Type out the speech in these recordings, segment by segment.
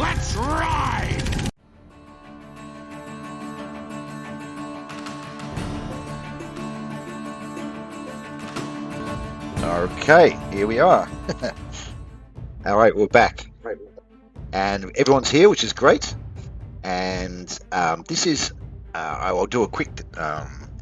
Let's ride! Okay, here we are. All right, we're back. And everyone's here, which is great. And this is, I'll do a quick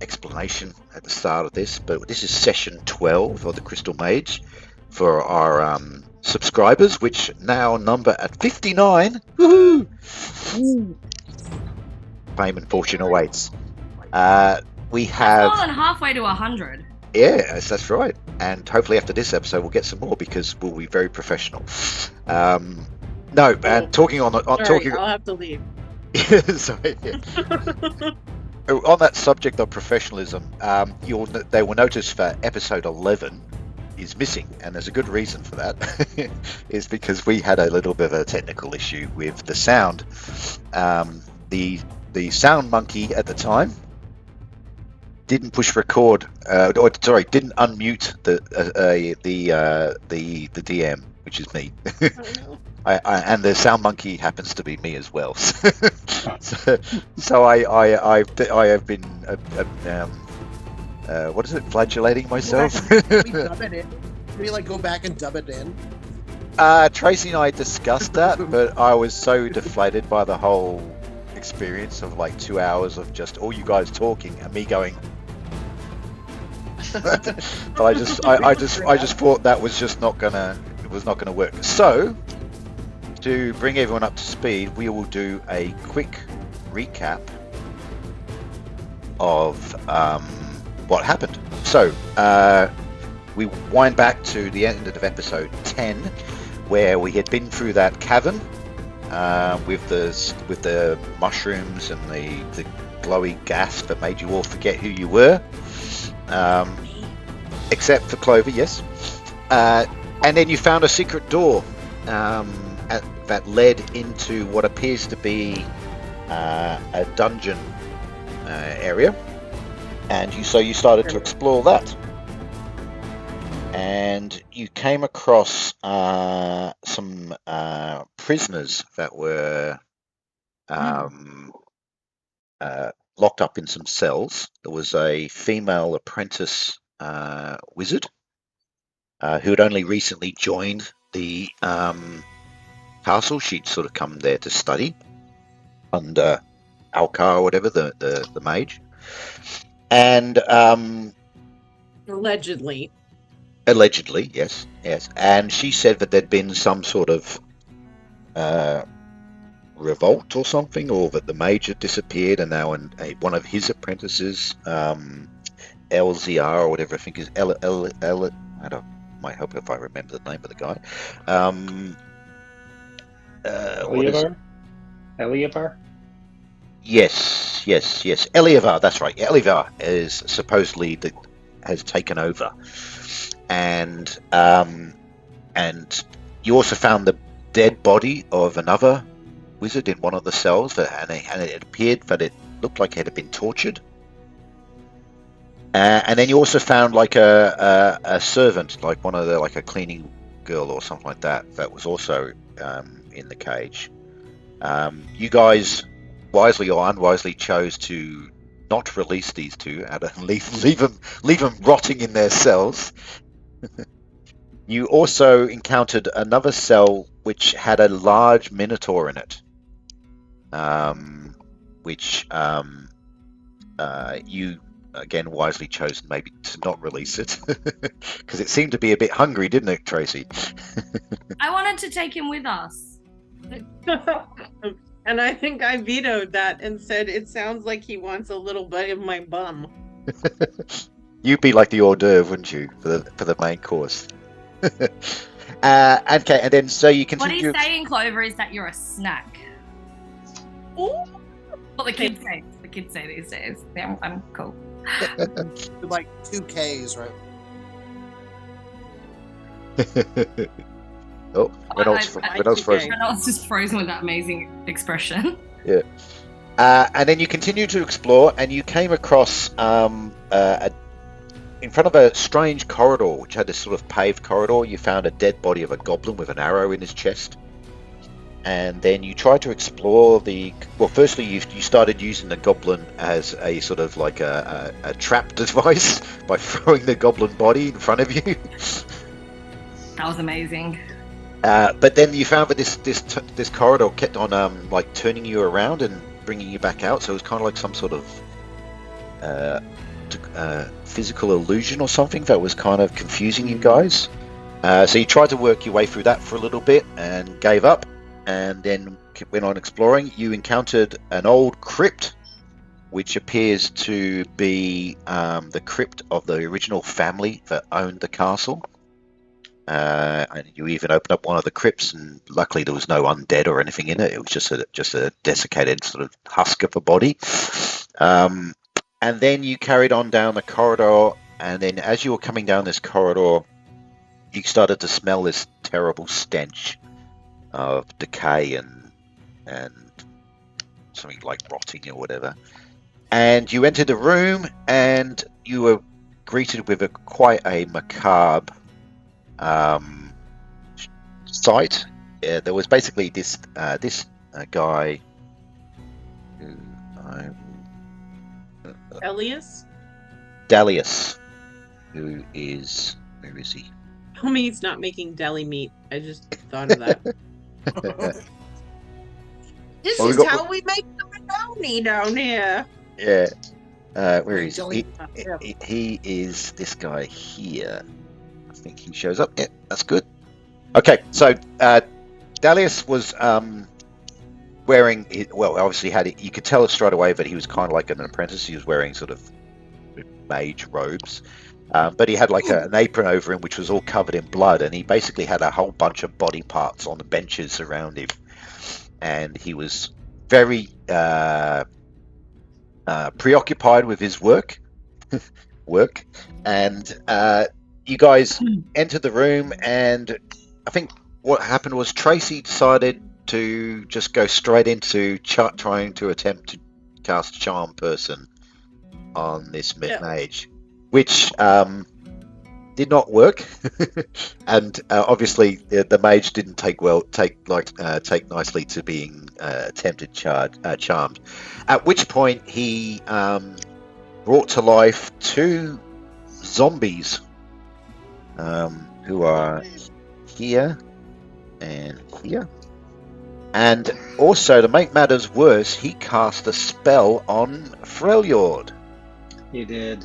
explanation at the start of this, but this is session 12 of the Crystal Mage for our subscribers, which now number at 59. Woohoo! Fame and fortune awaits. We have... That's more than halfway to 100. Yeah, that's right. And hopefully after this episode we'll get some more because we'll be very professional. No, and talking on talking. I'll have to leave. Sorry. On that subject of professionalism, they will notice that episode 11 is missing, and there's a good reason for that. Is because we had a little bit of a technical issue with the sound. The sound monkey at the time didn't push record, didn't unmute the DM, which is me. And the sound monkey happens to be me as well. So I have been what is it? Flagellating myself. Can we dub it in? Can we go back and dub it in? Tracy and I discussed that, but I was so deflated by the whole experience of 2 hours of just all you guys talking and me going. But I just thought that was just not gonna work. So to bring everyone up to speed, we will do a quick recap of what happened. So we wind back to the end of episode 10, where we had been through that cavern with the mushrooms and the glowy gas that made you all forget who you were. Except for Clover, yes. And then you found a secret door that led into what appears to be a dungeon area, and you started to explore that, and you came across some prisoners that were locked up in some cells. There was a female apprentice wizard who had only recently joined the castle. She'd sort of come there to study under Alcar or whatever, the mage. And Allegedly, yes. And she said that there'd been some sort of revolt or something, or that the mage had disappeared, and now one of his apprentices, LZR or whatever, I think is I don't, might help if I remember the name of the guy. Eliavar? Yes. Eliavar, that's right. Eliavar is supposedly has taken over, and you also found the dead body of another wizard in one of the cells, and it appeared that it looked like it had been tortured. And then you also found a servant, one of the a cleaning girl or something like that was also in the cage. You guys, wisely or unwisely, chose to not release these two and leave them rotting in their cells. You also encountered another cell which had a large minotaur in it, which you again wisely chose maybe to not release it because it seemed to be a bit hungry, didn't it, Tracy? I wanted to take him with us. and I think I vetoed that and said it sounds like he wants a little bit of my bum. You'd be like the hors d'oeuvre, wouldn't you, for the main course? Okay, and then so you continue. What he's saying, Clover, is that you're a snack. Ooh. What the kids say. The kids say these days. Yeah, I'm cool. 2 Ks, right? Oh, Reynolds frozen. Reynolds just frozen with that amazing expression. Yeah. And then you continue to explore, and you came across in front of a strange corridor, which had this sort of paved corridor. You found a dead body of a goblin with an arrow in his chest. and then you tried to explore the. Well, firstly, you started using the goblin as a sort of like a trap device by throwing the goblin body in front of you. That was amazing. But then you found that this corridor kept on like turning you around and bringing you back out, so it was kind of like some sort of physical illusion or something that was kind of confusing you guys. So you tried to work your way through that for a little bit and gave up, and then went on exploring. You encountered an old crypt, which appears to be the crypt of the original family that owned the castle. And you even opened up one of the crypts, and luckily there was no undead or anything in it. It was just a desiccated sort of husk of a body. And then you carried on down the corridor, and then as you were coming down this corridor, you started to smell this terrible stench of decay and something like rotting or whatever. And you entered the room, and you were greeted with quite a macabre sight. There was basically this guy who Elias? Dalius, who is, where is he? Tell me he's not making deli meat. I just thought of that. This Well, is we got- how we make the macaroni down here. Yeah. Where is Jelly- he? He is this guy here. I think he shows up. Yeah, that's good. Okay, so Dalius was wearing, well, obviously you could tell straight away that he was kind of like an apprentice. He was wearing sort of mage robes, but he had like an apron over him which was all covered in blood, and he basically had a whole bunch of body parts on the benches around him, and he was very preoccupied with his work. And you guys entered the room, and I think what happened was Tracy decided to just go straight into trying to attempt to cast Charm Person on this mage, which did not work. And obviously the mage didn't take nicely to being attempted charmed. At which point he brought to life two zombies who are here and here. And also, to make matters worse, he cast a spell on Freljord. He did.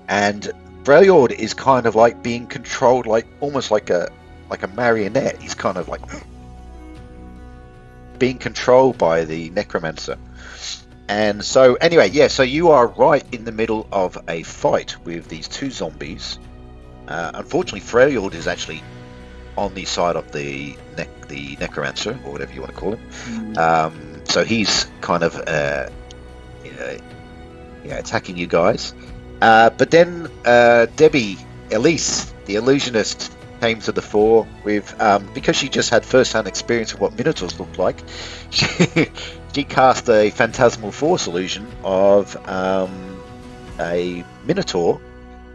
And Freljord is kind of like being controlled, like almost like a marionette. He's kind of like being controlled by the necromancer. And so, anyway, yeah. So you are right in the middle of a fight with these two zombies. Unfortunately, Freljord is actually on the side of the necromancer, or whatever you want to call him. So he's kind of attacking you guys. But then Debbie Elise, the illusionist, came to the fore with because she just had first-hand experience of what minotaurs looked like. She cast a phantasmal force illusion of a minotaur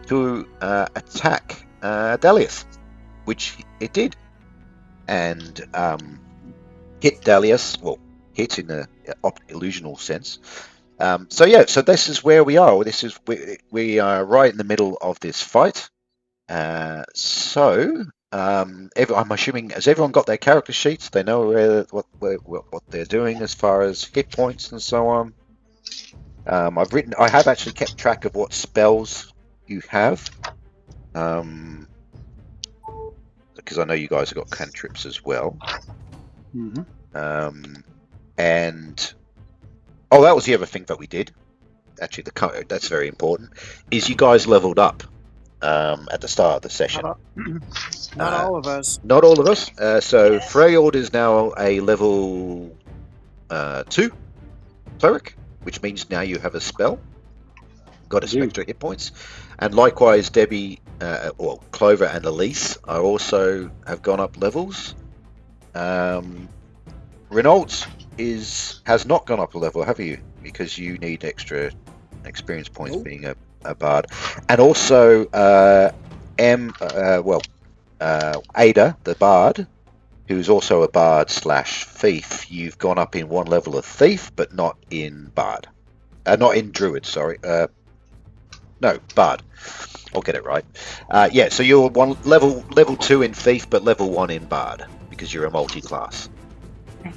to attack Dalius, which it did, and hit Dalius. Well, hit in the illusional sense. So this is where we are. We are right in the middle of this fight. I'm assuming, has everyone got their character sheets? They know what they're doing as far as hit points and so on. I have actually kept track of what spells you have, because I know you guys have got cantrips as well. And that was the other thing that we did. Actually, that's very important. Is you guys leveled up at the start of the session. Not all of us. Not all of us. So Freljord is now a level 2 cleric, which means now you have a spell. Got some extra hit points. And likewise, Debbie, Clover and Elise have gone up levels. Renault has not gone up a level, have you? Because you need extra experience points being a bard. And also Ada, the bard, who's also a bard / thief, you've gone up in one level of thief, but not in bard. Not in druid, sorry. No, bard. I'll get it right. Yeah, so you're level 2 in thief, but level 1 in bard because you're a multi-class. Okay.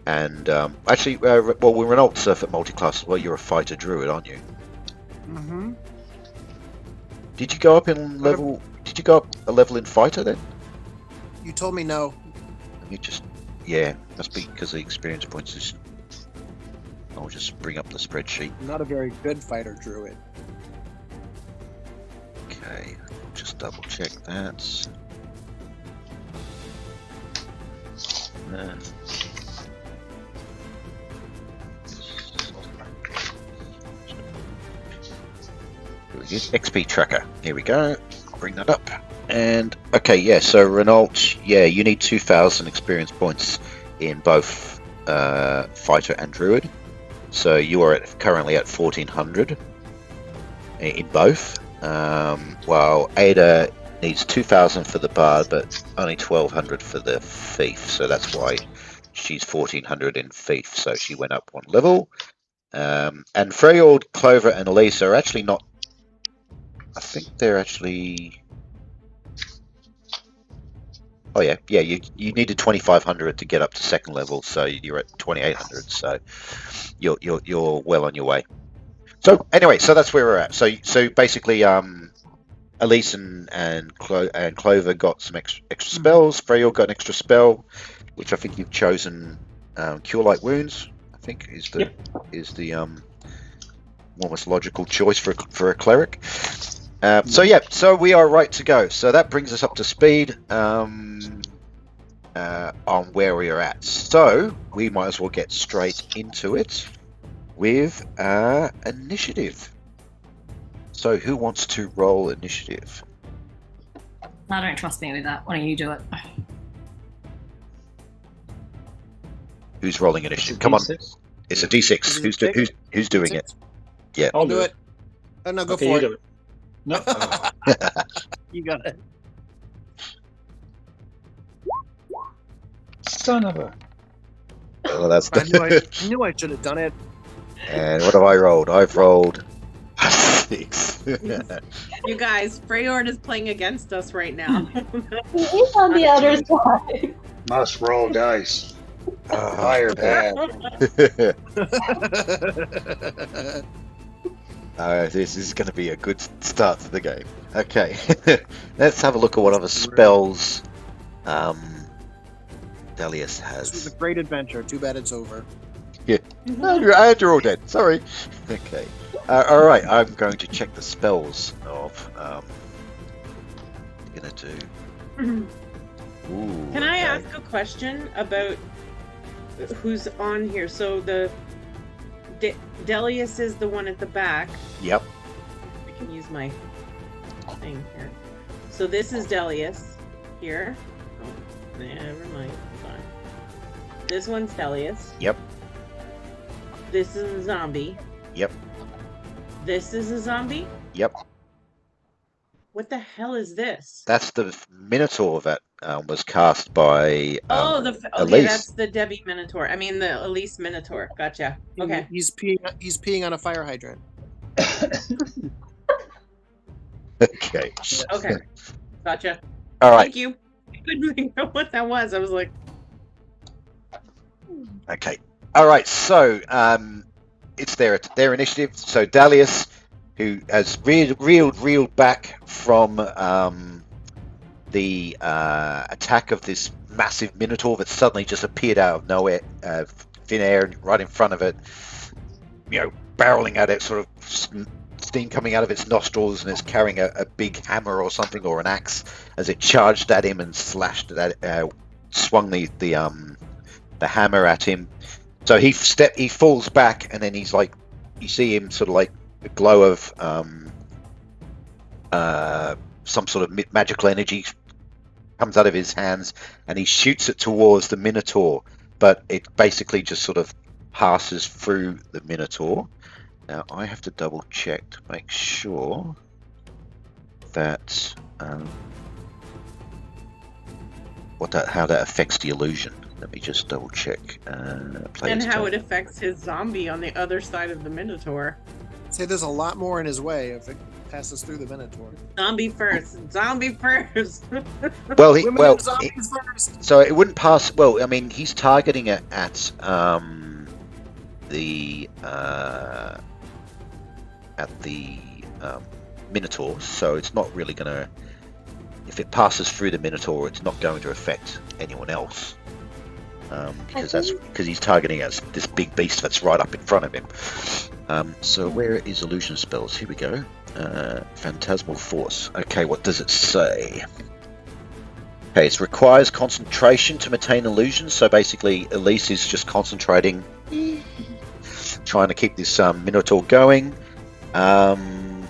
And actually, well, we're Renault surf at multi-class. Well, you're a fighter druid, aren't you? Mm-hmm. Did you go up in level? Did you go up a level in fighter then? You told me no. Let me just. Yeah, must be because the experience points is. I'll just bring up the spreadsheet. I'm not a very good fighter druid. Okay, just double check that. XP tracker. Here we go. I'll bring that up. And okay, yeah. So Renault, yeah, you need 2,000 experience points in both fighter and druid. So you are currently at 1,400 in both. While Ada needs 2,000 for the bard, but only 1,200 for the thief. So that's why she's 1,400 in thief. So she went up one level. And Freyord, Clover, and Elise are actually not. I think they're actually. Oh yeah. You needed 2,500 to get up to second level, so you're at 2,800. So you're well on your way. So anyway, so that's where we're at. So basically, Elise and Clover got some extra spells. Freyord got an extra spell, which I think you've chosen. Cure Light Wounds, I think, is the almost logical choice for a cleric. So we are right to go. So that brings us up to speed on where we are at. So we might as well get straight into it with initiative. So who wants to roll initiative? I don't trust me with that. Why don't you do it? Who's rolling initiative? Come on, it's a D6. Who's doing it? Yeah, I'll do it. Oh no, go for it. No. You got it. Son of a. Well, that's I knew I should have done it. And what have I rolled? I've rolled 6. You guys, Freyord is playing against us right now. He's on the other side. Must roll dice. Higher bad. This is going to be a good start to the game. Okay, let's have a look at what other spells Delius has. This was a great adventure. Too bad it's over. Yeah, and you're all dead. Sorry. Okay. All right. I'm going to check the spells of. Gonna do. Ooh, Can I ask a question about who's on here? So the Delius is the one at the back. Yep. I can use my thing here. So this is Delius here. Oh, never mind. Hold on. This one's Delius. Yep. This is a zombie. Yep. This is a zombie? Yep. What the hell is this? That's the Minotaur that was cast by okay, Elise. that's the Debbie Minotaur. I mean the Elise Minotaur. Gotcha. Okay. He's peeing on a fire hydrant. Okay. Okay. Gotcha. All right. Thank you. I couldn't figure out what that was. I was like, Okay. All right. So it's their initiative. So Dalius, who has reeled back from the attack of this massive Minotaur that suddenly just appeared out of nowhere, thin air, right in front of it, barreling at it, sort of steam coming out of its nostrils, and it's carrying a big hammer or something, or an axe, as it charged at him and slashed at swung the hammer at him. So he falls back, and then he's like, you see him sort of like a glow of some sort of magical energy comes out of his hands, and he shoots it towards the Minotaur, but it basically just sort of passes through the Minotaur. Now I have to double check to make sure that how that affects the illusion. Let me just double check. And how it affects his zombie on the other side of the Minotaur. Say there's a lot more in his way if it passes through the Minotaur. Zombie first. Zombie first. Well, Women and zombies first. so it wouldn't pass. Well, I mean, he's targeting it at the Minotaur, so it's not really going to. If it passes through the Minotaur, it's not going to affect anyone else, because he's targeting this big beast that's right up in front of him. So where is illusion spells? Here we go. Phantasmal Force. Okay, what does it say? Okay, it requires concentration to maintain illusions. So basically, Elise is just concentrating, trying to keep this Minotaur going. And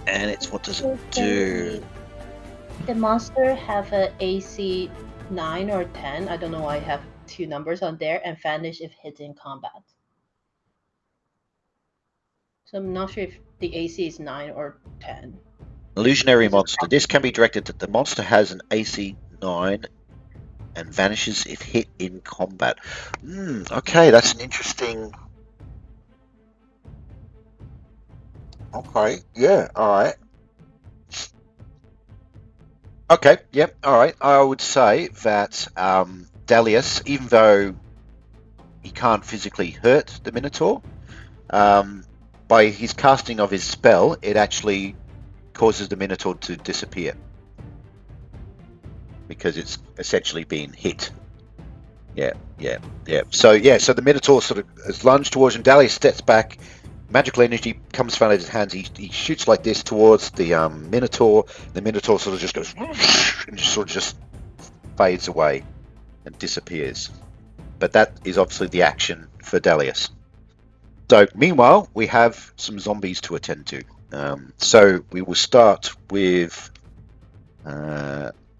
it's, what does it do? The monster have a AC 9 or 10. I don't know why I have two numbers on there, and vanish if hit in combat. So I'm not sure if the AC is 9 or 10. Illusionary monster. This can be directed that the monster has an AC 9 and vanishes if hit in combat. Okay, that's an interesting. Okay, yeah, alright. Okay, yep, alright. I would say that Dalius, even though he can't physically hurt the Minotaur, by his casting of his spell, it actually causes the Minotaur to disappear. Because it's essentially being hit. Yeah. So the Minotaur sort of has lunged towards him. Dalius steps back. Magical energy comes from his hands. He shoots like this towards the Minotaur. The Minotaur sort of just goes and just fades away and disappears. But that is obviously the action for Dalius. So meanwhile, we have some zombies to attend to. So we will start with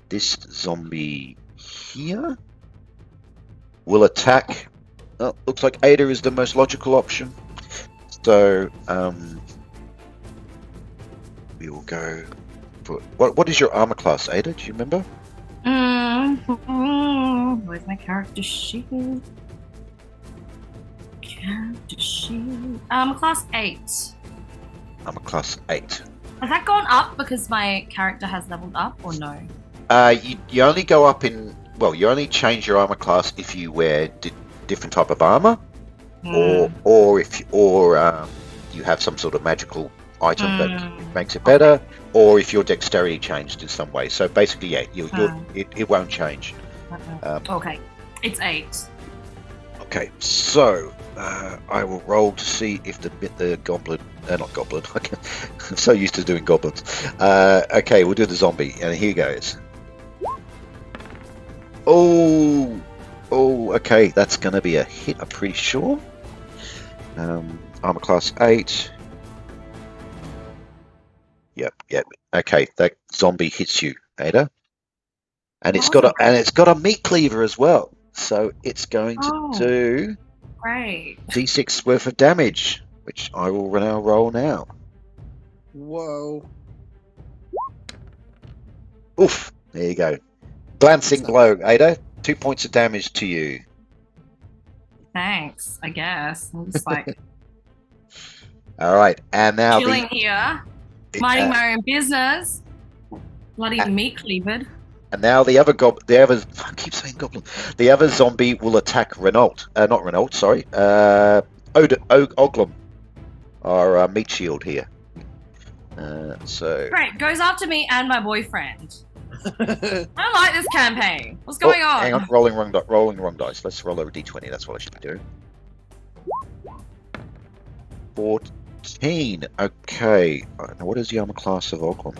this zombie here. Will attack. Looks like Ada is the most logical option. So we will go for what is your armor class, Ada? Do you remember? Where's my character sheet? Class 8. I'm a class 8. Has that gone up because my character has leveled up, or no? You only go up in. Well, you only change your armor class if you wear different type of armor, or if you have some sort of magical item that makes it better, or if your dexterity changed in some way. So basically, yeah, it won't change. Okay, it's 8. Okay, so I will roll to see if the goblin, not goblin. I'm so used to doing goblins. Okay, we'll do the zombie, and here goes. Oh, okay, that's going to be a hit, I'm pretty sure. Armor class 8. Yep. Okay, that zombie hits you, Ada. And it's got a meat cleaver as well. So it's going to do great. D6 worth of damage, which I will now roll now. Whoa. Oof, there you go. Glancing blow, Ada. 2 points of damage to you. Thanks, I guess. I'm just like all right, and now chilling here, minding my own business. Bloody meat cleavered. And now the other I keep saying goblin. The other zombie will attack Renault. Not Renault, sorry. Oglum, our meat shield here. So great, goes after me and my boyfriend. I don't like this campaign. What's going on? Hang on, rolling wrong dice. Let's roll over d20. That's what I should be doing. 14. Okay. Now what is the armor class of Oglum?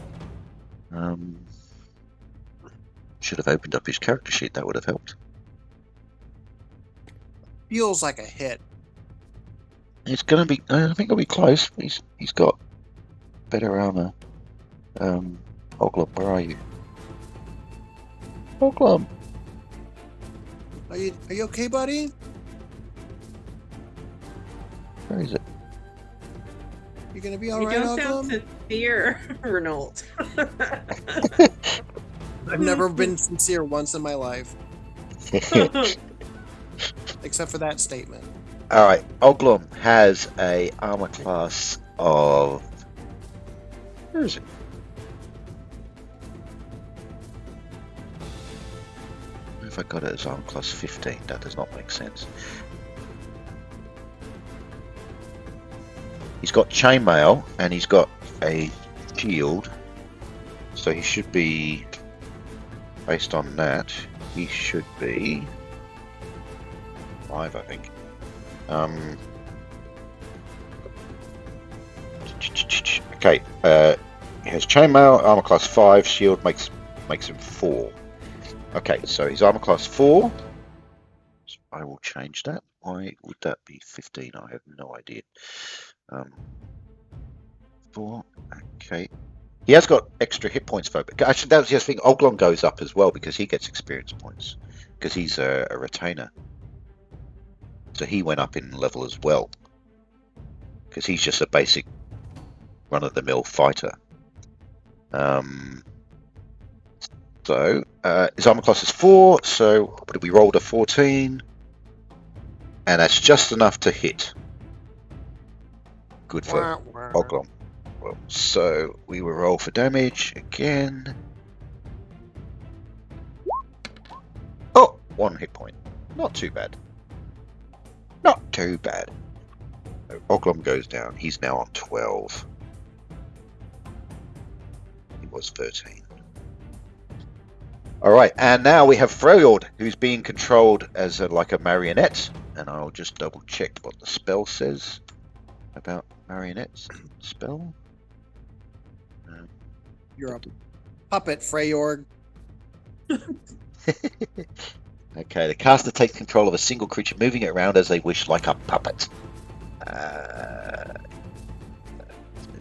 Should have opened up his character sheet. That would have helped. Feels like a hit. It's gonna be. I think it'll be close. He's got better armor. Oglum, where are you? Oglum. Are you okay, buddy? Where is it? You gonna be all You right, don't sound Oglum? sincere, Renault. I've never been sincere once in my life, except for that statement. All right, Oglum has a armor class of. Where is it? If I got it as armor class 15, that does not make sense. He's got chainmail and he's got a shield, so he should be, based on that, he should be 5, I think. Okay, he has chainmail, armor class 5, shield makes him 4. Okay, so he's armor class 4. So I will change that. Why would that be 15? I have no idea. 4. Okay. He has got extra hit points though. Actually, that was the other thing. Oglon goes up as well because he gets experience points because he's a retainer. So he went up in level as well because he's just a basic run-of-the-mill fighter. So his armor class is 4. So we rolled a 14, and that's just enough to hit. Good for Oglon. Well, so we will roll for damage again. Oh, 1 hit point. Not too bad. Not too bad. So Oglum goes down. He's now on 12. He was 13. Alright, and now we have Freljord, who's being controlled as like a marionette. And I'll just double check what the spell says about marionettes. Spell? You're a puppet, Freyorg. Okay, the caster takes control of a single creature, moving it around as they wish, like a puppet.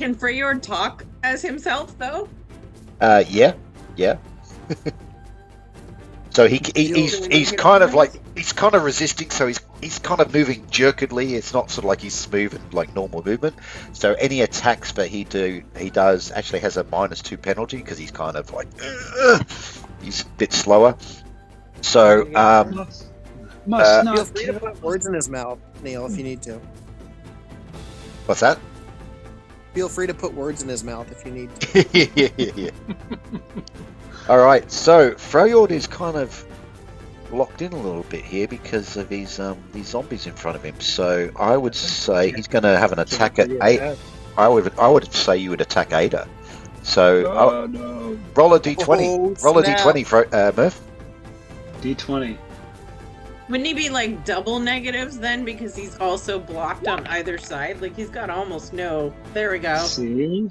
Can Freyord talk as himself, though? Yeah. So he's kind of like he's kind of resisting, so he's kind of moving jerkily. It's not sort of like he's smooth and like normal movement. So any attacks that he does actually has a -2 penalty because he's kind of like he's a bit slower. So Must not Feel free to put words in his mouth, Neil, if you need to. what's that? Feel free to put words in his mouth if you need to. yeah. All right, so Freljord is kind of locked in a little bit here because of these zombies in front of him. So I would say he's going to have an attack at 8. I would say you would attack Ada. So no. roll a d20. Oh, Roll a snap. d20, Murph. D20. Wouldn't he be like double negatives then? Because he's also blocked on either side. Like he's got almost no. There we go. See?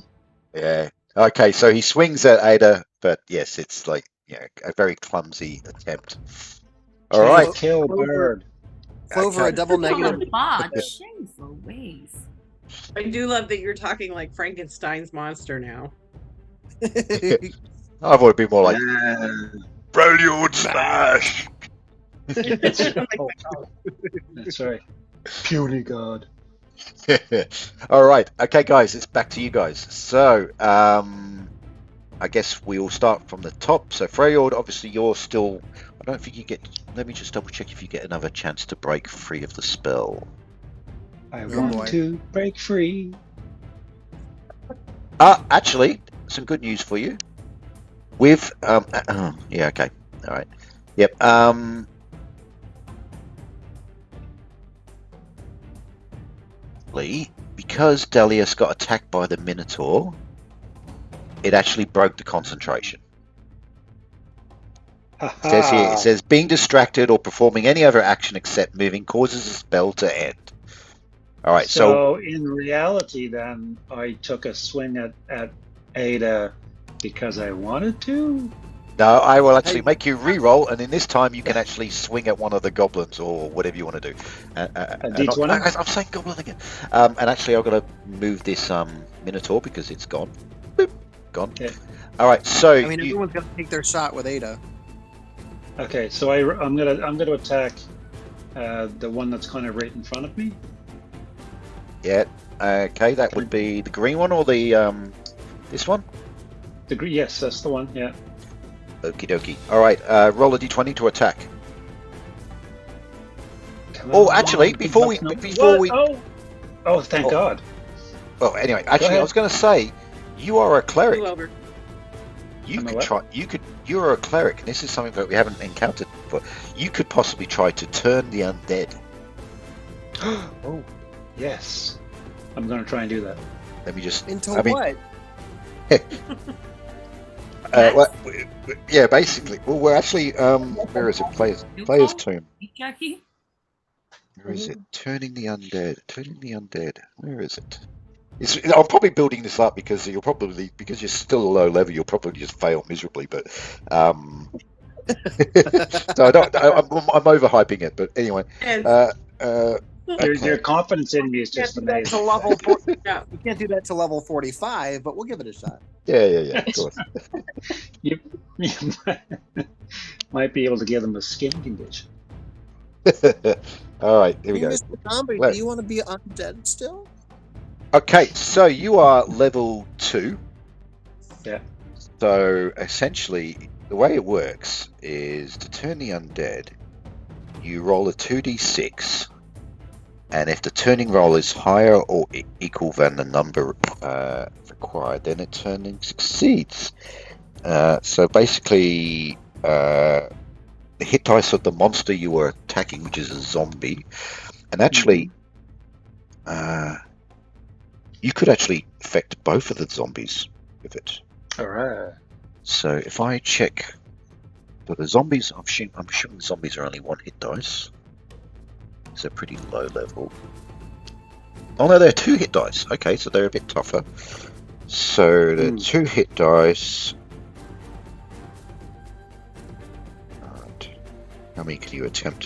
Yeah. Okay, so he swings at Ada, but yes, it's like a very clumsy attempt. All right. Kill bird. Clover, Okay. a double negative. Jeez Louise. I do love that you're talking like Frankenstein's monster now. I would be more like Freljord smash. That's right. Puny god. All right, okay, guys, it's back to you guys. So, I guess we will start from the top. So, Freljord, obviously, you're still. I don't think you get. Let me just double check if you get another chance to break free of the spell. I Oh, want boy. to break free. Actually, some good news for you. With yeah, okay, all right, yep. Because Delius got attacked by the Minotaur, it actually broke the concentration. It says here, it says being distracted or performing any other action except moving causes a spell to end. All right, so in reality, then I took a swing at Ada because I wanted to. no, I will actually make you re-roll, and in this time you can actually swing at one of the goblins or whatever you want to do. D20? I'm saying goblin again. And actually, I've got to move this Minotaur because it's gone. Boop, gone. Okay. All right, so I mean, everyone's gonna take their shot with Ada. Okay, so I'm gonna attack the one that's kind of right in front of me. yeah, okay, that would be the green one or the this one. Yes, that's the one. Yeah. Okie dokie. All right, roll a d20 to attack. Come Oh, on, actually, big before bucks, we- no- before what? we- Oh, thank Oh. God. Well, anyway, actually, I ahead. was going to say, you are a cleric. Two over. You I'm a could what? try. You're a cleric, and this is something that we haven't encountered before. You could possibly try to turn the undead. Oh, yes. I'm going to try and do that. Let me just. Into I mean, what? well, yeah, basically. Well, we're actually. Where is it? Player's turn. Jackie? Where is it? Turning the undead. Turning the undead. Where is it? I'm probably building this up because because you're still a low level, you'll probably just fail miserably. But so I'm overhyping it. But anyway, Yes. Your confidence in me is just Can't do that amazing. to level 4. Yeah. We can't do that to level 45, but we'll give it a shot. yeah, of course. You might be able to give them a skin condition. All right, here we Hey, go. Mr. Zombie, Wait. do you want to be undead still? Okay, so you are level 2. Yeah. So essentially, the way it works is to turn the undead, you roll a 2d6, and if the turning roll is higher or equal than the number required, then the turning succeeds. So basically, the hit dice of the monster you were attacking, which is a zombie, and actually, you could actually affect both of the zombies with it. All right. So if I check for the zombies, I'm assuming zombies are only 1 hit dice. So pretty low level. Oh no, they're 2 hit dice. Okay, so they're a bit tougher. So the 2 hit dice. Right. How many can you attempt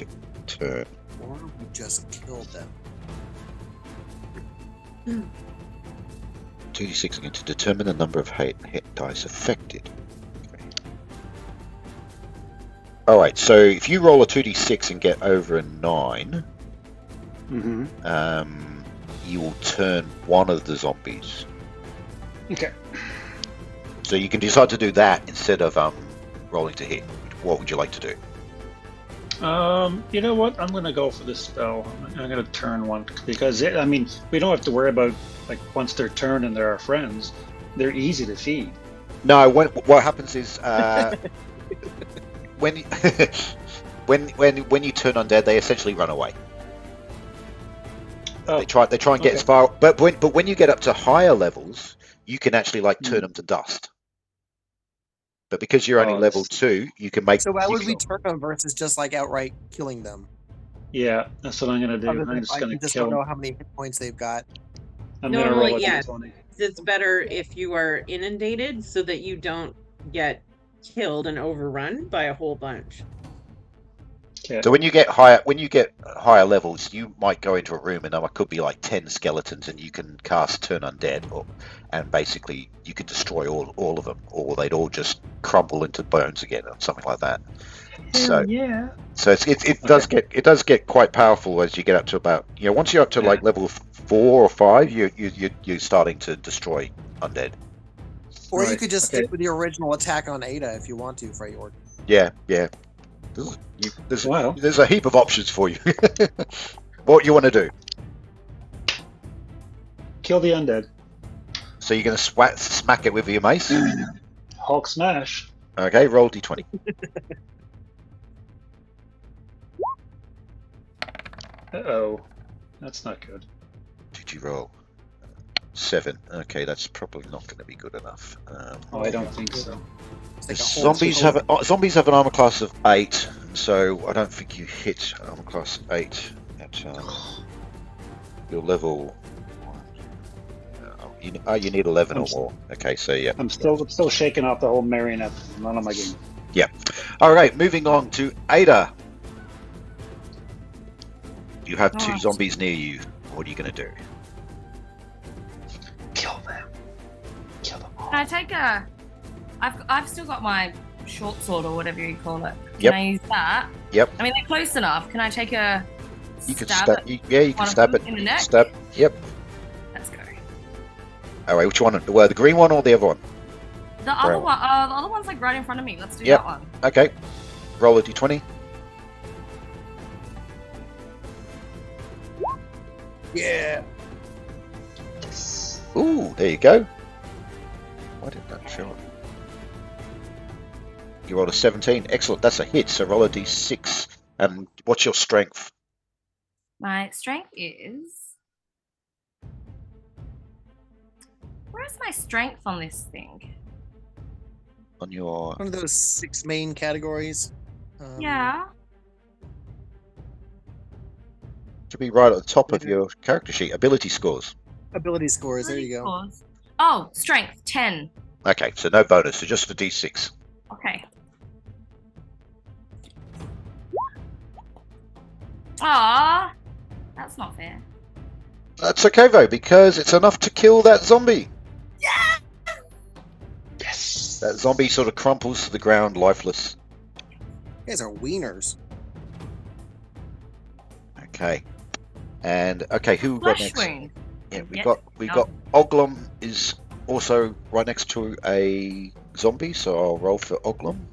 to turn? Or we just killed them? 2d6 again to determine the number of hit dice affected. Okay. Alright, so if you roll a 2d6 and get over a 9, you will turn one of the zombies. Okay. So you can decide to do that instead of rolling to hit. What would you like to do? You know what? I'm going to go for this spell. I'm going to turn one because we don't have to worry about once they're turned and they're our friends. They're easy to feed. No, what happens is when you when you turn undead, they essentially run away. Oh, They try and get as far, but when you get up to higher levels, you can actually turn them to dust. But because you're only level 2, you can make. So why would we turn them versus just outright killing them? Yeah, that's what I'm going to do. Other than I'm just I going to just kill don't know them. how many hit points they've got. I'm going to roll Normally, a yeah. d20. It's better if you are inundated so that you don't get killed and overrun by a whole bunch. Okay. So when you get higher levels, you might go into a room and there could be 10 skeletons, and you can cast Turn Undead, and basically you could destroy all of them, or they'd all just crumble into bones again, or something like that. So yeah. So it does get quite powerful as you get up to about once you're up to level 4 or 5, you're starting to destroy undead. Or you Right, could just okay. stick with your original attack on Ada if you want to, Freyord. Yeah. Wow. There's a heap of options for you. What you want to do? Kill the undead. So you're going to smack it with your mace. Hulk smash. Okay, roll d20. Uh-oh. That's not good. Did you roll? 7. Okay, that's probably not going to be good enough. Oh, I don't think so. It's like a whole Zombies have an armor class of 8, so I don't think you hit armor class 8 at your level. You need 11 or more. Okay, so yeah. I'm still shaking off the whole marionette. None of my game. Yeah. All right, moving on to Ada. You have 2 Alright. zombies near you. What are you going to do? Kill them. Kill them all. Can I take I've still got my short sword or whatever you call it. Can Yep. I use that? Yep. I mean, they're close enough. Can I take a You can stab stab. at You one can of stab them it. in the You neck? can stab. Yep. Let's go. All right, which one? Well, the green one or the other one? The other one, the other one's like right in front of me. Let's do Yep. that one. Okay. Roll a d20. Yeah. Yes. Ooh, there you go. Why did that show up? You rolled a 17. Excellent. That's a hit. So roll a d6. And what's your strength? My strength is. Where's my strength on this thing? On your... One of those 6 main categories. Yeah. To be right at the top of your character sheet. Ability scores. Ability scores. There you go. Scores. Oh, strength 10. Okay, so no bonus. So just for d6. Okay. Ah, that's not fair. That's okay, though, because it's enough to kill that zombie. Yes. That zombie sort of crumples to the ground, lifeless. You guys are wieners. Okay. And, okay, who got Flesh next? wound. Yeah, we Yep. got Oglum is also right next to a zombie, so I'll roll for Oglum.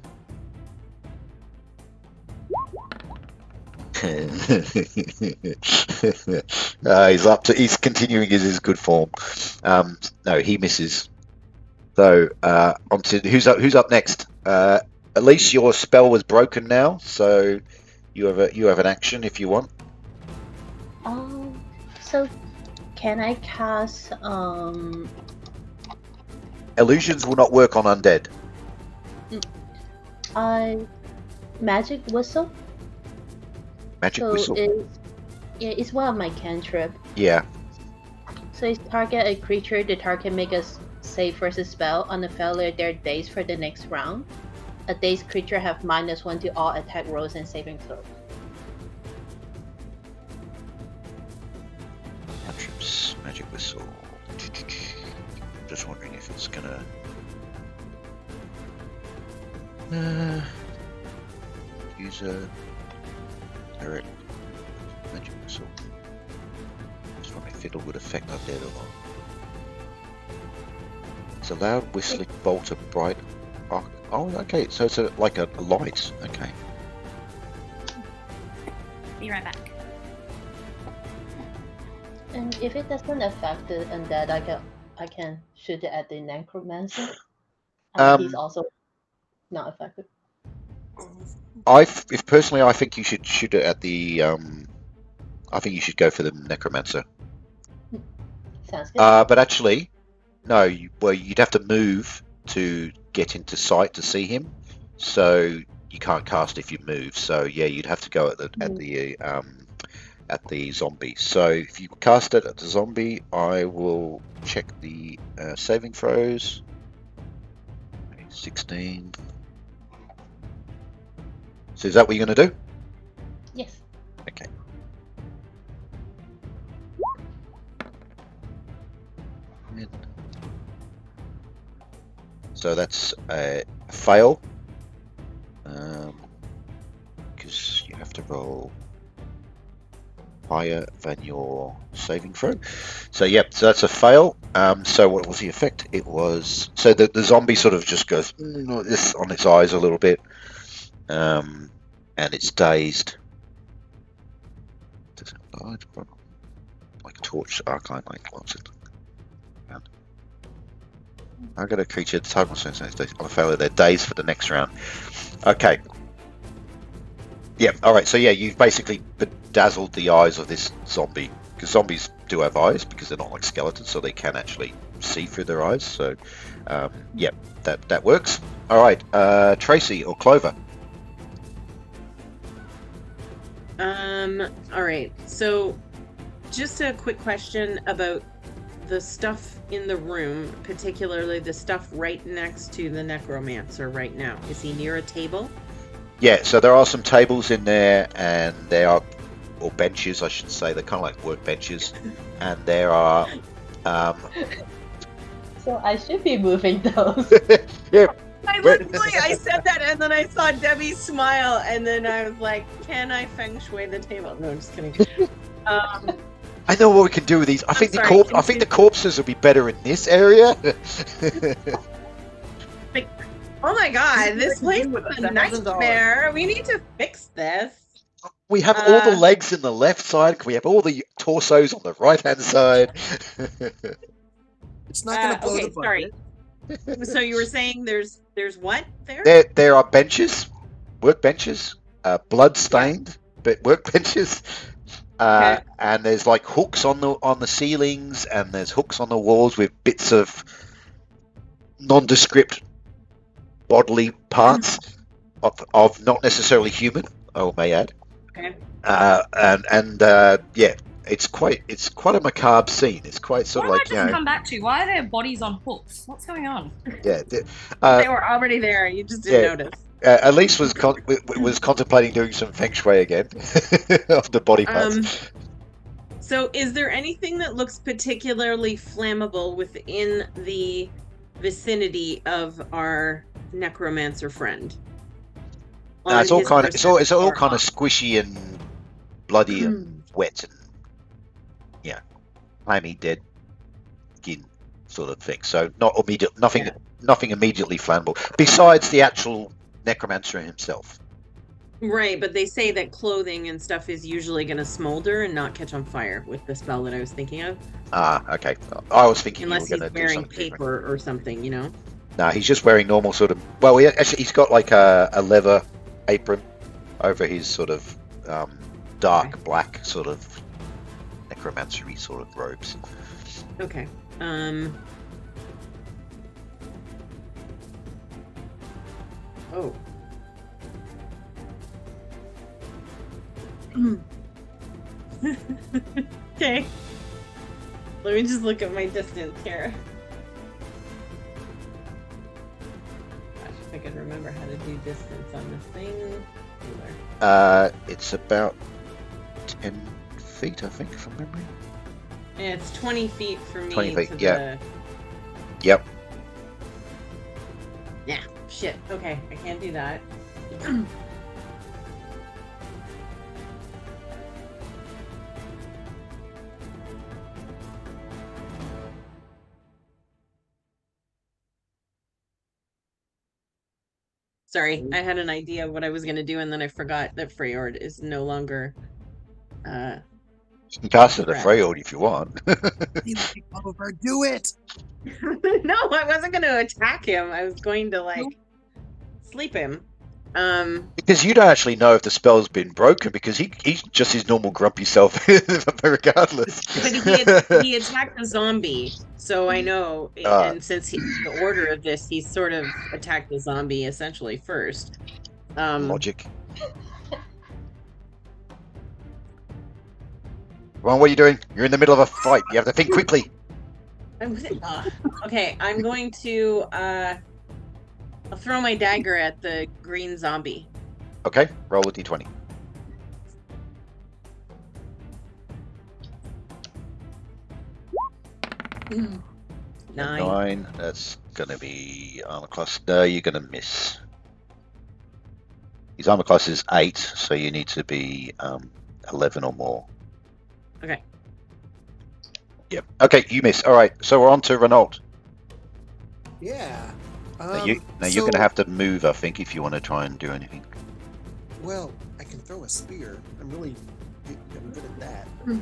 He's continuing his good form. No, he misses. So on to who's up next? At least your spell was broken now, so you have an action if you want. So can I cast Illusions will not work on undead. magic whistle? Magic So whistle. it's one of my cantrip. Yeah. So it's target a creature, the target make a save versus spell. On the failure, they're dazed for the next round. A dazed creature have -1 to all attack rolls and saving throws. Cantrips, magic whistle. Just wondering if it's gonna. User. Direct. Magic whistle. Just wondering if it would affect undead or not. It's a loud whistling bolt of bright. Oh, okay. So it's like a light. Okay. Be right back. And if it doesn't affect the undead, I can shoot it at the necromancer. And he's also not affected. If personally, I think you should shoot it at the. I think you should go for the necromancer. Sounds good. But actually, no. You'd have to move to get into sight to see him. So you can't cast if you move. So yeah, you'd have to go at the zombie. So if you cast it at the zombie, I will check the saving throws. 16. So is that what you're going to do? Yes. Okay. So that's a fail. Because you have to roll higher than your saving throw. So yep, so that's a fail. So what was the effect? It was so the zombie sort of just goes this on its eyes a little bit, and it's dazed. Does it light? Like a torch, arcane light. What's it? I got a creature. The target sense on a failure. They're dazed for the next round. Okay. Yeah. All right. So yeah, you've basically bedazzled the eyes of this zombie, because zombies do have eyes because they're not like skeletons, so they can actually see through their eyes. So, yeah, that works. All right, Tracy or Clover. All right. So, just a quick question about the stuff in the room, particularly the stuff right next to the necromancer right now. Is he near a table? Yeah, so there are some tables in there, and there are, or benches, I should say. They're kind of like work benches, and there are. So I should be moving those. Yeah. I said that, and then I saw Debbie smile, and then I was like, "Can I feng shui the table?" No, I'm just kidding. I know what we can do with these. I think sorry, the corpses will be better in this area. Oh my god, this place with is a $1,000. nightmare. We need to fix this. We have all the legs in the left side. We have all the torsos on the right-hand side. It's not going to blow okay, the budget. sorry. So you were saying there's what there? There are benches, workbenches, blood-stained but workbenches, Okay. and there's like hooks on the ceilings, and there's hooks on the walls with bits of nondescript bodily parts of not necessarily human, I may add. Okay. Yeah, it's quite a macabre scene. It's quite sort What of am I like, just come back to? Why are there bodies on hooks? What's going on? yeah. They were already there. You just didn't notice. Elise was contemplating doing some feng shui again of the body parts. So is there anything that looks particularly flammable within the vicinity of our necromancer friend? It's all kind of squishy. squishy and bloody and wet and clammy, dead skin sort of thing. So nothing immediately flammable besides the actual necromancer himself. Right, but they say that clothing and stuff is usually going to smolder and not catch on fire with the spell that I was thinking of. Okay. I was thinking unless you were he's going to do wearing something paper different. or something, you know. No, he's just wearing normal sort of. Well, he's got like a leather apron over his sort of dark black sort of necromancery sort of robes. Okay. Oh. Okay. Let me just look at my distance here. Gosh, if I could remember how to do distance on this thing. It's about 10 feet, I think, from memory. And it's 20 feet for me 20 feet, to yeah. the... Yep. Yeah, shit. Okay, I can't do that. Sorry, I had an idea of what I was going to do, and then I forgot that Freyord is no longer... You can cast it at Freyord if you want. Oliver, do it! No, I wasn't going to attack him. I was going to, like, sleep him. Because you don't actually know if the spell's been broken, because he's just his normal grumpy self, regardless. But he attacked a zombie, so I know. And since the order of this, he sort of attacked the zombie essentially first. Logic. Ron, what are you doing? You're in the middle of a fight. You have to think quickly. Okay, I'm going to I'll throw my dagger at the green zombie. Okay, roll a d20. Nine. That's gonna be armor class. No, you're gonna miss. His armor class is 8, so you need to be 11 or more. Okay. Yep. Okay, you miss. All right, so we're on to Renault. Yeah. Now you're going to have to move, I think, if you want to try and do anything. Well, I can throw a spear. I'm good at that. But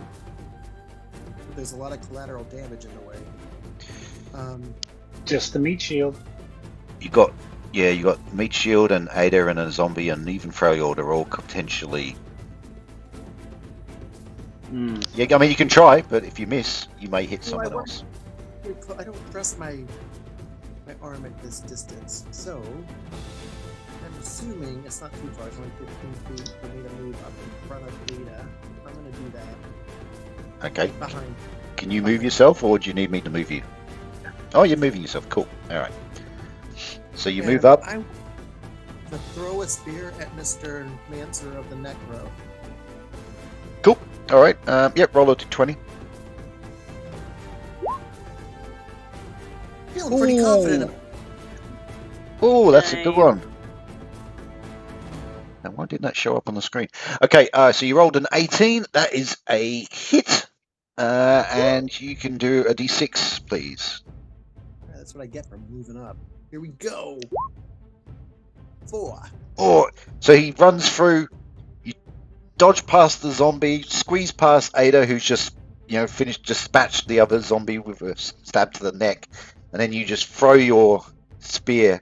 there's a lot of collateral damage in the way. Just the meat shield. You got Meat Shield and Ada and a zombie and even Freyord are all potentially. Yeah, I mean you can try, but if you miss, you may hit someone else. I don't trust my arm at this distance, so I'm assuming it's not too far. It's only 15 feet for me to move up in front of Ada. I'm going to do that. Okay. Behind. Can you move yourself, or do you need me to move you? Oh, you're moving yourself. Cool. All right. So you move up. I to throw a spear at Mr. Mancer of the Necro. Cool. All right. Yep. Roll a d20. Feeling pretty confident. Oh, that's a good one. Now, why didn't that show up on the screen? Okay, so you rolled an 18. That is a hit. And you can do a d6, please. That's what I get for moving up. Here we go. 4. Or so he runs through. You dodge past the zombie, squeeze past Ada, who's just dispatched the other zombie with a stab to the neck, and then you just throw your spear.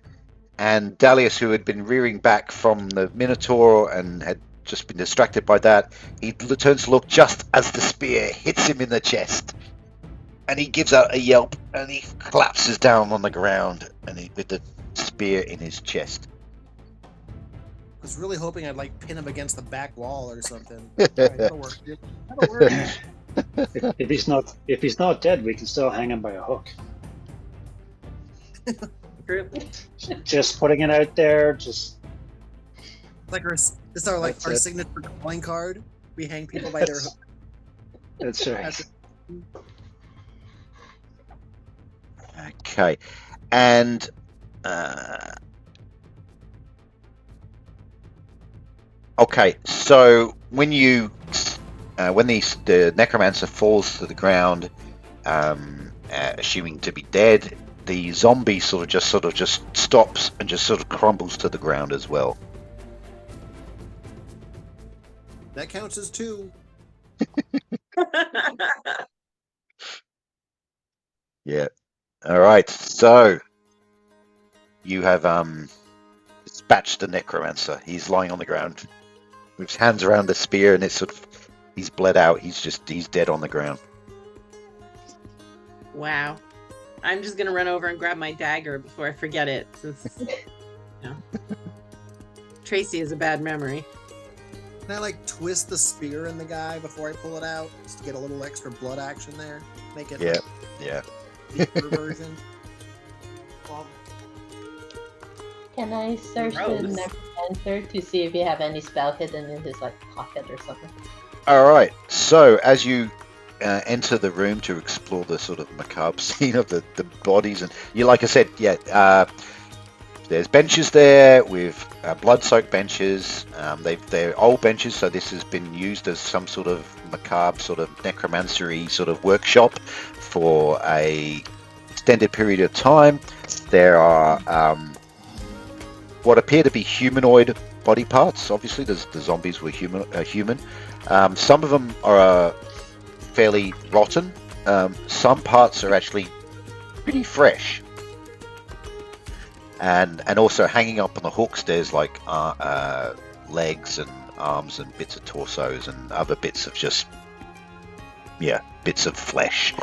And Dalius, who had been rearing back from the Minotaur and had just been distracted by that, he turns to look just as the spear hits him in the chest. And he gives out a yelp and he collapses down on the ground with the spear in his chest. I was really hoping I'd like pin him against the back wall or something. Alright, that'll work. Dude. That'll work. If he's not dead, we can still hang him by a hook. True. Just putting it out there. Just Like our signature calling card. We hang people by their hook. that's right. Okay, and okay, so when the necromancer falls to the ground, assuming to be dead, the zombie sort of just stops and just sort of crumbles to the ground as well. That counts as 2. Yeah. All right. So you have dispatched the necromancer. He's lying on the ground with his hands around the spear, and he's bled out. He's dead on the ground. Wow. I'm just gonna run over and grab my dagger before I forget it. Since, Tracy has a bad memory. Can I like twist the spear in the guy before I pull it out, just to get a little extra blood action there? Make it Yeah. deeper version. Can I search the Gross. necromancer to see if you have any spell hidden in his like pocket or something? All right. So as you enter the room to explore the sort of macabre scene of the bodies, and you, like I said, there's benches there with blood-soaked benches. They're old benches, so this has been used as some sort of macabre, sort of necromancery sort of workshop for a extended period of time. There are what appear to be humanoid body parts. Obviously, the zombies were human. Some of them are fairly rotten. Some parts are actually pretty fresh. And also hanging up on the hooks, there's like legs and arms and bits of torsos and other bits of bits of flesh.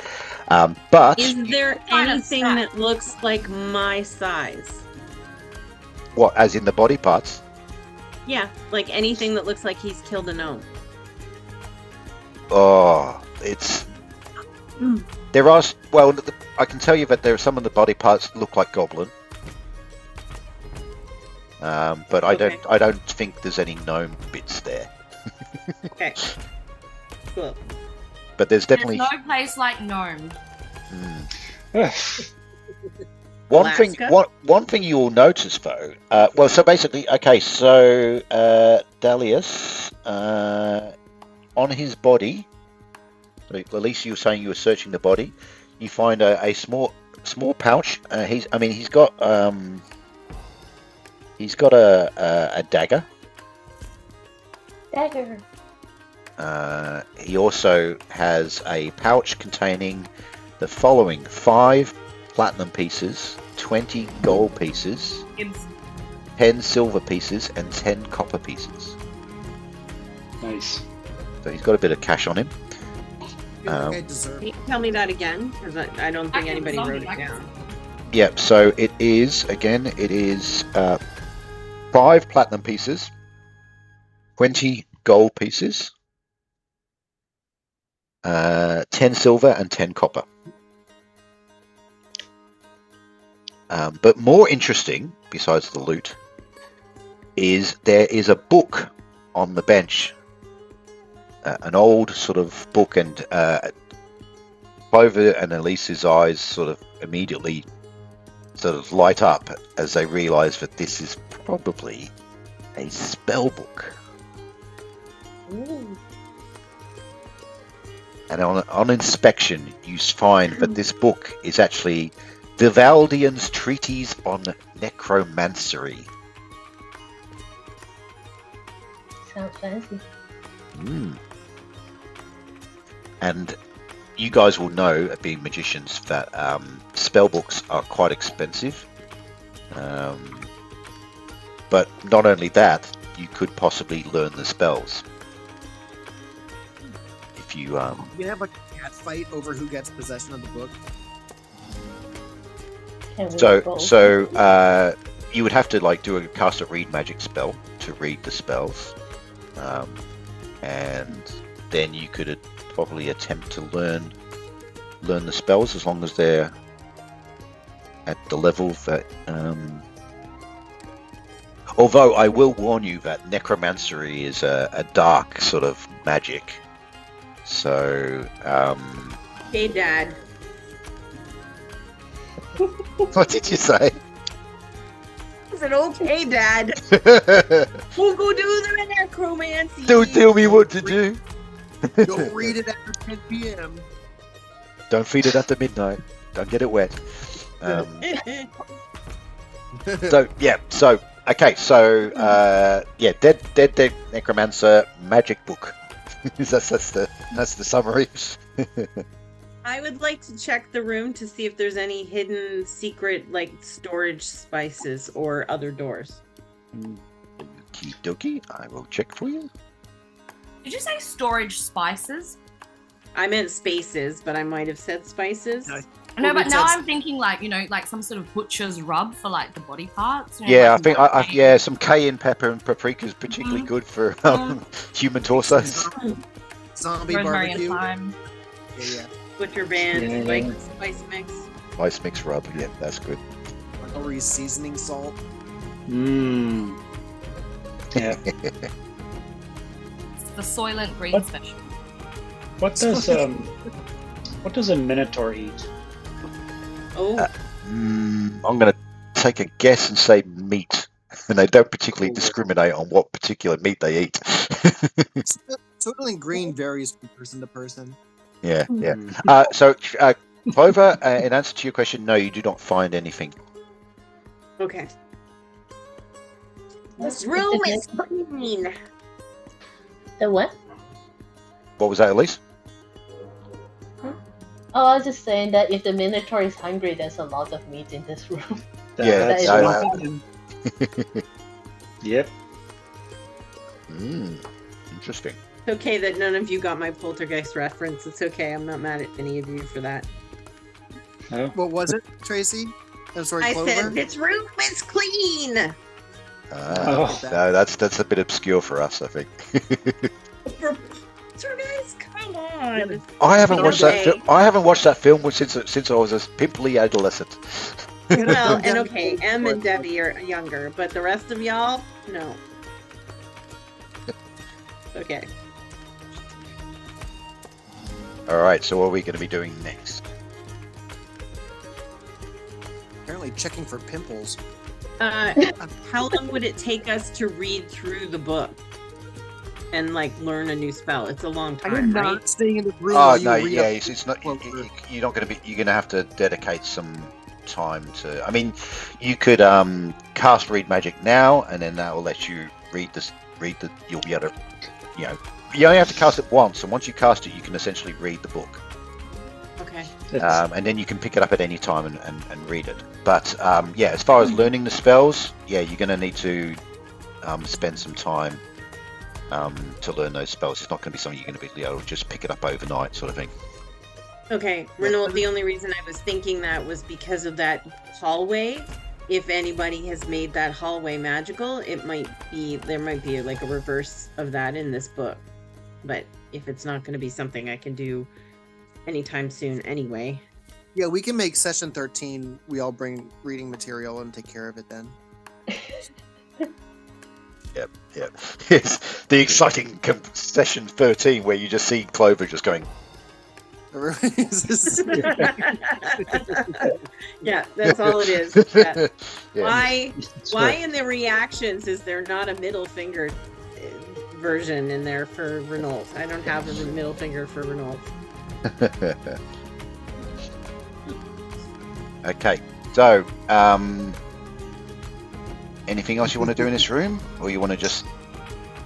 But Is there Kind of anything snack. that looks like my size? what, as in the body parts? Yeah, like anything that looks like he's killed a gnome. Oh, it's Mm. there are. Well, I can tell you that there are some of the body parts that look like goblin. But I don't think there's any gnome bits there. Okay. Cool. But there's definitely There's no place like Gnome. one thing. Alaska? One thing you will notice though. So basically, okay. So Dalius, on his body. So at least you were saying you were searching the body. You find a small pouch. He's got a dagger. Dagger. He also has a pouch containing the following: 5 platinum pieces, 20 gold pieces, It's 10 silver pieces, and 10 copper pieces. Nice. So he's got a bit of cash on him. I feel like I deserve Can you tell me that again? Because I don't think anybody wrote it down. Yep. So it is 5 platinum pieces, 20 gold pieces, 10 silver, and 10 copper. But more interesting, besides the loot, is there is a book on the bench, an old sort of book, and Clover and Elise's eyes sort of immediately sort of light up as they realise that this is probably a spell book. Ooh. And on inspection, you find that this book is actually Vivaldian's Treatise on Necromancery. Sounds fancy. And you guys will know, being magicians, that spell books are quite expensive. But not only that, you could possibly learn the spells. If you You can have like a cat fight over who gets possession of the book. Can we so both? so you would have to like do a cast a read magic spell to read the spells, and then you could probably attempt to learn the spells as long as they're at the level that. Although I will warn you that necromancy is a dark sort of magic, so Hey, Dad. what did you say? I said, okay, Dad. We'll go do the necromancy. Don't tell me what to do. Don't read it after 10 p.m. Don't feed it after midnight. Don't get it wet. Dead necromancer magic book. that's the summary. I would like to check the room to see if there's any hidden secret, like storage spices or other doors. Okie dokie, I will check for you. Did you say storage spices? I meant spaces, but I might have said spices. No. No, but now It says- I'm thinking like, you know, like some sort of butcher's rub for like the body parts. You know, Yeah, I like think the some cayenne pepper and paprika is particularly good for human torsos. Zombie rosemary and barbecue. thyme. Yeah. Butcher band, Yeah. like spice mix. Nice mix rub. Yeah, that's good. Celery seasoning salt. Mmm. Yeah. It's the Soylent Green What? special. What does a minotaur eat? Oh, I'm going to take a guess and say meat. And they don't particularly discriminate on what particular meat they eat. Soylent Green varies from person to person. Yeah. Mm. So, Clover, in answer to your question, no, you do not find anything. okay. This room is clean. The what? What was that, Elise? Oh, I was just saying that if the Minotaur is hungry, there's a lot of meat in this room. Yeah, That's no, what I'm thinking. Yep. Interesting. It's okay that none of you got my poltergeist reference. It's okay. I'm not mad at any of you for that. Oh. What was it, Tracy? I'm sorry, I Clover? said this room is clean. Oh. No, that's a bit obscure for us, I think. For poltergeist, come on. I haven't watched that. Okay. I haven't watched that film since I was a pimply adolescent. Well, and okay, Em and Debbie are younger, but the rest of y'all, no. Okay. All right. So, what are we going to be doing next? Apparently checking for pimples. How long would it take us to read through the book and like learn a new spell? It's a long I time, am right? not staying in the room Oh while you no, read yeah, up- it's not. Clover. You're not going to be. You're going to have to dedicate some time to. I mean, you could cast read magic now, and then that will let you read this. You'll be able to. You know, you only have to cast it once, and once you cast it, you can essentially read the book. Okay. And then you can pick it up at any time and read it. But yeah, as far as learning the spells, yeah, you're going to need to spend some time to learn those spells. It's not going to be something you're going to be able to just pick it up overnight, sort of thing. Okay, Renault, the only reason I was thinking that was because of that hallway. If anybody has made that hallway magical, there might be like a reverse of that in this book. But if it's not going to be something I can do anytime soon anyway. Yeah, we can make session 13. We all bring reading material and take care of it then. Yep. It's the exciting session 13 where you just see Clover just going. Yeah, that's all it is. Yeah. Yeah. Why in the reactions is there not a middle finger version in there for Renault? I don't have a middle finger for Renault. Okay, so anything else you want to do in this room, or you want to just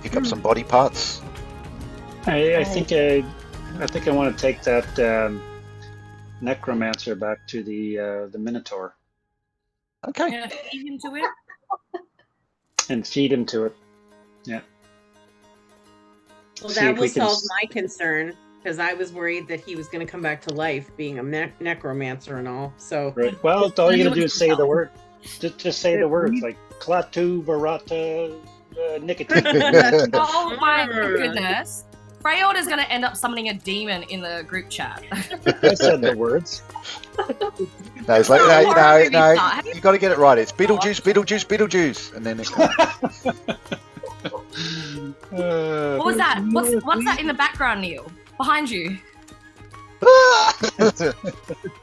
pick up some body parts. I think I want to take that necromancer back to the Minotaur Okay. Gonna feed him to it. and feed him to it. Yeah. Well, See that if we will can solve my concern because I was worried that he was going to come back to life, being a necromancer and all. So Right. Well, all you gotta do is say the Anyone word. Just say the words like Klaatu Barata Nicotine. Oh my goodness. Freyord is gonna end up summoning a demon in the group chat. I said the words. No, it's like Horror movie no. style. You got to get it right. It's Beetlejuice, Beetlejuice, Beetlejuice, and then it comes. What was that? What's that in the background, Neil? Behind you. Oh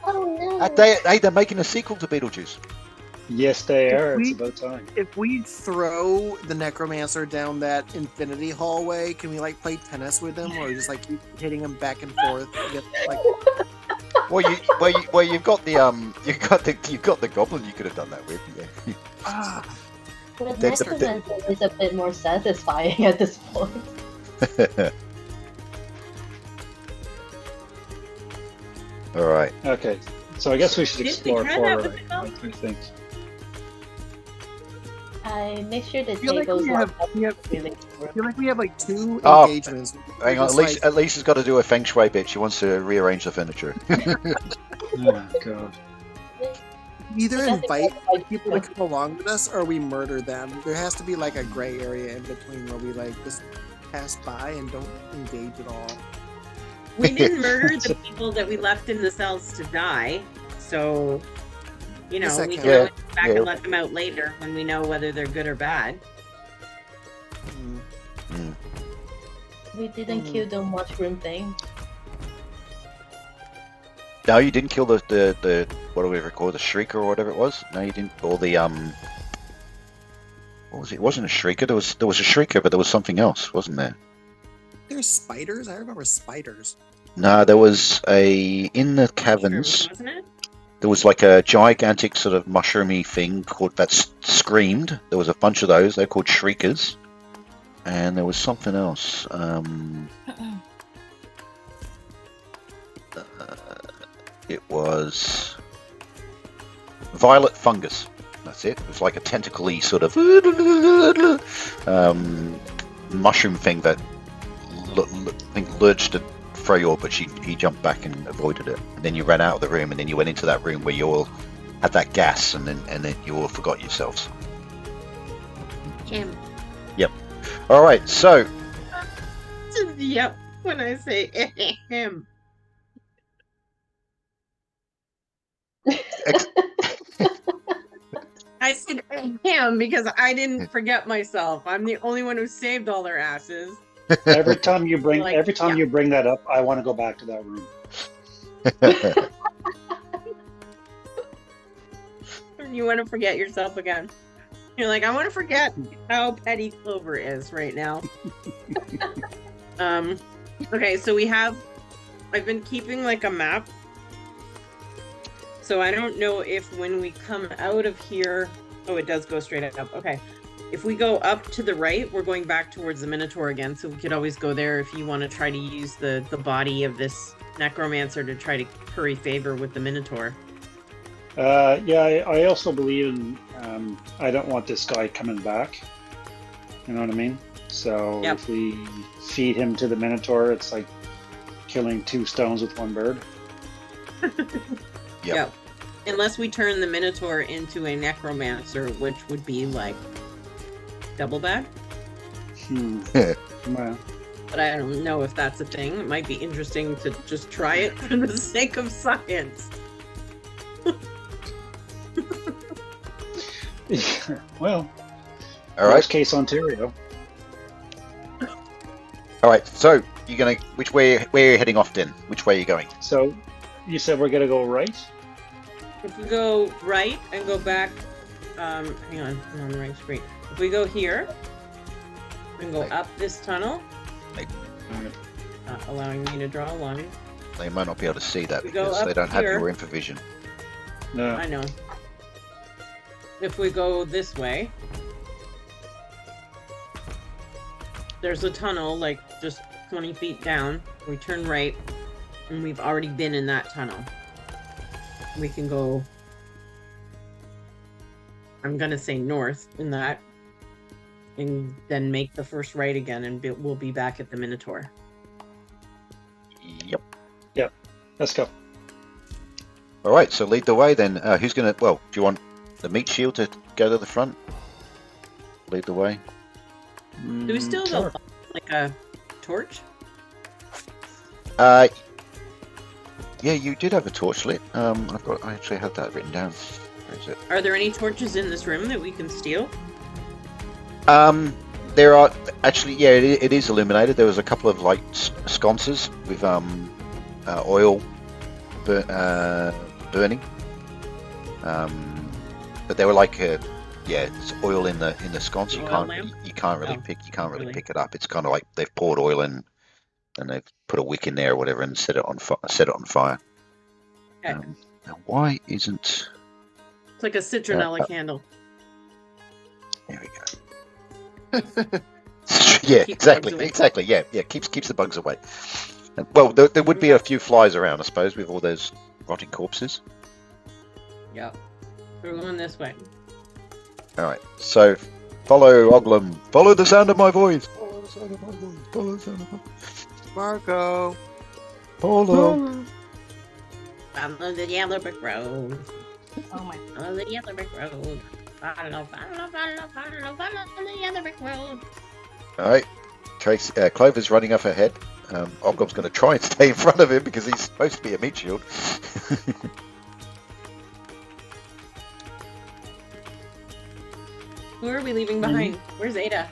no. They're making a sequel to Beetlejuice. Yes, they are. we- It's about time. If we throw the necromancer down that infinity hallway, can we like play tennis with him, or just like keep hitting him back and forth? Get, like, Well, you've got the goblin. You could have done that with. Yeah. But That's the necromancer is a bit more satisfying at this point. All right. Okay, so I guess we should Did we explore try that forward. with the I think. I make sure the I feel like tables we are have- we have- really I feel like we have like 2 Oh, engagements. Hang on. Just At least has got to do a feng shui bit. She wants to rearrange the furniture. Oh God. either Because invite it's people to come along with us, or we murder them. There has to be like a gray area in between where we like just pass by and don't engage at all. we didn't murder the people that we left in the cells to die. So, you know, Yes, I we can. can always go back Yeah. and let them out later when we know whether they're good or bad. Mm. We didn't kill the mushroom thing. No, you didn't kill the what do we call the shrieker or whatever it was. No, you didn't. Or the what was it? It wasn't a shrieker. There was a shrieker, but there was something else, wasn't there? There's spiders. I remember spiders. No, there was in the caverns. Sure, wasn't it? There was like a gigantic sort of mushroomy thing called that screamed. There was a bunch of those. They're called shriekers. And there was something else. It was violet fungus. That's it. It was like a tentacly sort of mushroom thing that I think lurched at Freyor, but he jumped back and avoided it. And then you ran out of the room, and then you went into that room where you all had that gas, and then you all forgot yourselves. Him. All right, so Yep. When I say him. I said him because I didn't forget myself. I'm the only one who saved all their asses. Every time you bring Like, you bring that up, I want to go back to that room. You want to forget yourself again. You're like, I want to forget how petty Clover is right now. Okay, so I've been keeping like a map. So I don't know if when we come out of here, oh, it does go straight up. Okay. If we go up to the right, we're going back towards the Minotaur again. So we could always go there if you want to try to use the body of this necromancer to try to curry favor with the Minotaur. Yeah, I also believe in. I don't want this guy coming back. You know what I mean? So Yep. if we feed him to the Minotaur, it's like killing 2 stones with 1 bird. Yep. Unless we turn the Minotaur into a necromancer, which would be like double bad. Well, But I don't know if that's a thing. It might be interesting to just try it for the sake of science. well, all right, worst case Ontario. all right. So you're gonna where are you heading off then? Which way are you going? So you said we're gonna go right. If we go right and go back, hang on, I'm on the right screen. If we go here and go up this tunnel, allowing me to draw a line. They might not be able to see that We go because they up don't have here. your infravision. No. I know. If we go this way, there's a tunnel, like, just 20 feet down. We turn right, and we've already been in that tunnel. We can go... I'm gonna say north in that. And then make the first right again, and we'll be back at the Minotaur. Yep. Let's go. All right, so lead the way then. Who's going to... Well, do you want the meat shield to go to the front? Lead the way? Do we still Sure. have like a torch? Yeah, you did have a torch lit. I actually had that written down. Where is it? Are there any torches in this room that we can steal? There are actually, yeah, it is illuminated. There was a couple of like sconces with oil burning, but they were like it's oil in the sconce. You Oil can't lamp? really Oh, pick really? it up. It's kind of like they've poured oil in and they've put a wick in there or whatever and set it on fire. Okay. Now why isn't... It's like a citronella candle. There we go. Yeah, Keep bugs away. exactly. Yeah, keeps the bugs away. And, well, there would be a few flies around, I suppose, with all those rotting corpses. Yep. We're going this way. All right, so follow Oglum. Follow the sound of my voice. Follow the sound of my voice. Follow the sound of my voice. Marco. Follow. Follow the yellow brick road. Oh my. Follow the yellow brick road. Follow the yellow brick road. All right, Clover's running up ahead. Oglum's going to try and stay in front of him because he's supposed to be a meat shield. Who are we leaving behind? Where's Ada?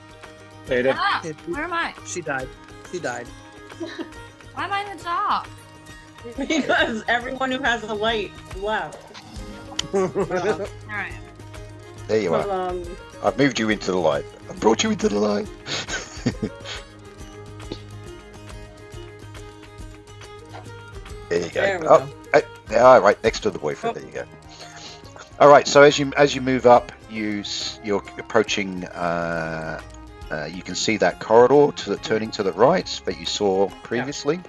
Ada. Ah, where am I? She died. She died. Why am I in the dark? Because everyone who has a light left. Alright. There you are. I've moved you into the light. I've brought you into the light. There you go. There we go. Yeah, right next to the boyfriend. There you go. All right. So as you move up, you're approaching. You can see that corridor turning to the right that you saw previously.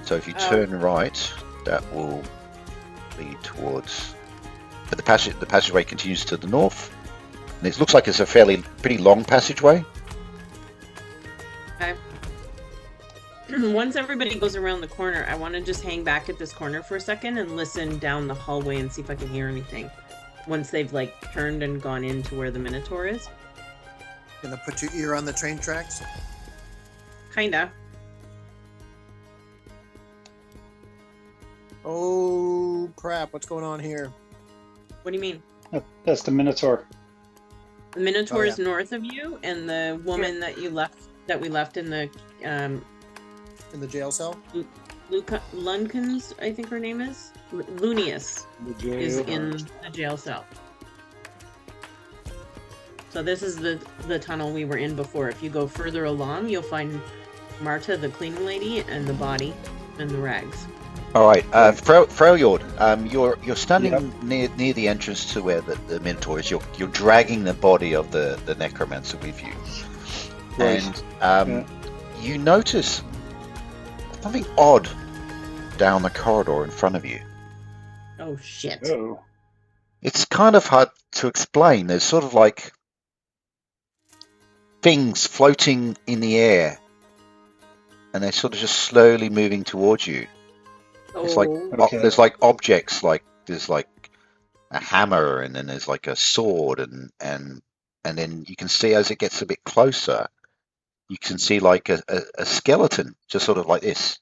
So if you turn right, that will lead towards. But the passageway continues to the north, and it looks like it's a pretty long passageway. Okay. Once everybody goes around the corner, I want to just hang back at this corner for a second and listen down the hallway and see if I can hear anything. Once they've like turned and gone into where the Minotaur is. Gonna put your ear on the train tracks. Kinda. Oh crap! What's going on here? What do you mean? That's the Minotaur. The Minotaur Oh, is north of you, and the woman that we left in the In the jail cell? Lunkins, I think her name is Lunius, is in the jail cell. So this is the tunnel we were in before. If you go further along, you'll find Marta, the cleaning lady, and the body and the rags. All right, Freljord, you're standing near the entrance to where the Minotaur is. You're dragging the body of the necromancer with you, Right. and you notice something odd down the corridor in front of you. Oh shit! Oh. It's kind of hard to explain. There's sort of like things floating in the air, and they're sort of just slowly moving towards you. It's like Okay. there's like objects, like there's like a hammer, and then there's like a sword, and then you can see as it gets a bit closer, you can see like a skeleton, just sort of like this,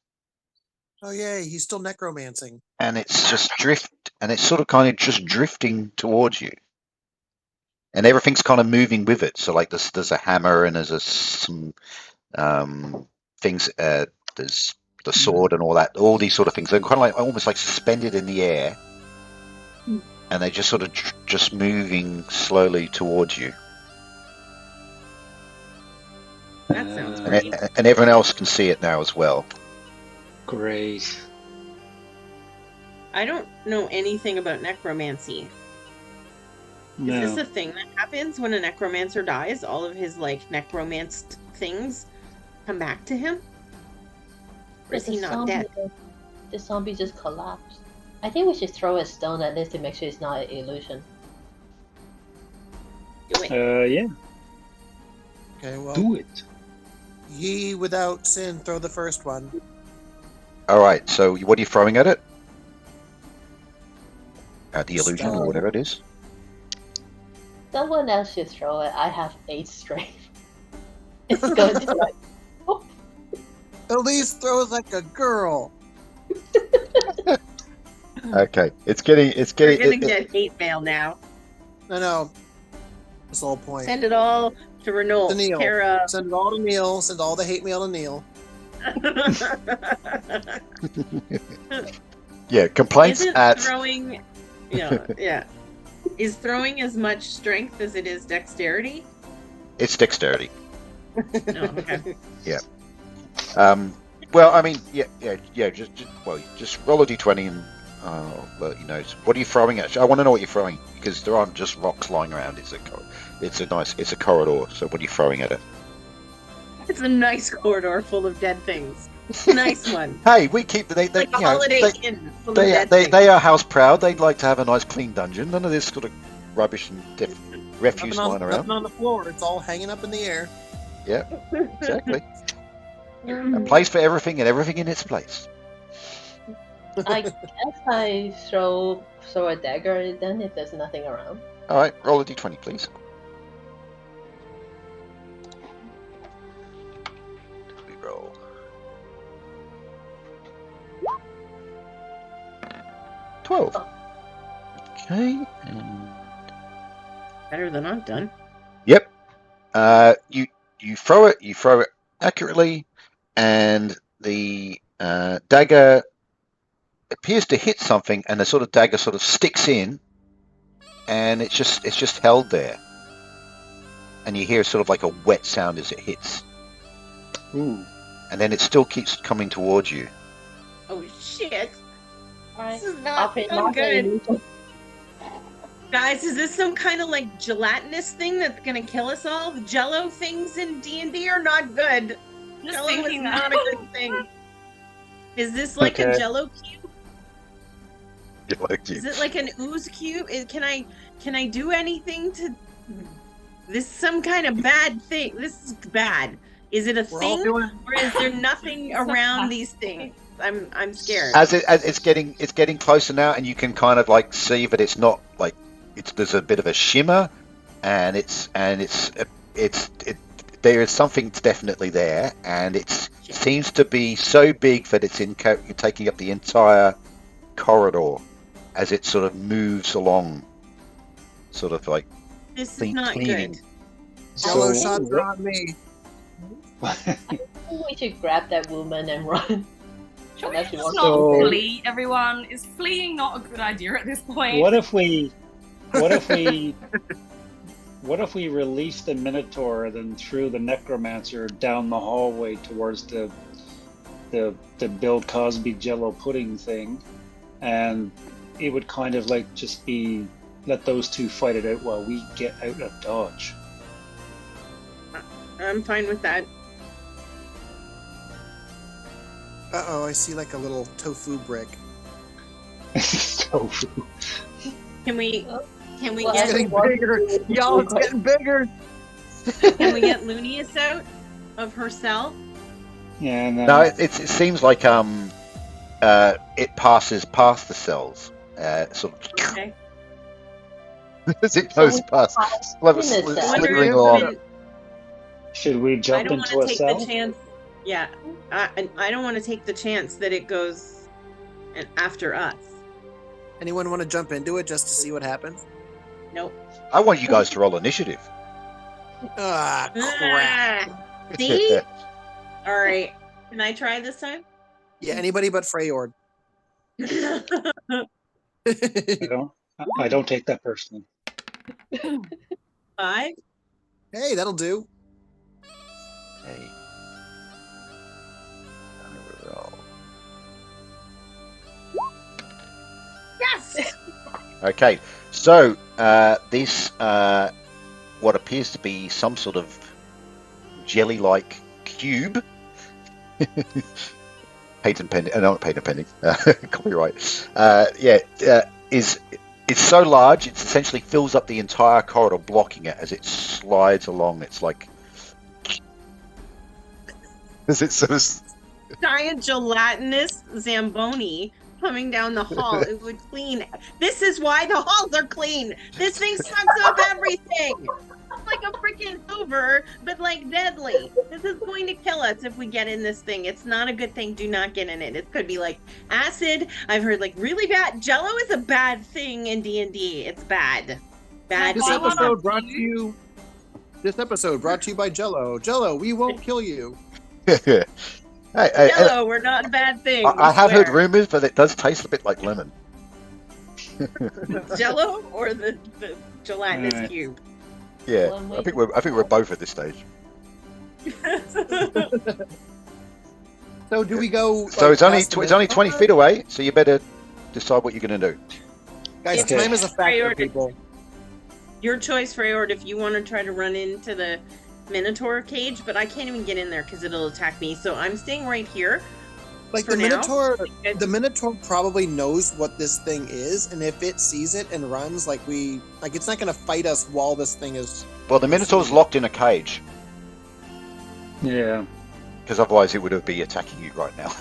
Oh yay! He's still necromancing. and it's just sort of kind of just drifting towards you, and everything's kind of moving with it. So like there's a hammer, and there's some things. There's the sword and all that, all these sort of things. They're kind of like almost like suspended in the air, and they're just sort of just moving slowly towards you. That sounds And, great. and everyone else can see it now as well. Great. I don't know anything about necromancy. Is No. this a thing that happens when a necromancer dies? All of his like necromanced things come back to him? Or is he not dead? The zombie just collapsed. I think we should throw a stone at this to make sure it's not an illusion. Do it. Yeah. Okay, well, Do it. ye without sin, throw the first one. All right. So what are you throwing at it? The illusion or Stone. whatever it is. Someone else should throw it. I have 8 strength. It's going to like. At least throw it like a girl. Okay. It's getting. We're gonna get hate mail now. No. That's the whole point. Send it all to Renault. To Neil. Tara. Send it all to Neil. Send all the hate mail to Neil. Yeah. Complaints Isn't at. throwing. Yeah. Is throwing as much strength as it is dexterity? It's dexterity. Oh, okay. Well, I mean, yeah. Just roll a d20 and let you know. What are you throwing at? I want to know what you're throwing because there aren't just rocks lying around. It's a corridor. So what are you throwing at it? It's a nice corridor full of dead things. Nice one. Hey, we keep they Like a you know, holiday they, inn full of dead they things. are house proud. They'd like to have a nice clean dungeon. None of this sort of rubbish and refuse lying around. Nothing on the floor. It's all hanging up in the air. Yeah, exactly. A place for everything and everything in its place. I guess I throw a dagger at it then if there's nothing around. All right, roll a d20, please. We roll. Oh. 12. Okay. And... Better than I've done. Yep. You throw it accurately, and the dagger appears to hit something, and the sort of dagger sort of sticks in, and it's just held there, and you hear sort of like a wet sound as it hits. Ooh. And then it still keeps coming towards you. Oh shit! Alright. This is not good. Guys, is this some kind of like gelatinous thing that's gonna kill us all? The Jello things in D&D are not good. Just Jello is thinking not that. a good thing. Is this like a Okay. Jello cube? Like Is it like an ooze cube? Can I do anything to? This is some kind of bad thing. This is bad. Is it a We're all thing, doing. or is there nothing around these things? I'm scared. As it's getting closer now, and you can kind of like see that it's not like there's a bit of a shimmer, and there is something definitely there, and it seems to be so big that it's taking up the entire corridor as it sort of moves along, sort of like This is not cleaning. good. Jello So- shots are on me. I think we should grab that woman and run. Should we Unless you just want not to- flee, everyone? Is fleeing not a good idea at this point? What if we released the Minotaur and then threw the Necromancer down the hallway towards the Bill Cosby Jello pudding thing, and it would kind of like just be let those two fight it out while we get out of Dodge. I'm fine with that. Uh-oh, I see like a little tofu brick. So, Can we Well, It's get getting bigger. Y'all, it's getting bigger. can we get Lunius out of her cell? yeah, and No, it seems like it passes past the cells, sort of Okay. as it goes past, slithering along. should we I jump don't want into to a take cell? the chance. Yeah, I don't want to take the chance that it goes after us. Anyone want to jump into it just to see what happens? Nope. I want you guys to roll initiative. Ah, crap. Ah, see? All right. Can I try this time? Yeah, anybody but Freyord. I don't take that personally. 5. Hey, that'll do. Hey. Yes. Okay, so this what appears to be some sort of jelly-like cube. Patent pending, not patent pending, copyright. Is it's so large it essentially fills up the entire corridor, blocking it as it slides along. It's like as it sort of Giant gelatinous Zamboni coming down the hall. It would clean. This is why the halls are clean. This thing sucks up everything. It's like a freaking Hoover, but like deadly. This is going to kill us if we get in this thing. It's not a good thing. Do not get in it. It could be like acid. I've heard like really bad. Jello is a bad thing in D&D. It's bad. Bad. This I thing. wanna- episode brought to you. This episode brought to you by Jello. Jello, we won't kill you. Jello, we're not a bad thing. I have heard swear. rumors, but it does taste a bit like lemon. Jello or the gelatinous Alright. cube. Yeah, Well, I think we're both at this stage. So do we go? So like, it's only past the it's only 20 Minotaur? feet away. So you better decide what you're going to do. Guys, Okay. time is a factor, Priority. people. Your choice, Freyord, if you want to try to run into the Minotaur cage, but I can't even get in there because it'll attack me. So I'm staying right here. Like For the now. Minotaur probably knows what this thing is, and if it sees it and runs, it's not gonna fight us while this thing is. Well, the Minotaur's locked in a cage Yeah. because otherwise it would be attacking you right now.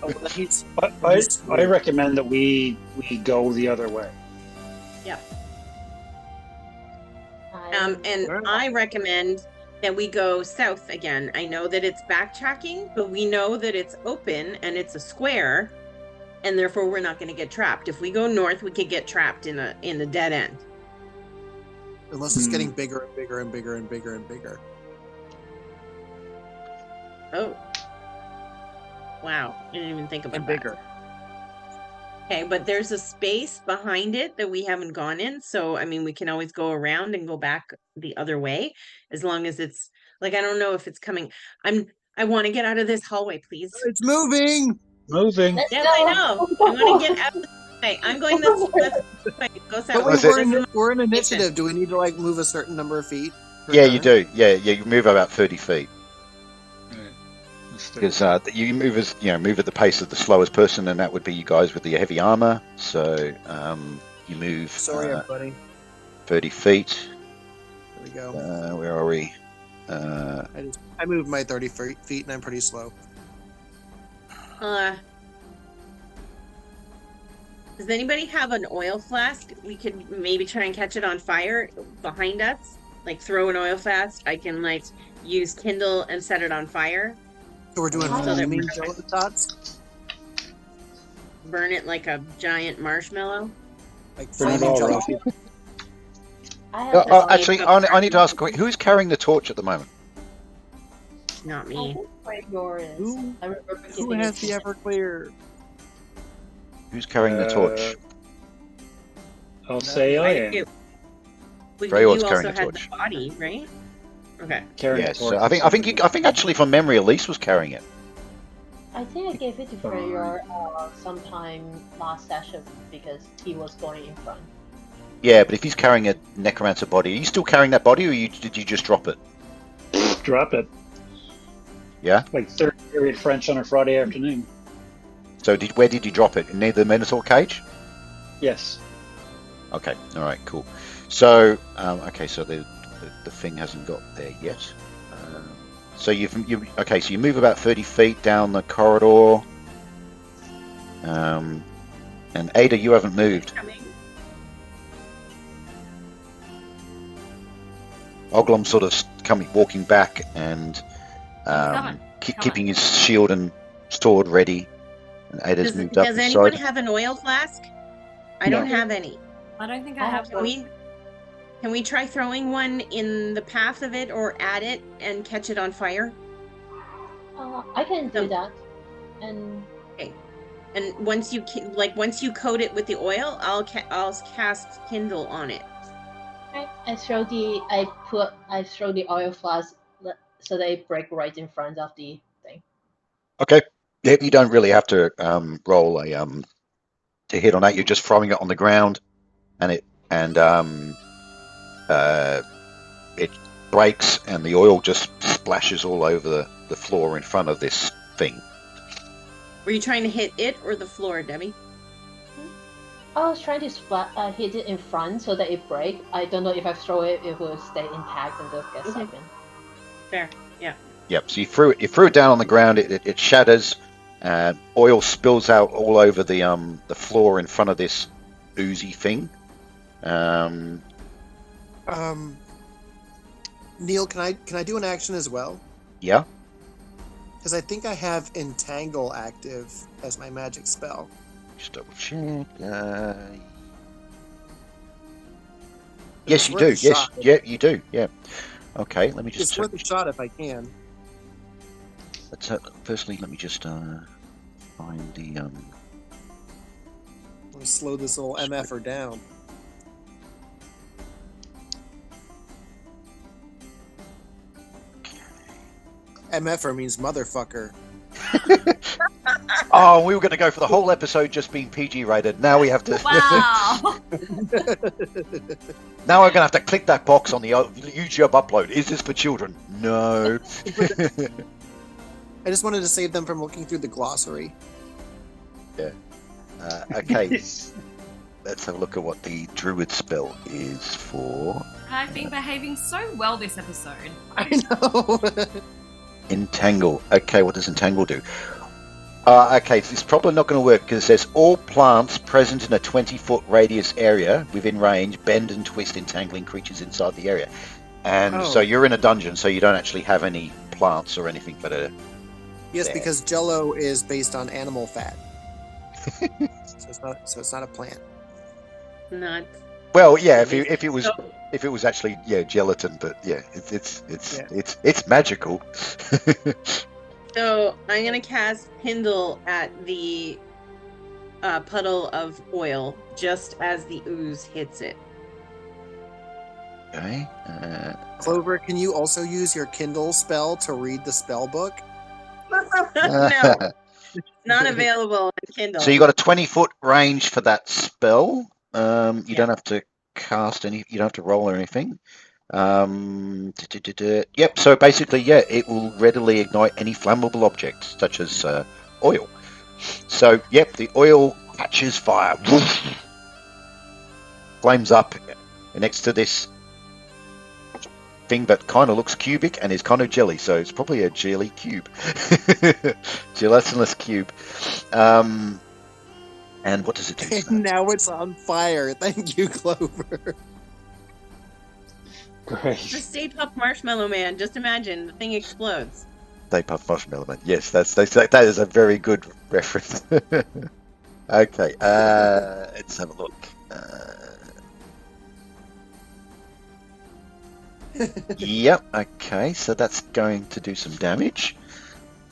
Oh, well, he's I recommend that we go the other way. And I recommend that we go south again. I know that it's backtracking, but we know that it's open and it's a square, and therefore we're not going to get trapped. If we go north, we could get trapped in a dead end. unless it's getting bigger and bigger and bigger and bigger and bigger. Oh. Wow. I didn't even think about And that. bigger. Okay, but there's a space behind it that we haven't gone in. So, I mean, we can always go around and go back the other way as long as it's like, I don't know if it's coming. I want to get out of this hallway, please. It's moving. Moving. Let's Yes, go. I know. I want to get out of this way. I'm going this way. Go south. But Was wait, it- we're in initiative. Do we need to move a certain number of feet? per Yeah, you turn? do. Yeah, you move about 30 feet Right. Let's do because it. you move move at the pace of the slowest person, and that would be you guys with the heavy armor. So you move Sorry, everybody. 30 feet. There we go. Where are we? I moved my 30 feet, and I'm pretty slow. Does anybody have an oil flask? We could maybe try and catch it on fire behind us. Like throw an oil flask. I can use Kindle and set it on fire. So we're doing So that flaming we're- Jello tots, Burn it like a giant marshmallow. like Bring it flaming all, Jello. Rocky. I have the- Actually, I need to ask who's carrying the torch at the moment. Not I me. think Freyord is. Who- I remember Who giving has it the to Everclear? Who's carrying the torch? I'll say I am. But Freyord's you also carrying had the the torch. body, right? Okay. Carrying Yes, the torch. I think actually from memory, Elise was carrying it. I think I gave it to Freyord sometime last session because he was going in front. Yeah, but if he's carrying a necromancer body, are you still carrying that body, or did you just drop it? Drop it. Yeah? Like third period French on a Friday afternoon. So where did you drop it? Near the Minotaur cage? Yes. Okay, all right, cool. So, so the thing hasn't got there yet. So you move about 30 feet down the corridor. And Ada, you haven't moved. Coming. Oglom's sort of walking back and coming. keeping his shield and sword ready. And Ada's moved up Does the anyone side. have an oil flask? I No. don't have any. I don't think I I have have one. Can we try throwing one in the path of it or at it and catch it on fire? I can do So- that. And And once you coat it with the oil, I'll cast Kindle on it. I throw the oil flask so they break right in front of the thing. Okay. Yeah, you don't really have to roll a to hit on that. You're just throwing it on the ground, and it and it breaks, and the oil just splashes all over the floor in front of this thing. Were you trying to hit it or the floor, Debbie? I was trying to hit it in front so that it break. I don't know if I throw it, it will stay intact and just get sucked in. Fair, yeah. Yep. So you threw it down on the ground. It shatters. Oil spills out all over the floor in front of this oozy thing. Neil, can I do an action as well? Yeah. Because I think I have Entangle active as my magic spell. Just double check. But Yes, it's you worth do. a Yes, shot. yeah, you do. Yeah. Okay. Let me just. It's worth a shot if I can. Firstly, let me just find the I'm gonna slow this little MFer down. MFer means motherfucker. Oh, we were going to go for the whole episode just being PG rated. Now we have to. Wow. Now we're going to have to click that box on the YouTube upload. Is this for children? No. I just wanted to save them from looking through the glossary. Yeah. Okay. Let's have a look at what the druid spell is for. I've been behaving so well this episode. I know. Entangle. Okay, what does Entangle do? Okay, so it's probably not going to work because it says all plants present in a 20-foot radius area within range bend and twist, entangling creatures inside the area. And so you're in a dungeon, so you don't actually have any plants or anything but a... Yes, there. because Jello is based on animal fat. so it's not a plant. Not. Well, yeah, if it was... So, If it was actually gelatin, but yeah, it's magical. so I'm gonna cast Hindle at the puddle of oil just as the ooze hits it. Okay. Clover, can you also use your Kindle spell to read the spell book? No, not available on Kindle. So you got a 20-foot range for that spell. You don't have to cast any. You don't have to roll or anything. Yep. So basically, it will readily ignite any flammable object, such as oil. So, yep, the oil catches fire, flames up next to this thing that kind of looks cubic and is kind of jelly. So it's probably a jelly cube, gelatinous cube. And what does it do? And now it's on fire. Thank you, Clover. Great. The Stay Puft Marshmallow Man. Just imagine the thing explodes. Stay Puft Marshmallow Man. Yes, that is a very good reference. Okay, let's have a look. Yep. Okay, so that's going to do some damage.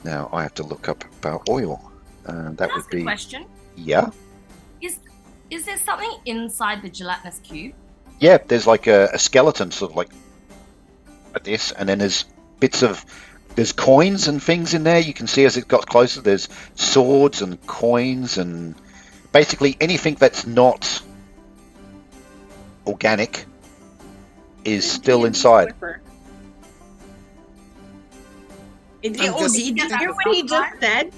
Now I have to look up about oil. That Can I would ask a be question? yeah. Is there something inside the gelatinous cube? Yeah, there's like a skeleton, sort of like this, and then there's there's coins and things in there. You can see as it got closer, there's swords and coins and basically anything that's not organic is still inside. Did I'm just- you hear what he just said?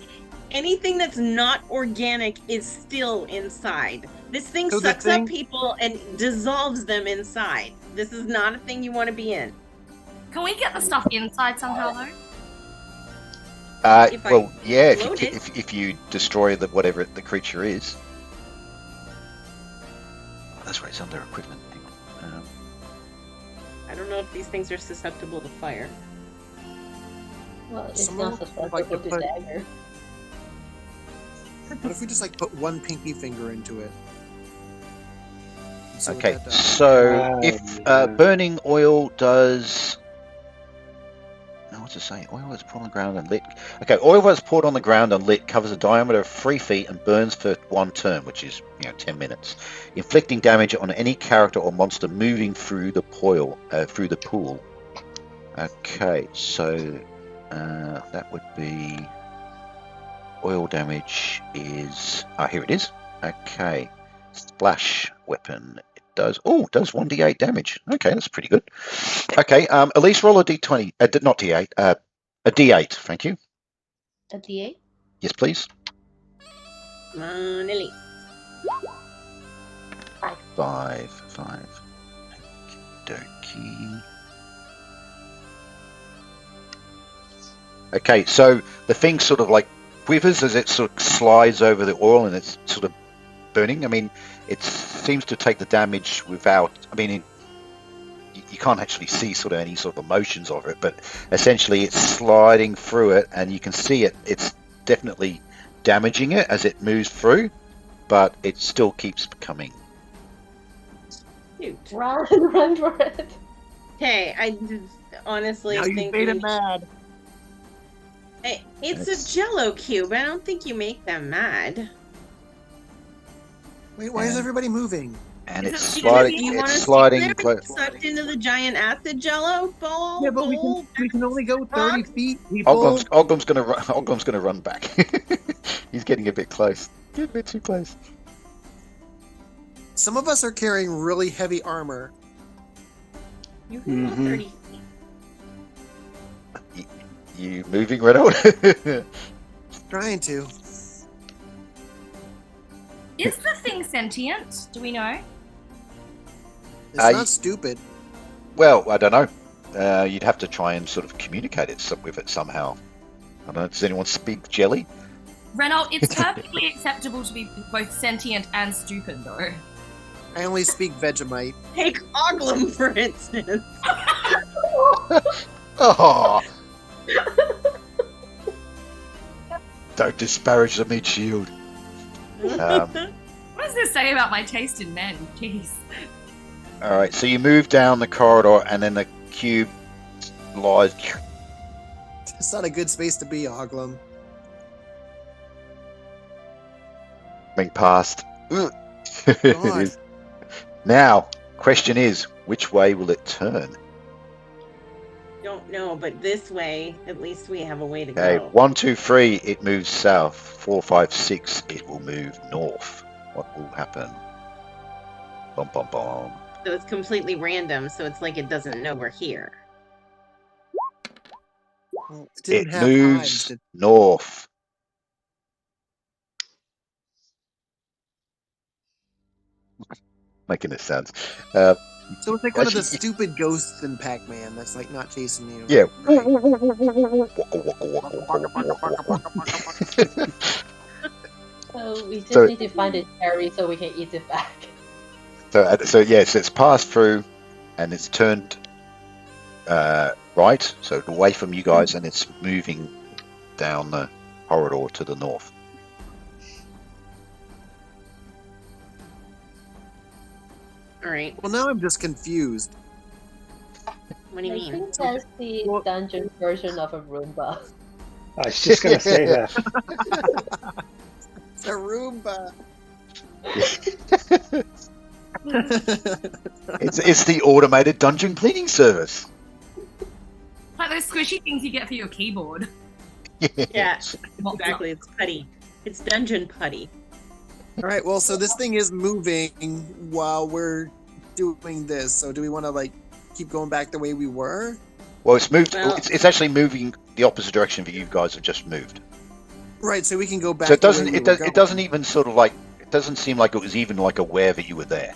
Anything that's not organic is still inside. This thing So the sucks thing- up people and dissolves them inside. This is not a thing you want to be in. Can we get the stuff inside somehow though? If I Well, yeah, load it. if you destroy whatever the creature is. Oh, that's right, it's under equipment. Hang on. I don't know if these things are susceptible to fire. Well, it's Someone not would susceptible like to to put- dagger. What if we just put one pinky finger into it? And see what Okay, that does? so if burning oil does... Now, what's it say? Oil is poured on the ground and lit. Okay, oil that's poured on the ground and lit covers a diameter of 3 feet and burns for 1 turn, which is 10 minutes, inflicting damage on any character or monster moving through the pool. Okay, so that would be oil damage is here it is. Okay, splash weapon. It does 1d8 damage. Okay, that's pretty good. Okay, Elise, roll a d20. Not d8. A d8. Thank you. A D8? Yes, please. Come on, Ellie. 5. Okey-dokey. Okay, so the thing sort of like quivers as it sort of slides over the oil and it's sort of burning. I mean, it seems to take the damage without. I mean, you can't actually see sort of any sort of emotions of it, but essentially it's sliding through it, and you can see it. It's definitely damaging it as it moves through, but it still keeps coming. Cute. Run for it. Okay, I honestly Now you think made him mad. Hey, it's a Jello cube. I don't think you make them mad. Wait, why is everybody moving? And Is it's it- sliding. You want It's to sliding. sit there and get sucked into the giant acid Jello ball? Yeah, but bowl? we can only go 30 feet, people. Oglim's gonna run. Oglim's gonna run back. He's getting a bit close. Getting a bit too close. Some of us are carrying really heavy armor. You can go 30 feet. You moving, Renault? Trying to. Is the thing sentient? Do we know? It's you- not stupid. Well, I don't know. You'd have to try and sort of communicate it with it somehow. I don't know. Does anyone speak jelly? Renault, it's perfectly acceptable to be both sentient and stupid, though. I only speak Vegemite. Take Oglum, for instance. Oh! Don't disparage the meat shield. What does this say about my taste in men? Jeez. All right, so you move down the corridor, and then the cube lies. It's not a good space to be, Oglum. Being passed. It is. Now, question is, which way will it turn? Don't know, but this way, at least we have a way to Okay, go. 1, 2, 3, it moves south. 4, 5, 6, it will move north. What will happen? Bum, bum, bum. So it's completely random, so it's like it doesn't know we're here. Well, it It didn't have moves eyes. Did- north. Making it sense. So it's like one of the Actually- stupid ghosts in Pac-Man that's like not chasing you. Yeah. Right. So we just So- need to find a cherry so we can eat it back. So yes, it's passed through, and it's turned right, so away from you guys, and it's moving down the corridor to the north. All right. Well, now I'm just confused. What do you I mean? think that's the Well- dungeon version of a Roomba. I was just gonna say that. It's a Roomba. It's the automated dungeon cleaning service. Like those squishy things you get for your keyboard. Yeah, Not exactly. It's putty. It's dungeon putty. All right. Well, so this thing is moving while we're doing this. So do we want to like keep going back the way we were? Well, it's moved. Well- It's actually moving the opposite direction that you guys have just moved. Right. So we can go back. So it the way doesn't. we It were does. going. It doesn't even sort of like. It doesn't seem like it was even like aware that you were there.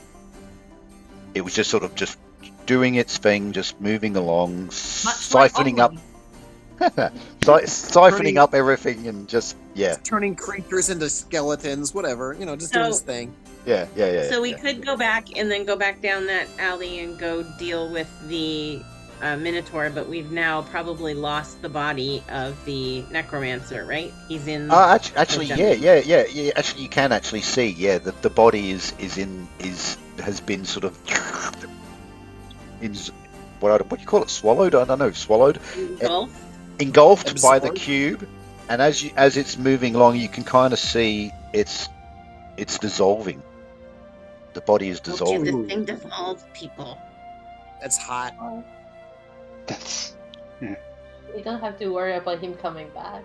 It was just sort of just doing its thing, just moving along, Much siphoning like up, siphoning up everything, and just yeah, turning creatures into skeletons, whatever. You know, just So- doing his thing. yeah. So we yeah. could go back and then go back down that alley and go deal with the Minotaur, but we've now probably lost the body of the necromancer, right? He's in. Actually, dungeon. yeah. Actually, you can actually see, yeah, that the body has been sort of in what do you call it? Swallowed? I don't know. Swallowed, engulfed by the Absorbed? cube, and as it's moving along, you can kind of see it's dissolving. The body is Told you dissolving. this thing dissolves people. That's hot. That's We don't have to worry about him coming back.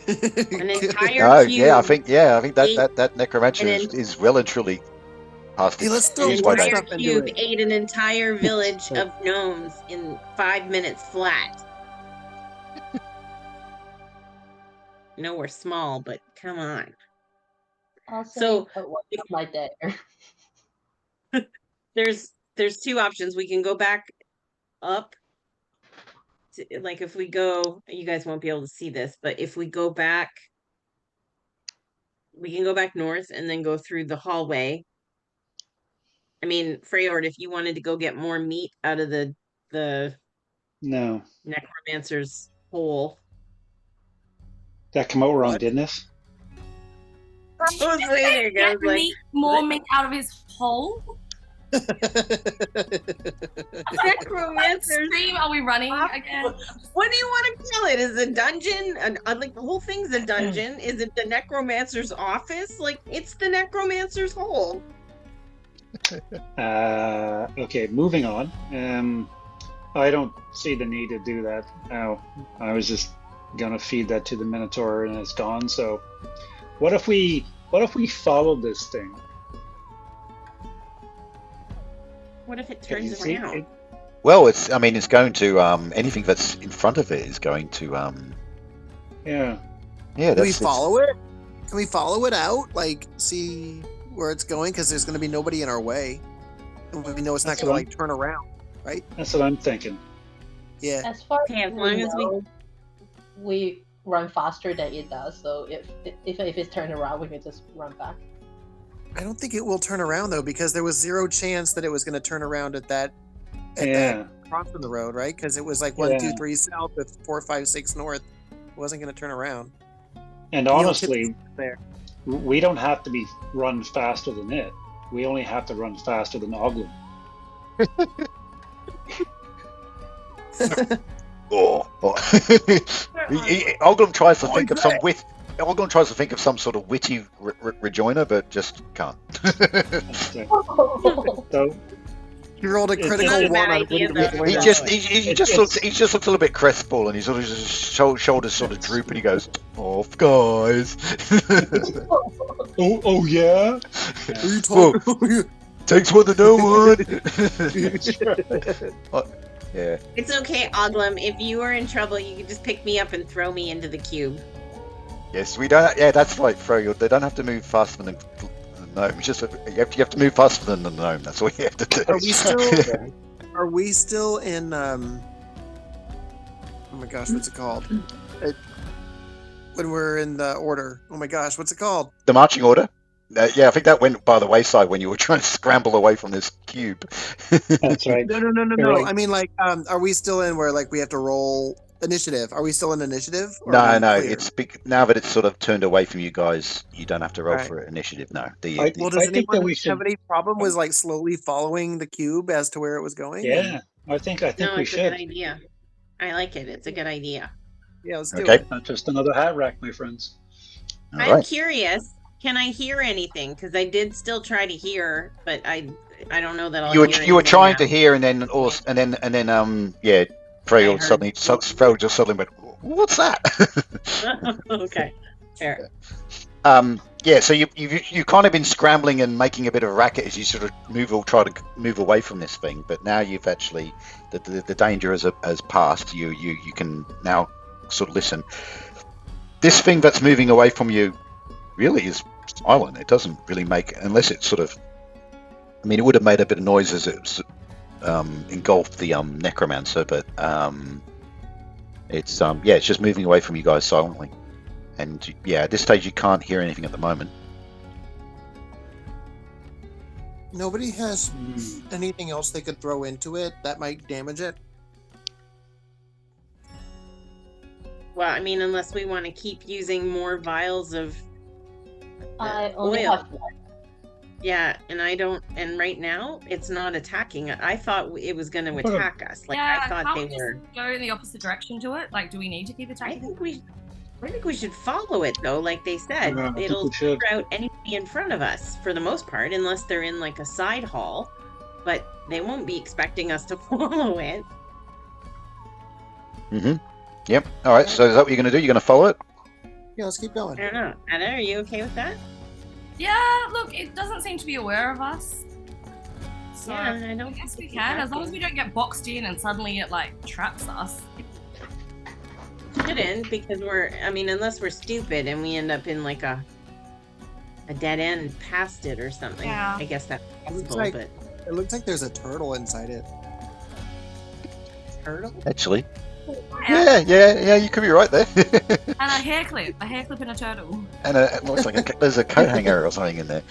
An entire No, cube. yeah, I think ate that necromancer and is well and truly past Hey, its let's throw use An by more date. entire stuff into cube it. ate an entire village of gnomes in 5 minutes flat. No, we're small, but come on. I'll say So, put one of my there. there's two options. We can go back up. Like if we go, you guys won't be able to see this, but if we go back, we can go back north and then go through the hallway. I mean, Freyord, if you wanted to go get more meat out of the No, necromancer's hole. that came over on What? didn't it? I was waiting. I was like, more meat out of his hole. necromancer's. Stream, are we running again? What do you want to call it? Is a dungeon? Like the whole thing's a dungeon. Is it the necromancer's office? Like it's the necromancer's hole. Okay, moving on. I don't see the need to do that now. I was just gonna feed that to the Minotaur and it's gone. So, what if we followed this thing? What if it Can you turns see around? it? Well, it's going to anything that's in front of it is going to Yeah. yeah. Can we That's follow it? Can we follow it out? Like, see where it's going? Because there's going to be nobody in our way. And we know it's not That's going to, what like, turn around, right? That's what I'm thinking. Yeah. As far Okay, as as long as we- know, we run faster than it does. So if it's turned around, we can just run back. I don't think it will turn around, though, because there was zero chance that it was going to turn around at that Yeah. crossing the road, right? Because it was like 1, 2, Yeah. 3 south with 4, 5, 6 north. It wasn't going to turn around. And Neil honestly, Tipp's there. we don't have to be run faster than it. We only have to run faster than Oglin. oh. Oglim tries to think of some wit. Oglim tries to think of some sort of witty rejoinder, but just can't. So You rolled a It's critical not a one bad on idea, witty though. He rejoinder. just looks a little bit crestfallen. He sort of just shoulders sort of droop, and he goes, "Off, guys." oh yeah. Who you Whoa, talking- takes one to know one. Yeah. It's okay, Oglum. If you are in trouble, you can just pick me up and throw me into the cube. Yes, we don't. Yeah, that's right, Froyo. They don't have to move faster than the gnome. It's just you have to move faster than the gnome. That's all you have to do. Are we still? Are we still in? Oh my gosh, what's it called? When we're in the order. Oh my gosh, what's it called? The marching order? Yeah, I think that went by the wayside when you were trying to scramble away from this cube. That's right. No. You're right. I mean, like, are we still in where like we have to roll initiative? Are we still in initiative? Or are No, we clear? it's now that it's sort of turned away from you guys, you don't have to roll Right. for initiative. No, Well, does I think that anyone we should. have any problem with like slowly following the cube as to where it was going? Yeah, I think No, we it's a should. good idea. I like it. It's a good idea. Yeah, let's do Okay. it. Not just another hat rack, my friends. all I'm right. curious. Can I hear anything? Because I did still try to hear, but I don't know that I'll You were hear trying to anything hear, and then yeah, Freyo heard suddenly Freyo just suddenly went, "What's that?" now. Okay, fair. Yeah, so you've kind of been scrambling and making a bit of a racket as you sort of try to move away from this thing, but now you've actually the danger has passed. You can now sort of listen. This thing that's moving away from you really is silent. It doesn't really make, unless it sort of, I mean, it would have made a bit of noise as it engulfed the necromancer, but it's it's just moving away from you guys silently. And yeah, at this stage you can't hear anything at the moment. Nobody has anything else they could throw into it that might damage it. Well, I mean, unless we want to keep using more vials of I only oil. have one. Yeah, and I don't. And right now, it's not attacking it. I thought it was going to attack us. Like yeah, I thought can't they we just were. go in the opposite direction to it? Like, do we need to keep I attacking? think we should follow it though. Like they said, Yeah, I think it'll we should. figure out anybody in front of us for the most part, unless they're in like a side hall. But they won't be expecting us to follow it. Mm-hmm. Yep. All right. So is that what you're going to do? You're going to follow it? Yeah, let's keep going. I don't know. Anna, are you okay with that? Yeah, look, it doesn't seem to be aware of us. So Yeah, I I don't guess we think can, it's as long as we don't get boxed in and suddenly it like traps us. Shouldn't, because unless we're stupid and we end up in like a dead end past it or something. Yeah. I guess that's Looks possible, like- but It looks like there's a turtle inside it. turtle? Actually. Yeah, you could be right there. And a hair clip and a turtle. And it looks like there's a coat hanger or something in there.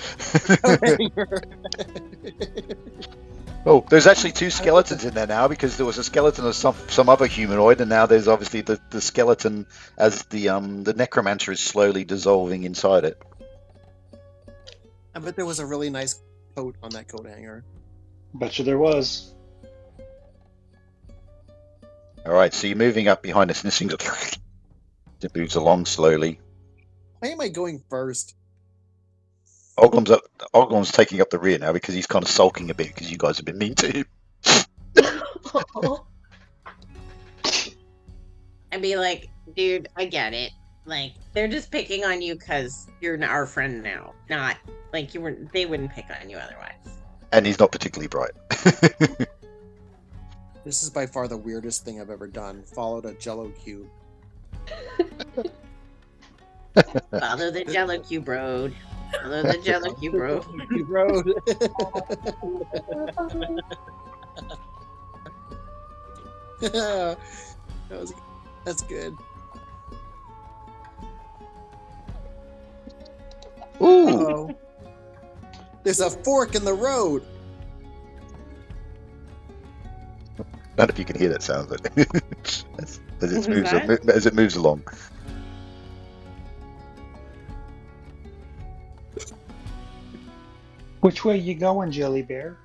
Oh, there's actually two skeletons in there now because there was a skeleton of some other humanoid, and now there's obviously the skeleton as the necromancer is slowly dissolving inside it. I bet there was a really nice coat on that coat hanger. Bet you there was. All right, so you're moving up behind us, and this thing it moves along slowly. Why am I going first? Oglom's taking up the rear now because he's kind of sulking a bit because you guys have been mean to him. I'd be like, dude, I get it. Like, they're just picking on you because you're our friend now. Not like they wouldn't pick on you otherwise. And he's not particularly bright. This is by far the weirdest thing I've ever done. Followed a Jello cube. Follow the Jello Cube road. Follow the Jello Cube road. Cube road. That's good. Ooh! Uh-oh. There's a fork in the road. I don't know if you can hear that sound, but as it moves along. Which way you going, Jelly Bear?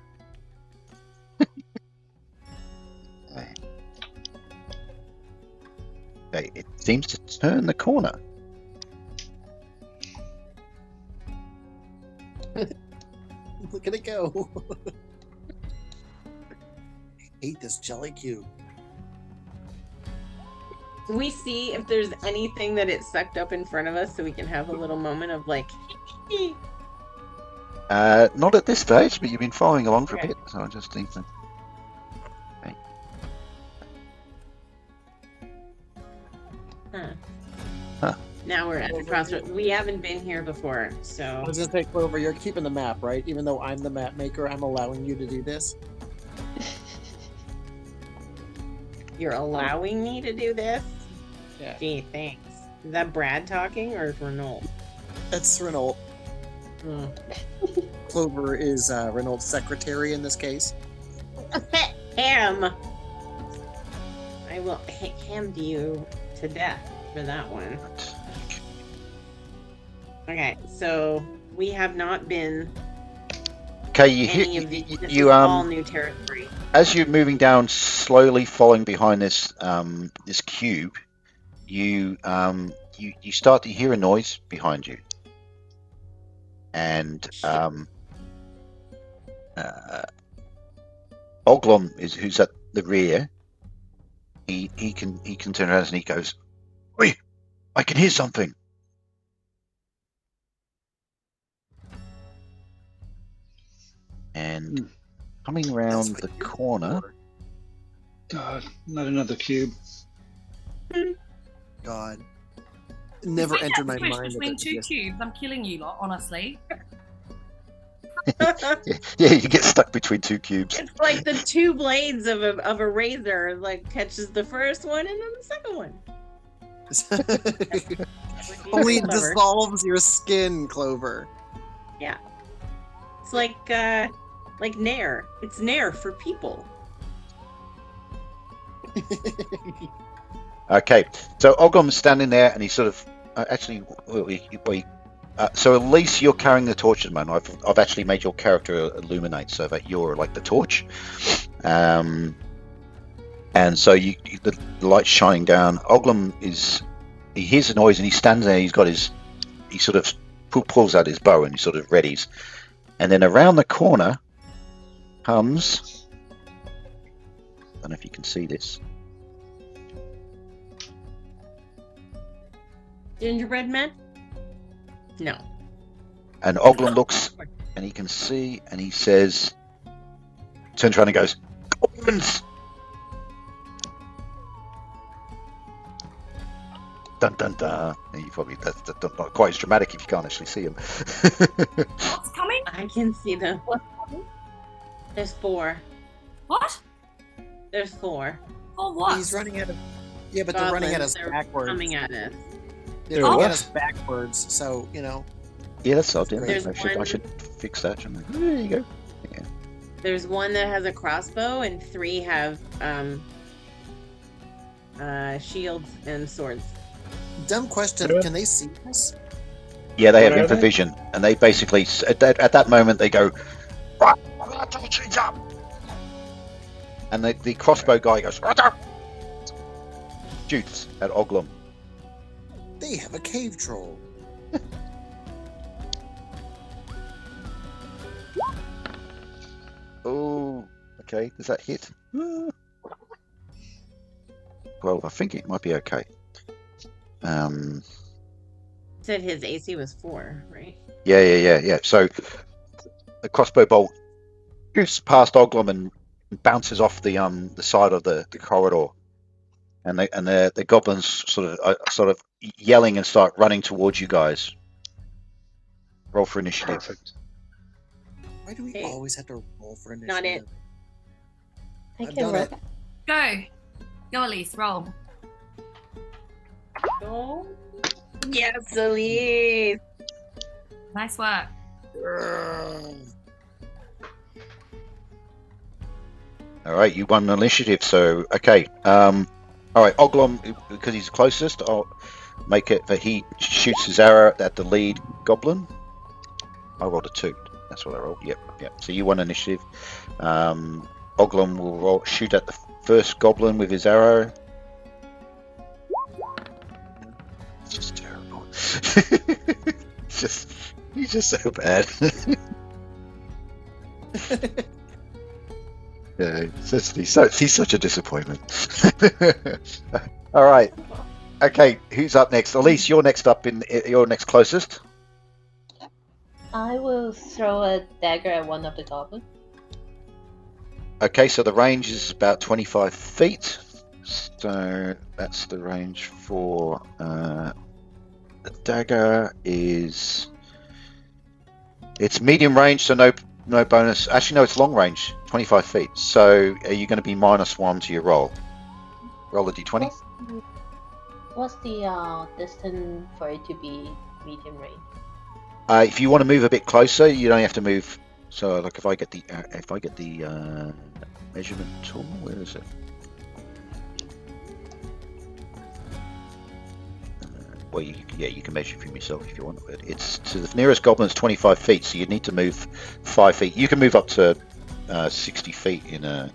Okay, it seems to turn the corner. Look at it go. I hate this jelly cube. Can we see if there's anything that it sucked up in front of us so we can have a little moment of like, Not at this stage, but you've been following along for Okay. a bit, so I just think that. Huh. Now we're at the crossroads. We haven't been here before, I so was gonna say, Clover, you're keeping the map, right? Even though I'm the map maker, I'm allowing you to do this. you're allowing me to do this? Yeah. Gee, thanks. Is that Brad talking or is Renault? That's Renault. Clover is Renault's secretary in this case. Ham! I will ham you to death for that one. Okay, so we have not been Okay, you any of hear these. This you is all new territory. as you're moving down slowly, following behind this this cube, you start to hear a noise behind you, and Oglom who's at the rear. He can turn around and he goes, "Oi, I can hear something." And coming around the corner. God, not another cube. God. It never If we entered my get mind. between that two it cubes, I'm killing you lot, honestly. Yeah, you get stuck between two cubes. It's like the two blades of a razor, like catches the first one and then the second one. exists. Only dissolves your skin, Clover. It's like Nair. It's Nair for people. Okay, so Oglom's standing there, and he's sort of so Elise, you're carrying the torch at the moment. I've actually made your character illuminate so that you're like the torch, and so the light's shining down. Oglom he hears the noise and he stands there. He sort of pulls out his bow and he sort of readies, and then around the corner comes. I don't know if you can see this. Gingerbread man? No. And Oglin looks, and he can see, and he says, turns around and goes, "Goblins!" Dun dun dun. And you probably that's not quite as dramatic if you can't actually see him. What's coming? I can see them. There's 4. What? There's 4. For what? He's running at us. Yeah, but they're running at us They're backwards. coming at us. They're They're coming what? at us backwards. So Yeah, that's odd. Yeah. There's I one- should fix that. Shouldn't I? There you go. There's 1 that has a crossbow, and 3 have shields and swords. dumb question. Yeah. Can they see us? Yeah, they have What are they? infravision, and they basically at that moment they go, and the crossbow guy goes, shoots at Oglum. They have a cave troll. Oh, okay. Does that hit? 12. I think it might be okay. Said his AC was 4, right? Yeah. So the crossbow bolt shoots past Oglum and bounces off the side of the corridor, and the goblins sort of yelling and start running towards you guys. Roll for initiative. Perfect. Why do we Hey. always have to roll for initiative? Not it. I I've can done roll. it. Go, Elise. Roll. Oh. Yes, Elise. Nice work. All right, you won initiative. So okay. All right, Oglum, because he's closest, I'll make it that he shoots his arrow at the lead goblin. I rolled a 2. That's what I rolled. Yep. So you won initiative. Oglum will shoot at the first goblin with his arrow. It's just terrible. He's just so bad. Yeah, he's such a disappointment. All right. Okay, who's up next? Elise, you're next up. You're next closest. I will throw a dagger at one of the goblins. Okay, so the range is about 25 feet. So that's the range for the dagger is. It's medium range, so no bonus. Actually, no, it's long range, 25 feet. So are you going to be -1 to your roll? Roll a d20. What's the distance for it to be medium range? If you want to move a bit closer, you don't have to move. So, like, if I get the measurement tool, where is it? Well, you can measure from yourself if you want. But it's to the nearest goblin is 25 feet, so you need to move 5 feet. You can move up to 60 feet in a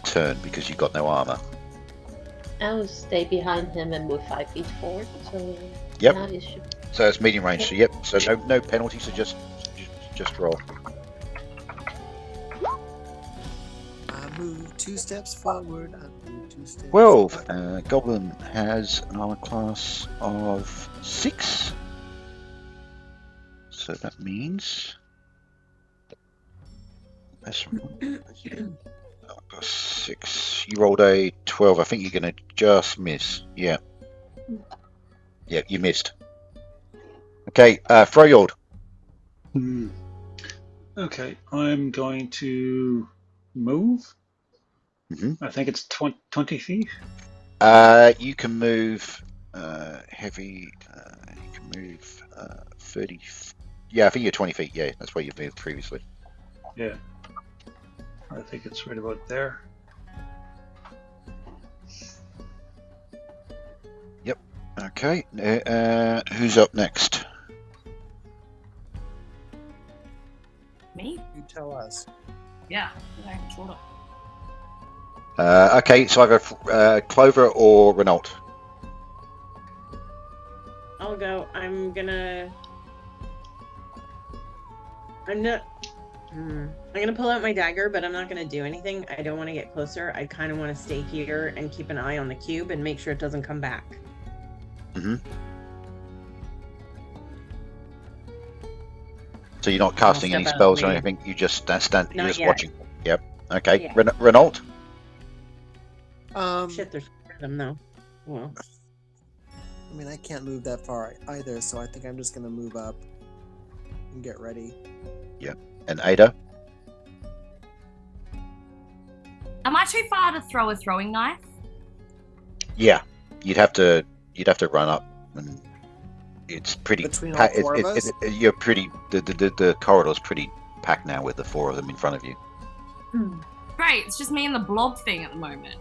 turn because you've got no armor. I will stay behind him and move 5 feet forward. So Yep. now it should. So it's medium range. So yep. So no penalty. So just roll. I move 2 steps forward. I move 2 steps. 12. Goblin has an armor class of 6. So that means that's 6. You rolled a 12. I think you're going to just miss. Yeah. Yeah, you missed. Okay, Froyord. Okay, I'm going to move. Mhm. I think it's 20 feet. You can move heavy. You can move 30. Yeah, I think you're 20 feet. Yeah, that's where you've moved previously. Yeah. I think it's right about there. Okay, who's up next? Me? You tell us. Yeah. I controlled it. Okay, so either Clover or Renault. I'll go. I'm gonna pull out my dagger, but I'm not gonna do anything. I don't want to get closer. I kind of want to stay here and keep an eye on the cube and make sure it doesn't come back. So you're not casting step any out spells or maybe. anything. You just you're Not just yet. watching. Yep. Okay. Yeah. Renault. Shit, there's them though. Well, I mean, I can't move that far either, so I think I'm just gonna move up and get ready. And Ada. Am I too far to throw a throwing knife? Yeah. You'd have to run up, and it's pretty. Between all four of us? You're pretty. The corridor's pretty packed now with the four of them in front of you. Great, it's just me and the blob thing at the moment.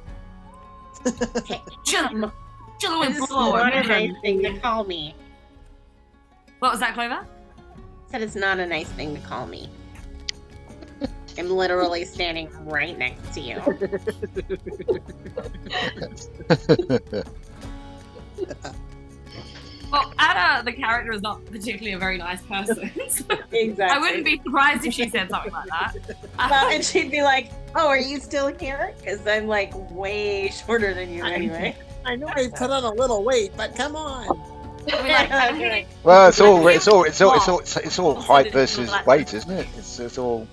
Chilling with this is blob. not a nice thing to call me. What was that, Clover? Said it's not a nice thing to call me. I'm literally standing right next to you. Well, Anna, the character, is not particularly a very nice person. So Exactly. I wouldn't be surprised if she said something like that. Well, and she'd be like, "Oh, are you still here?" Because I'm like way shorter than you anyway. I know I put on a little weight, but come on. I'd be like, I'm here. Well, it's all Also, height there's versus black- weight, isn't it? It's all.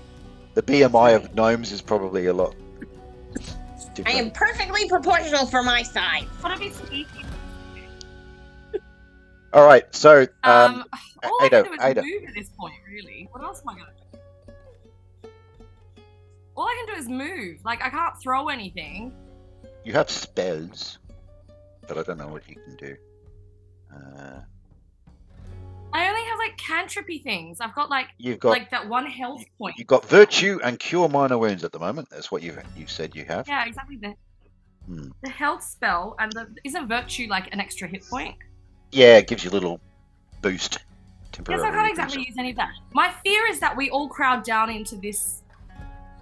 The BMI of gnomes is probably a lot. I different. am perfectly proportional for my size. What are we speaking? All right, so All I Ada, can do is Ada. move at this point, really. What else am I gonna do? All I can do is move. Like, I can't throw anything. You have spells, but I don't know what you can do. I only have like cantripy things. I've got like You've got that one health point. you've got virtue and cure minor wounds at the moment. That's what you said you have. Yeah, exactly. Hmm. The health spell and isn't virtue like an extra hit point? Yeah, it gives you a little boost. Yes, Temporarily. I can't exactly use any of that. My fear is that we all crowd down into this,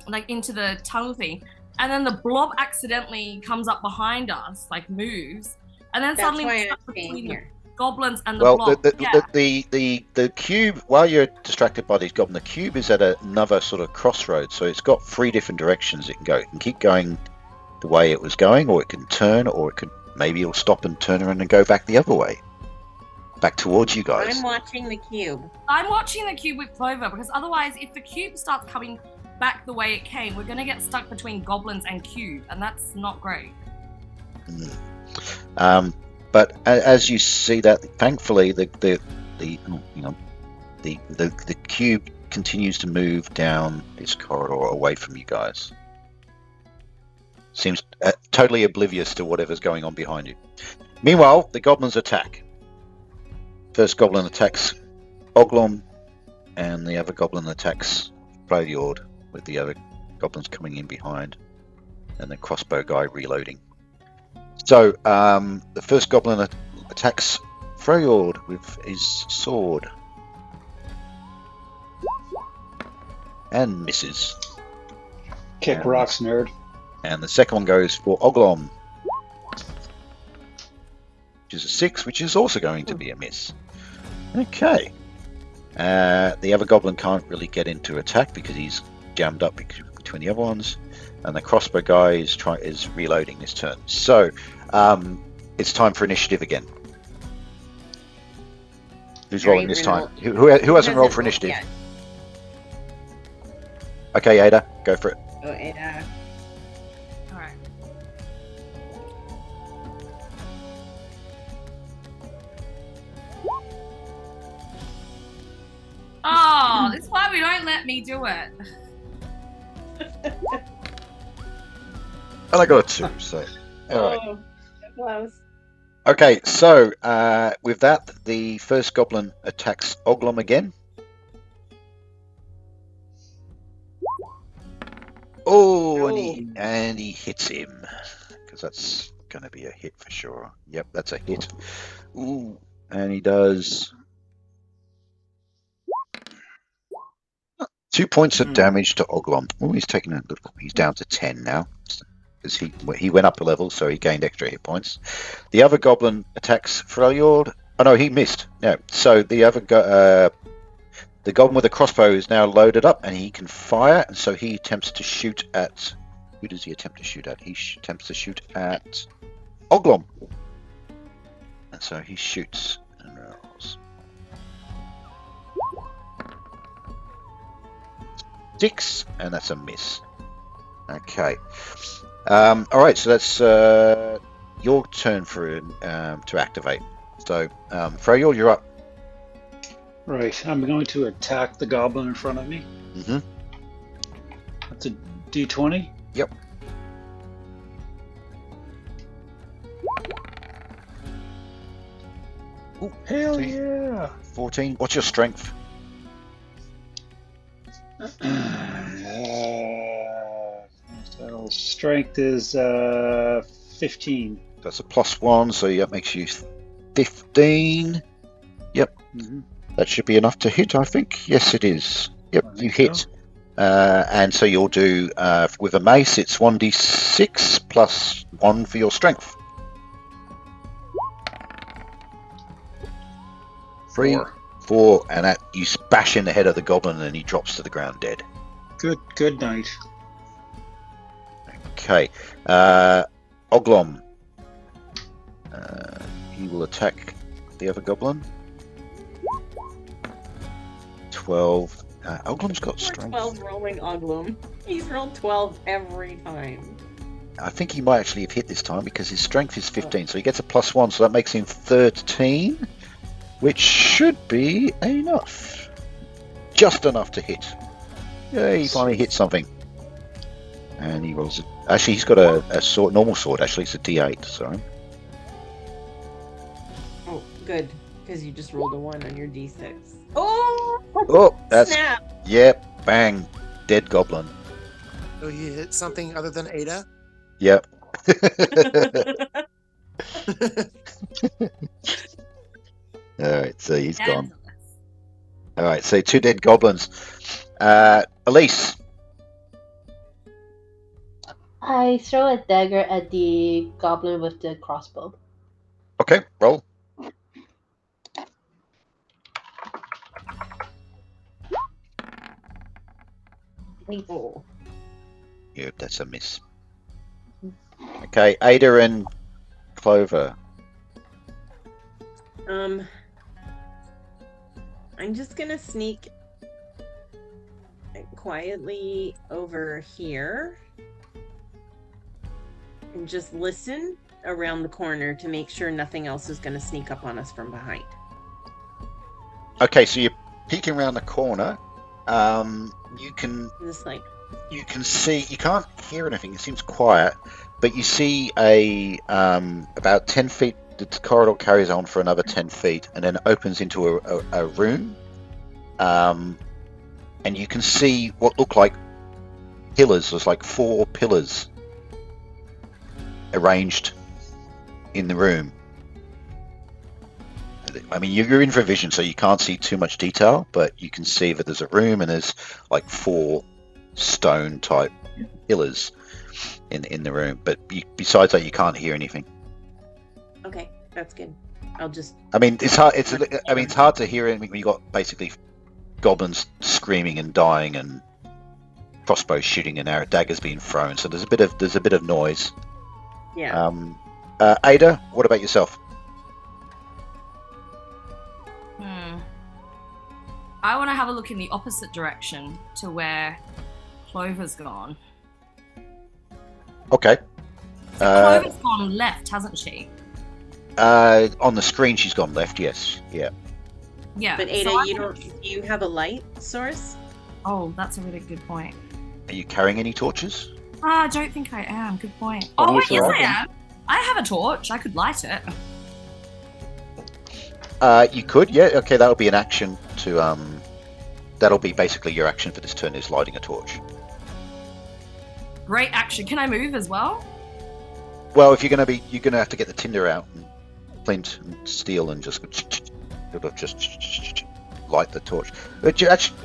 like into the tunnel thing, and then the blob accidentally comes up behind us, like moves, and then That's suddenly why we're I'm stuck staying between the here. goblins and the Well, blob. the cube, while you're distracted by these goblins, the cube is at another sort of crossroads, so it's got 3 different directions it can go. It can keep going the way it was going, or it can turn, or maybe it'll stop and turn around and go back the other way, back towards you guys. I'm watching the cube. I'm watching the cube with Clover because otherwise, if the cube starts coming back the way it came, we're gonna get stuck between goblins and cube, and that's not great. But as you see that, thankfully, the cube continues to move down this corridor away from you guys. Seems totally oblivious to whatever's going on behind you. Meanwhile, the goblins attack. First goblin attacks Oglom, and the other goblin attacks Freljord, with the other goblins coming in behind, and the crossbow guy reloading. So, the first goblin attacks Freljord with his sword. And misses. Kick rocks, nerd. And the second one goes for Oglom, which is a 6, which is also going to be a miss. Okay. The other goblin can't really get into attack because he's jammed up between the other ones. And the crossbow guy is reloading this turn. So, it's time for initiative again. Who's Very rolling this time? Renault. Who hasn't rolled for initiative? Yet. Okay, Ada, go for it. Oh, Ada. All right. Oh, this is why we don't let me do it. And I got a 2, so alright. Oh, close. Okay, so with that, the first goblin attacks Oglom again. Oh, and he hits him, because that's going to be a hit for sure. Yep, that's a hit. Ooh, and he does 2 points of damage to Oglom. Oh, he's taking a little. He's down to 10 now, because he went up a level, so he gained extra hit points. The other goblin attacks Freljord. Oh no, he missed. No, so the other the goblin with the crossbow is now loaded up, and he can fire. And so he attempts to shoot at. Who does he attempt to shoot at? He attempts to shoot at Oglom. And so he shoots and rolls. 6, and that's a miss. Okay. All right, so that's your turn for to activate. So, Freyal, you're up. Right, I'm going to attack the goblin in front of me. Mm-hmm. That's a D20. Yep. Ooh, Hell 14. yeah! 14. What's your strength? So strength is 15. That's a +1, so that makes you 15. Yep. Mm-hmm. That should be enough to hit, I think. Yes, it is. Yep, I you think hit. so. And so you'll do, with a mace, it's 1d6 plus 1 for your strength. 3, 4, and that you bash in the head of the goblin and he drops to the ground dead. Good night. Okay. Oglom. He will attack the other goblin. 12. Oglom's got strength. 12 rolling Oglum. He's rolled 12 every time. I think he might actually have hit this time because his strength is 15, so he gets a +1, so that makes him 13, which should be enough. Just enough to hit. Yeah, he finally hit something. And he rolls it. Actually, he's got a sword, normal sword, actually. It's a D8, sorry. Oh, good. Because you just rolled a 1 on your D6. Oh! Oh, that's... Snap! Yep, bang. Dead goblin. So you hit something other than Ada? Yep. Alright, so he's gone. Alright, so 2 dead goblins. Elise. I throw a dagger at the goblin with the crossbow. Okay, roll. Oh. Yeah, that's a miss. Okay, Ada and Clover. I'm just gonna sneak quietly over here and just listen around the corner to make sure nothing else is gonna sneak up on us from behind. Okay, so you're peeking around the corner. You can Just like, see, you can't hear anything, it seems quiet, but you see a about 10 feet, the corridor carries on for another 10 feet and then it opens into a room, and you can see what look like pillars. There's like 4 pillars arranged in the room. I mean, you're in for vision, so you can't see too much detail, but you can see that there's a room and there's like 4 stone type pillars in the room. But besides that, you can't hear anything. okay, that's good. I'll just. I mean, it's hard. It's hard to hear anything when you got basically goblins screaming and dying and crossbows shooting and arrow daggers being thrown. So there's a bit of noise. Yeah. Ada, what about yourself? I want to have a look in the opposite direction to where Clover's gone. Okay. Clover's gone left, hasn't she? On the screen, she's gone left. Yes. Yeah. Yeah. But Ada, so do you have a light source? Oh, that's a really good point. Are you carrying any torches? I don't think I am. Good point. Only Oh, wait, for yes, I Robin. am. I have a torch. I could light it. You could. Yeah. Okay. That'll be an action to That'll be basically your action for this turn is lighting a torch. Great action. Can I move as well? Well, if you're gonna have to get the tinder out and flint and steel and just light the torch. But you actually,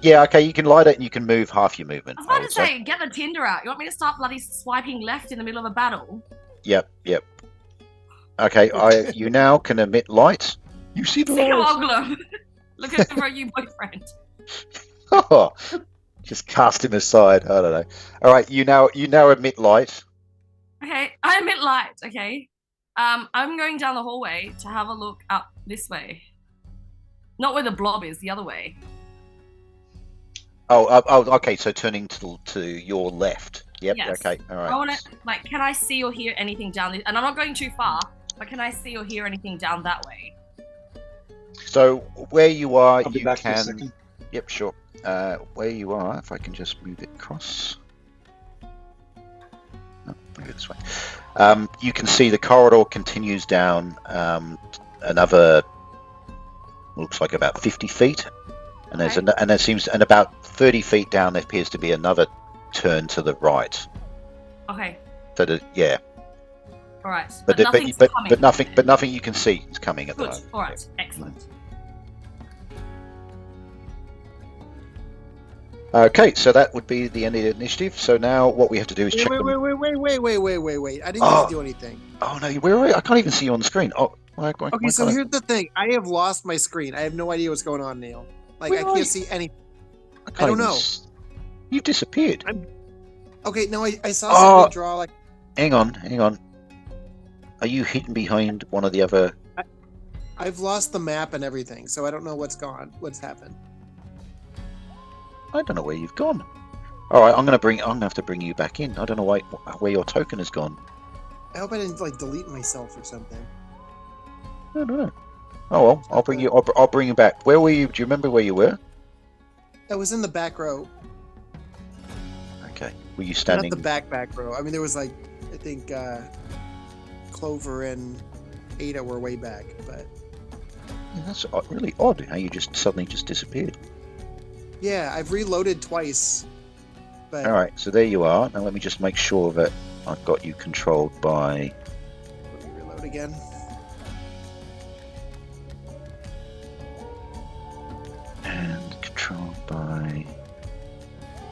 yeah, okay, you can light it and you can move half your movement. I was about to say, get the tinder out. You want me to start bloody swiping left in the middle of a battle? Yep. Okay, you now can emit light. You see the Sick of light. Oglum. Looking for a new boyfriend. Oh, just cast him aside. I don't know. All right, you now emit light. Okay, I emit light. Okay, I'm going down the hallway to have a look up this way. Not where the blob is, the other way. Okay. So turning to your left. Yep. Yes. Okay. All right. I want to, like, can I see or hear anything down this? And I'm not going too far, but can I see or hear anything down that way? So where you are, I'll be you back in a can. second. Yep, sure. Where you are, if I can just move it across. No, I'll go this way. You can see the corridor continues down another, looks like about 50 feet, and there's Okay. and about 30 feet down there appears to be another turn to the right. Okay. So yeah, All right. but Nothing's coming. nothing you can see is coming at the Good. moment. All right. Excellent. Okay, so that would be the end of the initiative. So now what we have to do is check them. Wait. I didn't Oh. get to do anything. Oh no, where are you? I can't even see you on the screen. Oh, why Okay, so can't I- here's the thing. I have lost my screen. I have no idea what's going on, Neil. Like, Where I are can't you? see any. can't I don't even know. You've disappeared. Okay, no, I saw Oh. somebody draw, like, Hang on. Are you hidden behind one of the other? I've lost the map and everything, so I don't know what's what's happened. I don't know where you've gone. All right, I'm gonna have to bring you back in. I don't know where your token has gone. I hope I didn't, like, delete myself or something. I don't know. Oh well, I'll bring you. I'll bring you back. Where were you? Do you remember where you were? I was in the back row. Okay. Were you standing? Not the back row. I mean, there was, like, I think Clover and Ada were way back, but Yeah, that's really odd. How you just suddenly just disappeared. yeah, I've reloaded twice. But All right, so there you are. Now let me just make sure that I've got you controlled by. let me reload again. And controlled by.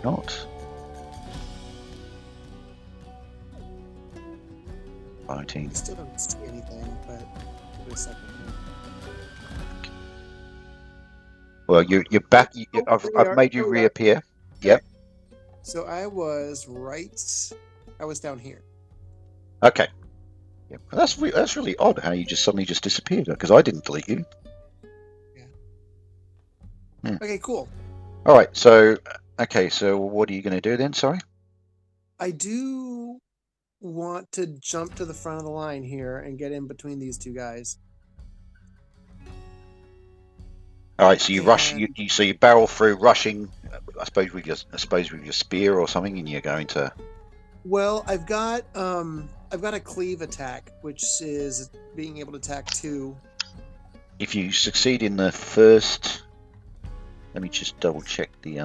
Not. Fighting. I still don't see anything, but wait a second. Well, you're back. I've There we are, made you there we are. reappear. Yep. So I was down here. Okay. Yep. Well, that's really odd how you just suddenly just disappeared because I didn't delete you. Okay, cool. All right. So what are you going to do then? Sorry. I do want to jump to the front of the line here and get in between these two guys. All right. So you rush. And- You barrel through, rushing. I suppose with your spear or something, and you're going to. Well, I've got a cleave attack, which is being able to attack 2. If you succeed in the first, let me just double check the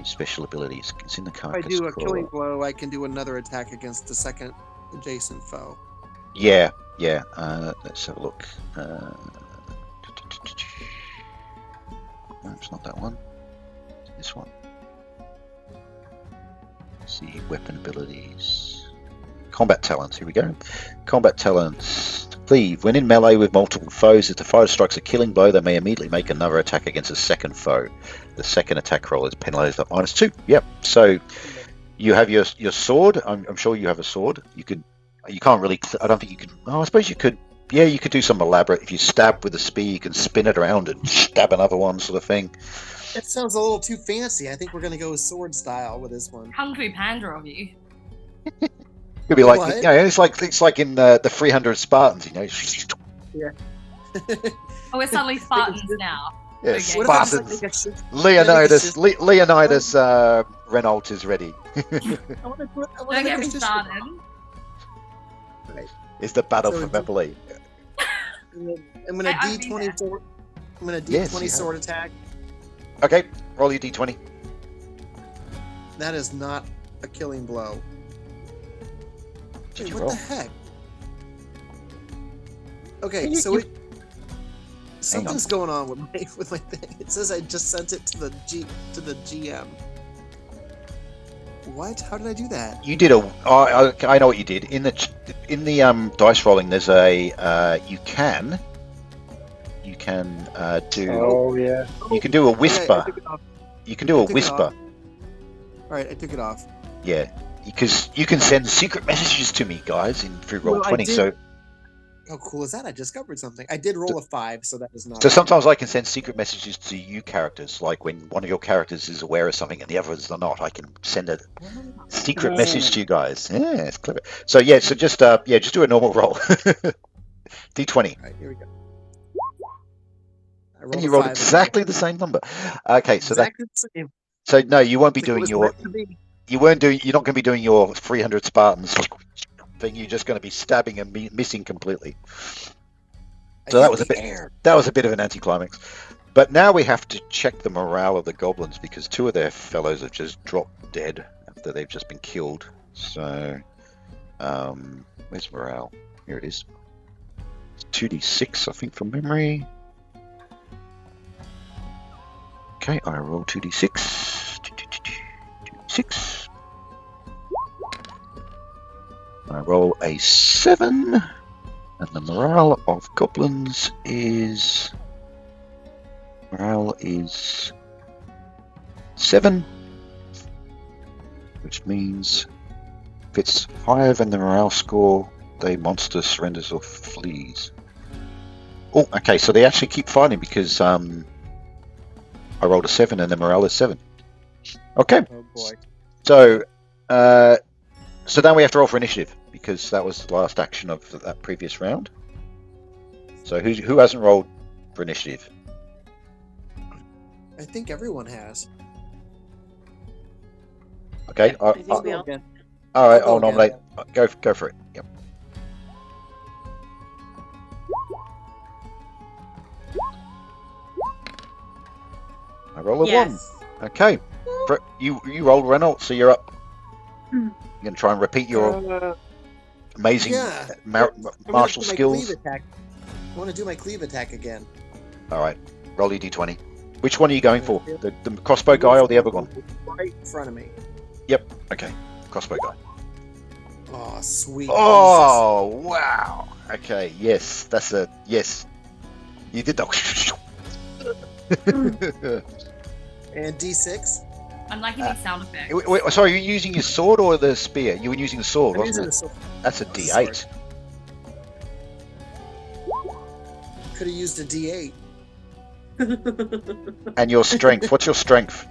special abilities. It's in the If carcass. I do a crawler. killing blow, I can do another attack against the second adjacent foe. Yeah. Let's have a look. No, it's not that one. It's this one. Let's see, weapon abilities. Combat talents, here we go. Combat talents. Cleave. When in melee with multiple foes, if the fighter strikes a killing blow, they may immediately make another attack against a second foe. The second attack roll is penalized at -2. Yep. So you have your sword. I'm sure you have a sword. You can't really. I don't think you can. Oh, I suppose you could. Yeah, you could do some elaborate. If you stab with a spear, you can spin it around and stab another one, sort of thing. That sounds a little too fancy. I think we're gonna go sword style with this one. Hungry panda of you. It'd be like, What? it's like in the 300 Spartans, you know. Oh, we're suddenly Spartans now. Yeah, Okay. What if I just, Spartans. like, make a shift? Leonidas Renault is ready. I wanna Don't make get a me shift. started. It's the battle So for it's- Beverly. I'm gonna I'd be D20 sword. I'm gonna Yes, D20 you sword attack. Okay, roll your d20. That is not a killing blow. Did Wait, you what roll? the heck? Okay, You- so you- it something's going on with my thing. It says I just sent it to the GM. What? How did I do that? You did I know what you did. In the dice rolling, there's a you can do Oh yeah. you can do a Okay, I whisper. took it off. You can do a took it whisper. off. All right, I took it off. Yeah, because you can send secret messages to me, guys, through Well, I Roll20. did- So How cool is that? I discovered something. I did roll a 5, so that is not. So sometimes I can send secret messages to you characters, like when one of your characters is aware of something and the others are not. I can send a secret message to you guys. Yeah, it's clever. So yeah, so just just do a normal roll. D20. All right, here we go. And you rolled exactly the same number. Okay, so exactly the same. so no, you won't be It's like it doing was your meant to be. you're not going to be doing your 300 Spartans thing. You're just going to be stabbing and missing completely. So that was a bit of an anticlimax. But now we have to check the morale of the goblins because 2 of their fellows have just dropped dead after they've just been killed. So where's morale? Here it is. It's 2d6, I think, from memory. Okay, I roll 2d6. 2d6. I roll a 7. And the morale of goblins is 7, which means if it's higher than the morale score, the monster surrenders or flees. Oh, okay, so they actually keep fighting because I rolled a 7 and the morale is 7. Okay. Oh boy. So now we have to roll for initiative because that was the last action of that previous round. So who hasn't rolled for initiative? I think everyone has. Okay. I think we all. All right. I'll I'll go nominate. Go for it. Yep. I roll a 1. Yes. Okay. You rolled Reynolds, so you're up. You're gonna try and repeat your amazing Yeah. martial skills. I want to do my cleave attack again. All right. Roll your d20. Which one are you going for? The crossbow guy or the other one? Right in front of me. Yep. Okay. Crossbow guy. Oh, sweet. Oh, wow. Okay. Yes. That's a yes. You did that. And D6. I'm liking these sound effects. Wait, sorry, are you using your sword or the spear? You were using the sword, I'm wasn't using it? the sword. That's a D8. Could have used a D8. And your strength. What's your strength?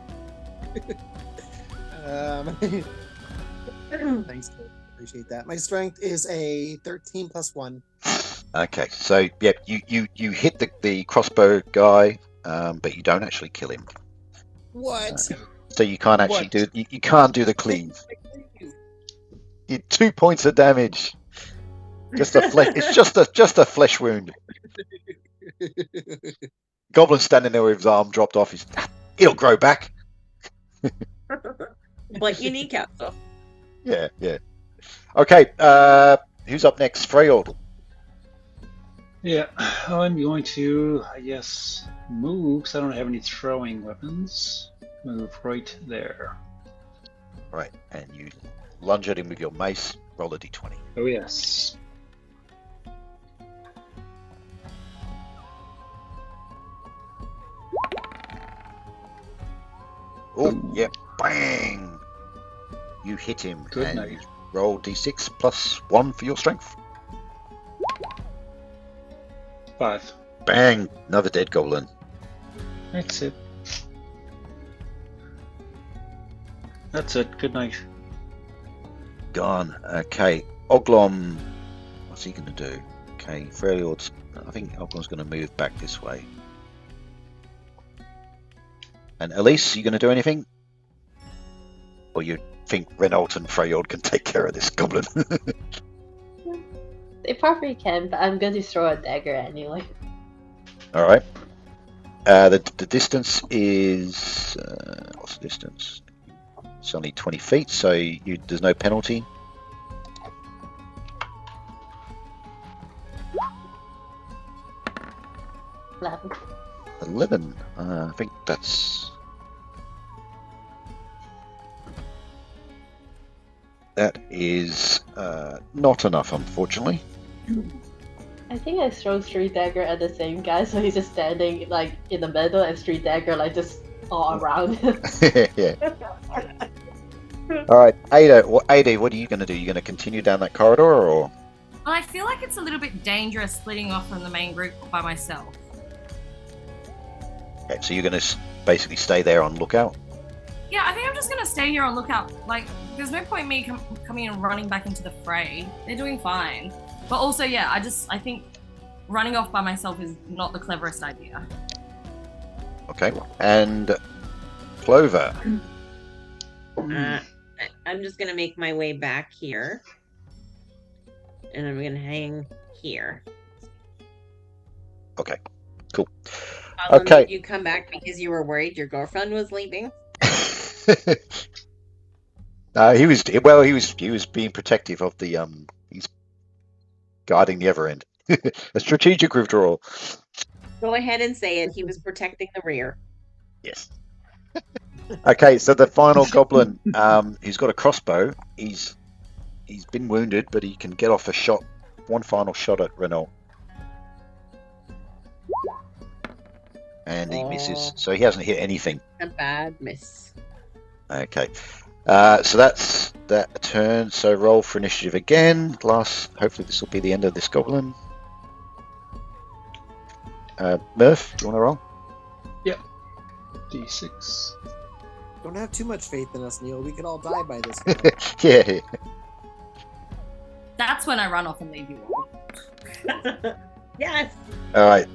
Thanks. Appreciate that. My strength is a 13 plus 1. Okay, so yeah, you hit the crossbow guy, but you don't actually kill him. What? So you can't actually you can't do the cleave. You 2 points of damage. Just a flesh. It's just a flesh wound. Goblin standing there with his arm dropped off. It'll grow back. Like your kneecap, though. Yeah. Okay, who's up next? Freyord. Yeah, I'm going to, I guess, move because I don't have any throwing weapons. Move right there. Right, and you lunge at him with your mace. Roll a d20. Oh yes. Oh, yeah, bang! You hit him, Good and night. you roll d6 plus 1 for your strength. 5. Bang! Another dead goblin. That's it. That's it. Good night. Gone. Okay, Oglom. What's he going to do? Okay, Freyord's. I think Oglom's going to move back this way. And Elise, you going to do anything? Or you think Renault and Freyord can take care of this goblin? They probably can, but I'm going to throw a dagger anyway. All right. The distance is what's the distance? It's only 20 feet, so there's no penalty. Eleven. 11. I think that is not enough, unfortunately. I think I throw 3 dagger at the same guy, so he's just standing like in the middle and 3 dagger like just all around him. Yeah. All right, Ada. What are you going to do? You going to continue down that corridor, or? Well, I feel like it's a little bit dangerous splitting off from the main group by myself. Okay, so you're going to basically stay there on lookout? Yeah, I think I'm just gonna stay here on lookout. Like, there's no point in me coming and running back into the fray. They're doing fine. But also, yeah, I think running off by myself is not the cleverest idea. Okay. And Clover. I'm just gonna make my way back here, and I'm gonna hang here. Okay. Cool. Alan, Okay. did you come back because you were worried your girlfriend was leaving? He was being protective of the he's guarding the other end. A strategic withdrawal. Go ahead and say it. He was protecting the rear. Yes. Okay, so the final goblin, he's got a crossbow. He's been wounded, but he can get off a shot, one final shot at Renault. And he misses, so he hasn't hit anything. A bad miss. Okay. So that's that turn. So roll for initiative again. Hopefully this will be the end of this goblin. Murph, do you want to roll? D6. Don't have too much faith in us, Neil. We could all die by this point. Yeah. That's when I run off and leave you all. Yes. All right.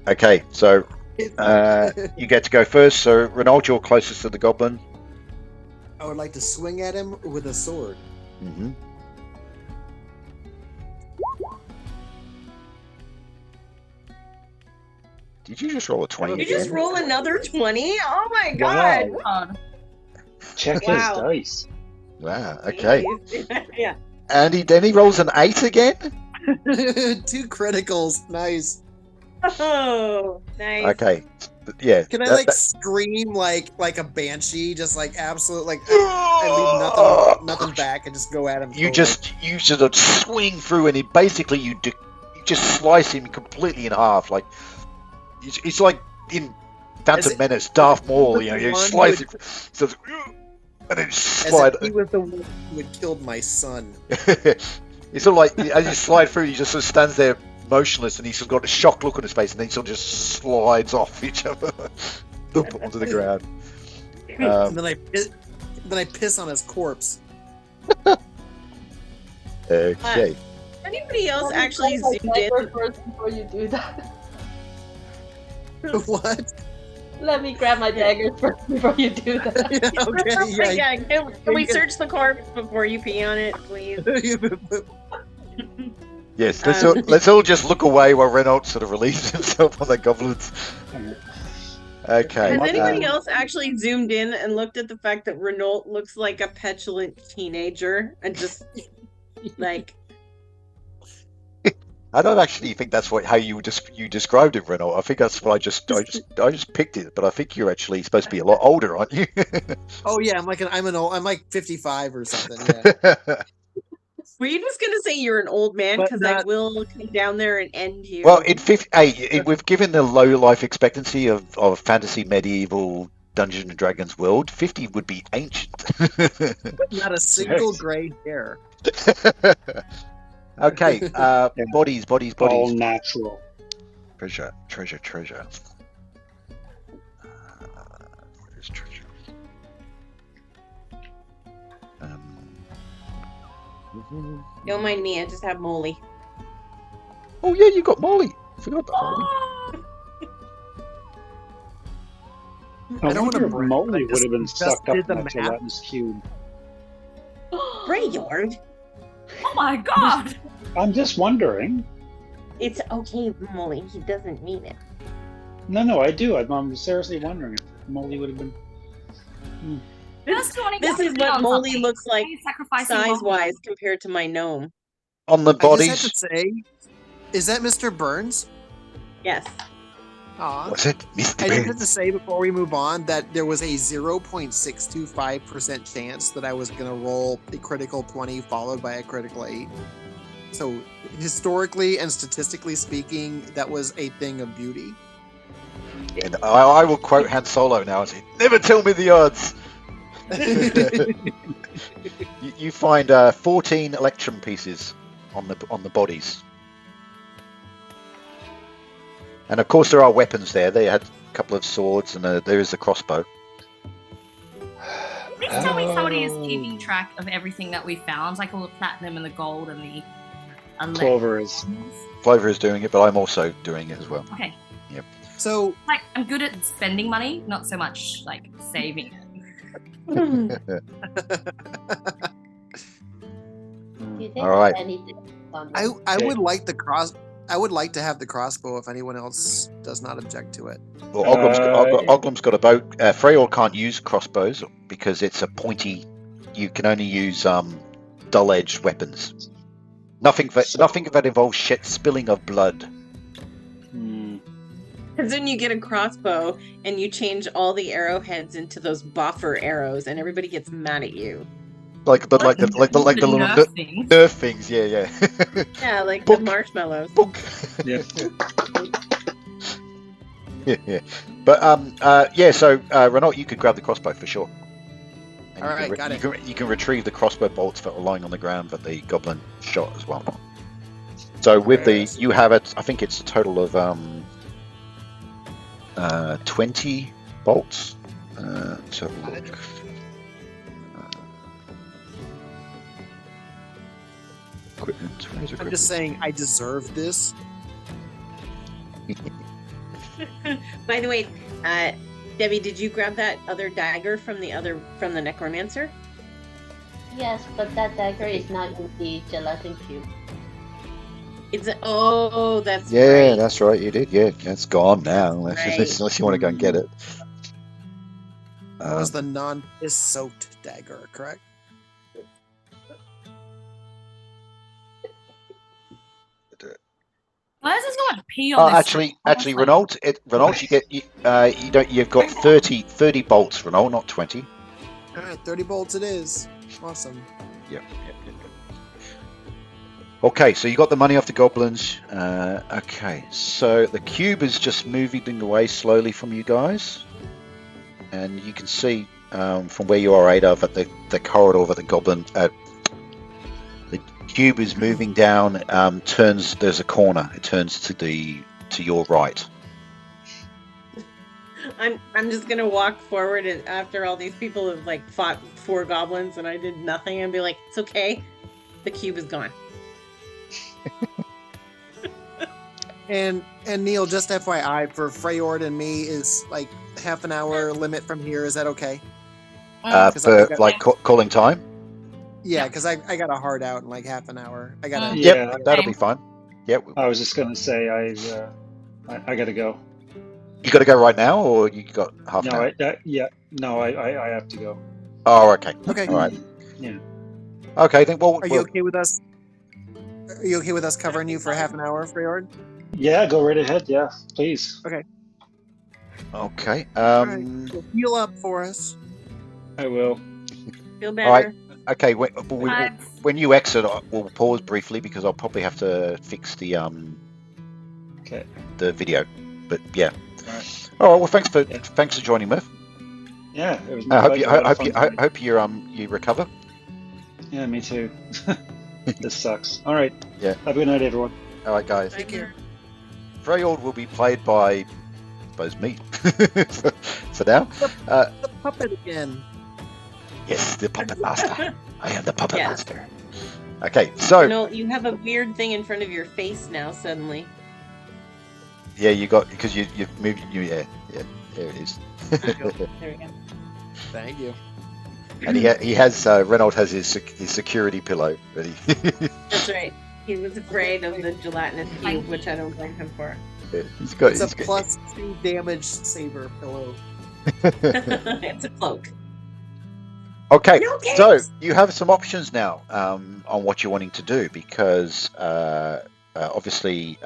Okay, so you get to go first. So Renault, you're closest to the goblin. I would like to swing at him with a sword. Mm-hmm. Did you just roll a 20 You again? just roll another 20? Oh my god. God. Check Wow. his dice. Wow, okay. Yeah. And then he rolls an 8 again? 2 criticals. Nice. Oh, nice. Okay. Yeah. Can I scream like a banshee, just like absolute like I leave nothing back and just go at him? You sort of swing through, and you just slice him completely in half. Like it's like in Phantom Menace, Darth Maul. You slice it, so and then slide. As if he was the one who had killed my son. It's sort of like as you slide through, he just sort of stands there motionless, and he's sort of got a shocked look on his face, and then he sort of just slides off each other onto the ground. And then I piss on his corpse. Okay. Anybody else actually zoomed in? First before you do that. What? Let me grab my daggers first before you do that. Yeah, okay, yeah. Can we search the corpse before you pee on it, please? Yes, let's all just look away while Renault sort of releases himself on the goblins. Okay. Has anybody else actually zoomed in and looked at the fact that Renault looks like a petulant teenager and just like I don't actually think that's how you described it, Renault. I think that's what I just picked it, but I think you're actually supposed to be a lot older, aren't you? Oh yeah, I'm like 55 or something. Yeah. were you just gonna say you're an old man? But Because I will come down there and end you. Well, we've given the low life expectancy of fantasy medieval Dungeons and Dragons world. 50 would be ancient. Not a single gray hair. Okay, bodies. All natural. Treasure. Where's treasure? Don't mind me, I just have Molly. Oh yeah, you got Molly. Forgot about Molly. I don't wonder if wanna Molly brag, would have been just sucked up did the in that math. gelatinous cube. Brayyard, Oh my god! I'm just wondering. it's okay, Molly. He doesn't mean it. No, I do. I'm seriously wondering if Molly would have been. This is what Molly looks like sacrificing Size-wise compared to my gnome. On the I bodies. just have to say, is that Mr. Burns? Yes. Aw. Was it Mr. I just Burns? have to say before we move on that there was a 0.625% chance that I was going to roll a critical 20 followed by a critical 8. So historically and statistically speaking, that was a thing of beauty. And I will quote Han Solo now and say, "Never tell me the odds." You find 14 electrum pieces on the bodies. And of course, there are weapons there. They had a couple of swords, and there is a crossbow. Please tell me somebody is keeping track of everything that we found, like all the platinum and the gold and the Clover is. Clover is doing it, but I'm also doing it as well. Okay. Yep. So Like, I'm good at spending money, not so much like saving it. Do you think All right. anything on I Okay. would like the cross. I would like to have the crossbow if anyone else does not object to it. Well, Oglum's got a bow. Freyord can't use crossbows because it's a pointy. You can only use dull-edged weapons. Nothing that involves spilling of blood. Because then you get a crossbow and you change all the arrowheads into those buffer arrows, and everybody gets mad at you. Like the little Nerf things. Nerf things. Yeah. Yeah, like Book. the marshmallows. Book. Yeah. Yeah. But So Renault, you could grab the crossbow for sure. And All right, got it. You can retrieve the crossbow bolts that were lying on the ground that the goblin shot as well. So with you have it. I think it's a total of 20 bolts. So look. Equipment. Where's I'm equipment? just saying, I deserve this. By the way, Debbie, did you grab that other dagger from the necromancer? Yes, but that dagger is not in the gelatin cube. That's Yeah, right. that's right. You did. Yeah, it's gone now. Unless you want to go and get it. That was the non-piss soaked dagger, correct? Why is this going to pee on this? Actually, Honestly. Renault, you've got 30 bolts, Renault, not 20. All right, 30 bolts it is. Awesome. Yep. Okay, so you got the money off the goblins. Okay, so the cube is just moving away slowly from you guys, and you can see from where you are, Ada, that the corridor that the goblin, the cube is moving down. There's a corner. It turns to your right. I'm just gonna walk forward, and after all these people have like fought 4 goblins and I did nothing, and be like, it's okay, the cube is gone. And Neil, just FYI, for Freyord and me is like half an hour limit from here. Is that okay? 'Cause I For got- like calling time. Yeah, because I got a hard out in like half an hour. I gotta. Yeah. Yep, that'll be fine. Yep. I was just gonna say I gotta go. You got to go right now, or you got half an No, hour? I have to go. Oh, okay. Okay. All right. Yeah. Okay, then. Well, Are you okay with us? Are you okay with us covering you for half an hour, Freyord? Yeah, go right ahead. Yeah, please. okay. Alright. So heal up for us. I will. Feel All better. right. Okay. Vibes. When you exit, we'll pause briefly because I'll probably have to fix the Okay. the video. But yeah. All right. All right. Well, thanks for Yeah. joining, Murph. Yeah, it was. I hope a you lot of hope fun you tonight. hope you recover. Yeah, me too. This sucks. All right. Yeah. Have a good night, everyone. All right, guys. Take care. Freyord will be played by, I suppose, me for now. The puppet again. Yes, the puppet master. I am the puppet Yeah. master. Okay, so No, you have a weird thing in front of your face now. Suddenly. yeah, you got because you've moved. Yeah, there it is. There we go. Thank you. And he has Renault has his security pillow ready. That's right. He was afraid of the gelatinous cube, which I don't blame him for. He's got. It's a +2 damage saver pillow. It's a cloak. Okay, No so games! you have some options now on what you're wanting to do because obviously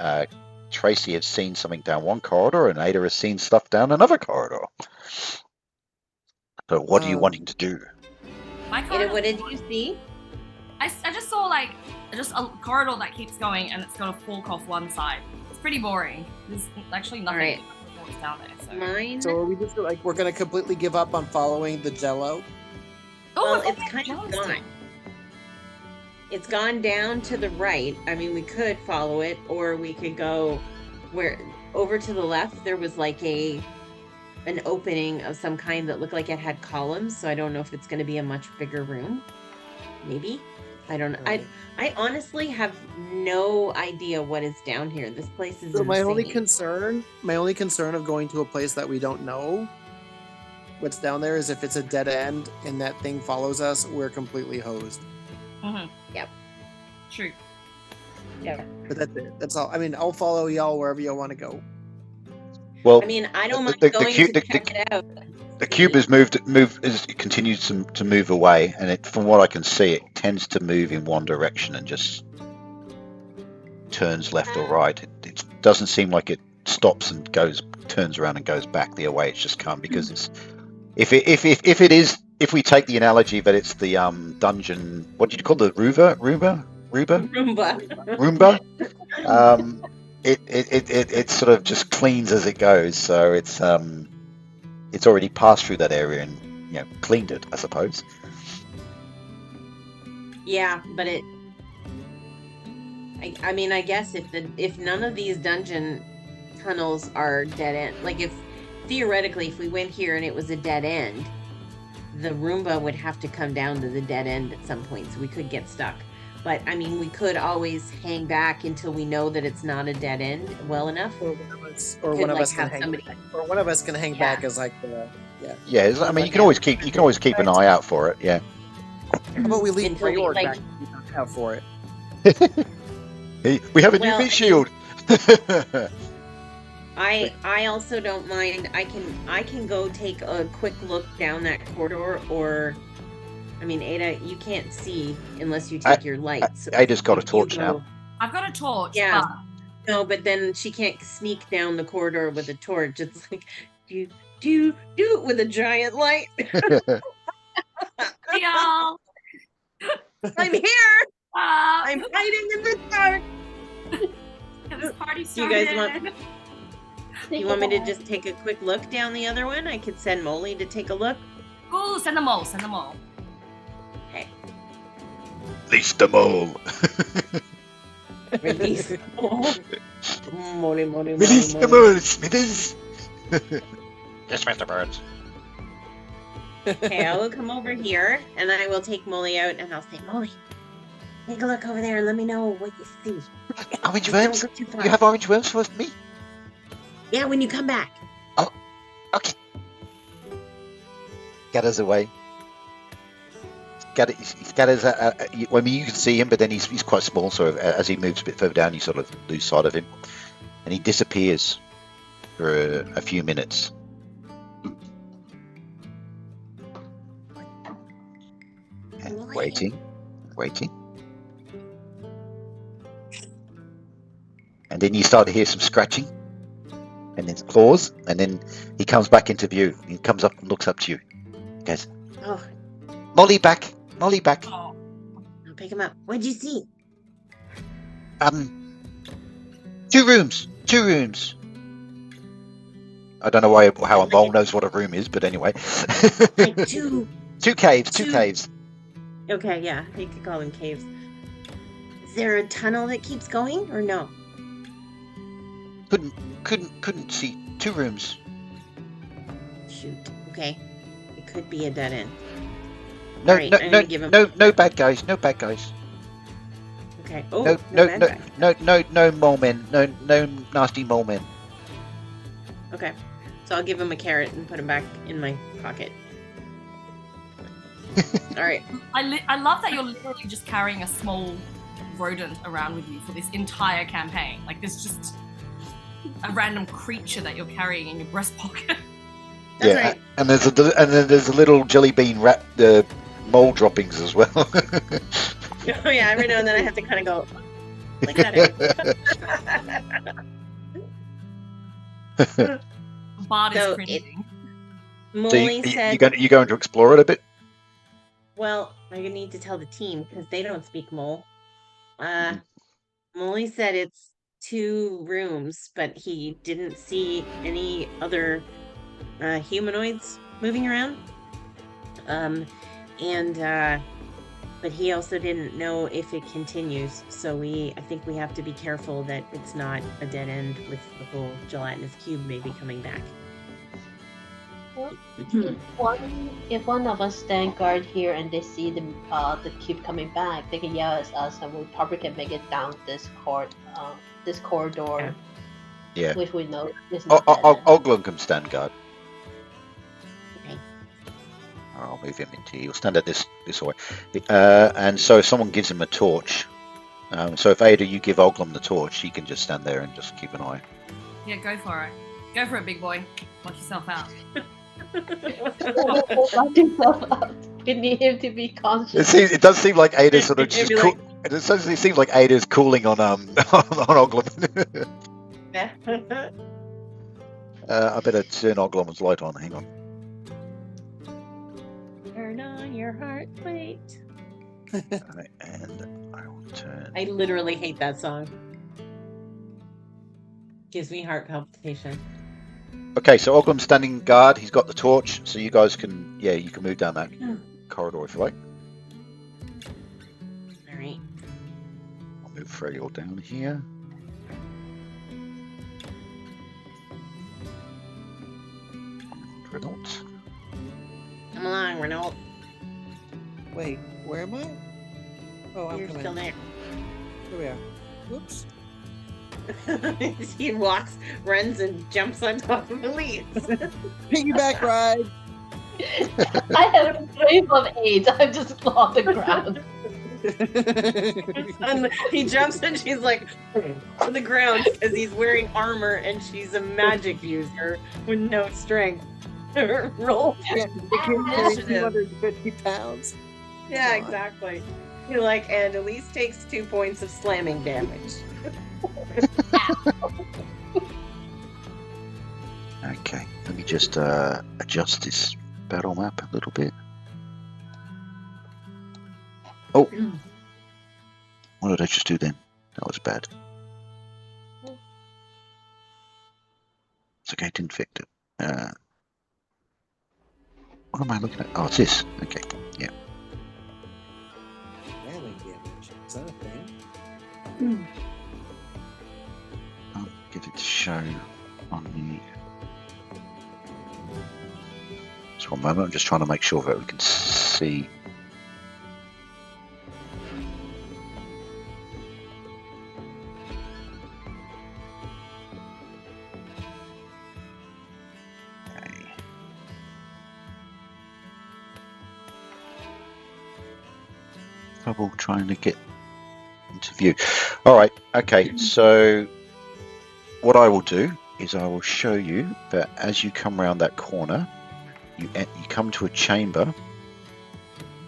Tracy has seen something down one corridor and Ada has seen stuff down another corridor. So what are you wanting to do? My Ada, corridor- what did you see? I just saw like just a corridor that keeps going and it's got a fork off one side. It's pretty boring. There's actually nothing Alright. that walks down there. So. Mine. So are we just like we're gonna completely give up on following the Jello? Oh, Well, I it's thought kind of Yellowstone. gone. It's gone down to the right. I mean, we could follow it, or we could go where over to the left. There was like an opening of some kind that looked like it had columns. So I don't know if it's going to be a much bigger room. Maybe. I don't know. Right. I honestly have no idea what is down here. This place is So my only insane. concern of going to a place that we don't know what's down there is if it's a dead end and that thing follows us, we're completely hosed. Mhm. Yep. True. Yeah. But that's it. That's all. I mean, I'll follow y'all wherever y'all want to go. Well, I mean, I don't mind the going cu- to the- check it out. the cube has it continues to move away, and from what I can see, it tends to move in one direction and just turns left or right. It doesn't seem like it stops and turns around and goes back the way it's just come, because it's if we take the analogy that it's the dungeon, what did you call the Roomba? Roomba. It sort of just cleans as it goes, so it's already passed through that area and cleaned it, I suppose. Yeah, but I mean, I guess if none of these dungeon tunnels are dead end, like if theoretically if we went here and it was a dead end, the Roomba would have to come down to the dead end at some point, so we could get stuck. But I mean, we could always hang back until we know that it's not a dead end well enough. Or one of us can hang. Or one of us can hang back as like the Yeah, I mean, you can always keep an eye out for it. Yeah. How about we leave Until we, Georg like- back out for it? Hey, we have a new Well, V shield. I also don't mind. I can go take a quick look down that corridor, or I mean, Ada, you can't see unless you take your lights. Ada's got a You torch go- now. I've got a torch. Yeah. But No, but then she can't sneak down the corridor with a torch. It's like do it with a giant light. hey, y'all. I'm here. I'm I'm hiding in the dark. get this party You started. guys You want me to just take a quick look down the other one? I could send Molly to take a look. Ooh, send them all. Send them all. Okay. Release them all. Release. Molly. Release them all, Smithers. Yes, Mr. Burns. Okay, I will come over here and I will take Molly out and I'll say, Molly, take a look over there and let me know what you see. Orange Just worms? don't go too far. You have orange worms for me? Yeah, when you come back. Okay. Gather's away. Gather's, I mean, you can see him, but then he's quite small, so as he moves a bit further down, you sort of lose sight of him. And he disappears for a few minutes. And waiting. And then you start to hear some scratching. And then claws, and then he comes back into view. He comes up and looks up to you. He goes, Oh, Molly back. Oh, I'll pick him up. What'd you see? 2 rooms. I don't know how a mole knows what a room is, but anyway. Like two. 2 caves. Okay, yeah, you could call them caves. Is there a tunnel that keeps going or no? Couldn't see 2 rooms. Shoot. Okay. It could be a dead end. No, Alright, I'm gonna give him- no bad guys. Okay. Oh, No bad guy. no mole men. No nasty mole men. Okay. So I'll give him a carrot and put him back in my pocket. Alright. I love that you're literally just carrying a small rodent around with you for this entire campaign. Like, there's just a random creature that you're carrying in your breast pocket. That's Yeah, right. and then there's a little jelly bean mole droppings as well. Oh yeah, every now and then I have to kind of go like that. Bard is So cringing. So Molly said, you're going to explore it a bit? well, I need to tell the team because they don't speak mole. Molly said it's 2 rooms, but he didn't see any other humanoids moving around. And but he also didn't know if it continues. So I think we have to be careful that it's not a dead end with the whole gelatinous cube maybe coming back. Well, if one of us stand guard here and they see the cube coming back, they can yell at us, and we probably can make it down this corridor. Yeah. Which we know is not dead end. Oglum can stand guard. Okay. I'll move him into. He'll stand at this way. And so if someone gives him a torch. So if Ada, you give Oglum the torch, he can just stand there and just keep an eye. Yeah, go for it. Go for it, big boy. Lock yourself out. Lock yourself out. We need him to be conscious. It does seem like Ada's sort of just It'd be like- it seems like Ada's cooling on on Oglum. I better turn Oglum's light on. Hang on. Turn on your heart, wait. Right, and I will turn. I literally hate that song. Gives me heart palpitation. Okay, so Oglum's standing guard. He's got the torch, so you guys can you can move down that corridor if you like. All right. I'll move Freya down here. Renault. Come along, Renault. Wait, where am I? Oh, I'm You're coming. still there. Here we are. Whoops. He runs and jumps on top of Elise. Piggyback ride. I had a wave of 8. I'm just on the ground. And he jumps and she's like on the ground because he's wearing armor and she's a magic user with no strength. Roll. Yeah, they can carry Initiative. 250 pounds. Yeah, God. exactly. You're like, and Elise takes 2 points of slamming damage. Okay, let me just adjust this battle map a little bit. Oh, what did I just do then? That was bad. It's okay, it didn't affect it. What am I looking at? Oh, it's this. Okay, yeah. Slamming damage. Is that a thing? I'll get it to show on the. Just one moment. I'm just trying to make sure that we can see. Okay. Trouble trying to get into view. All right. Okay. So what I will do is I will show you that as you come around that corner, you come to a chamber.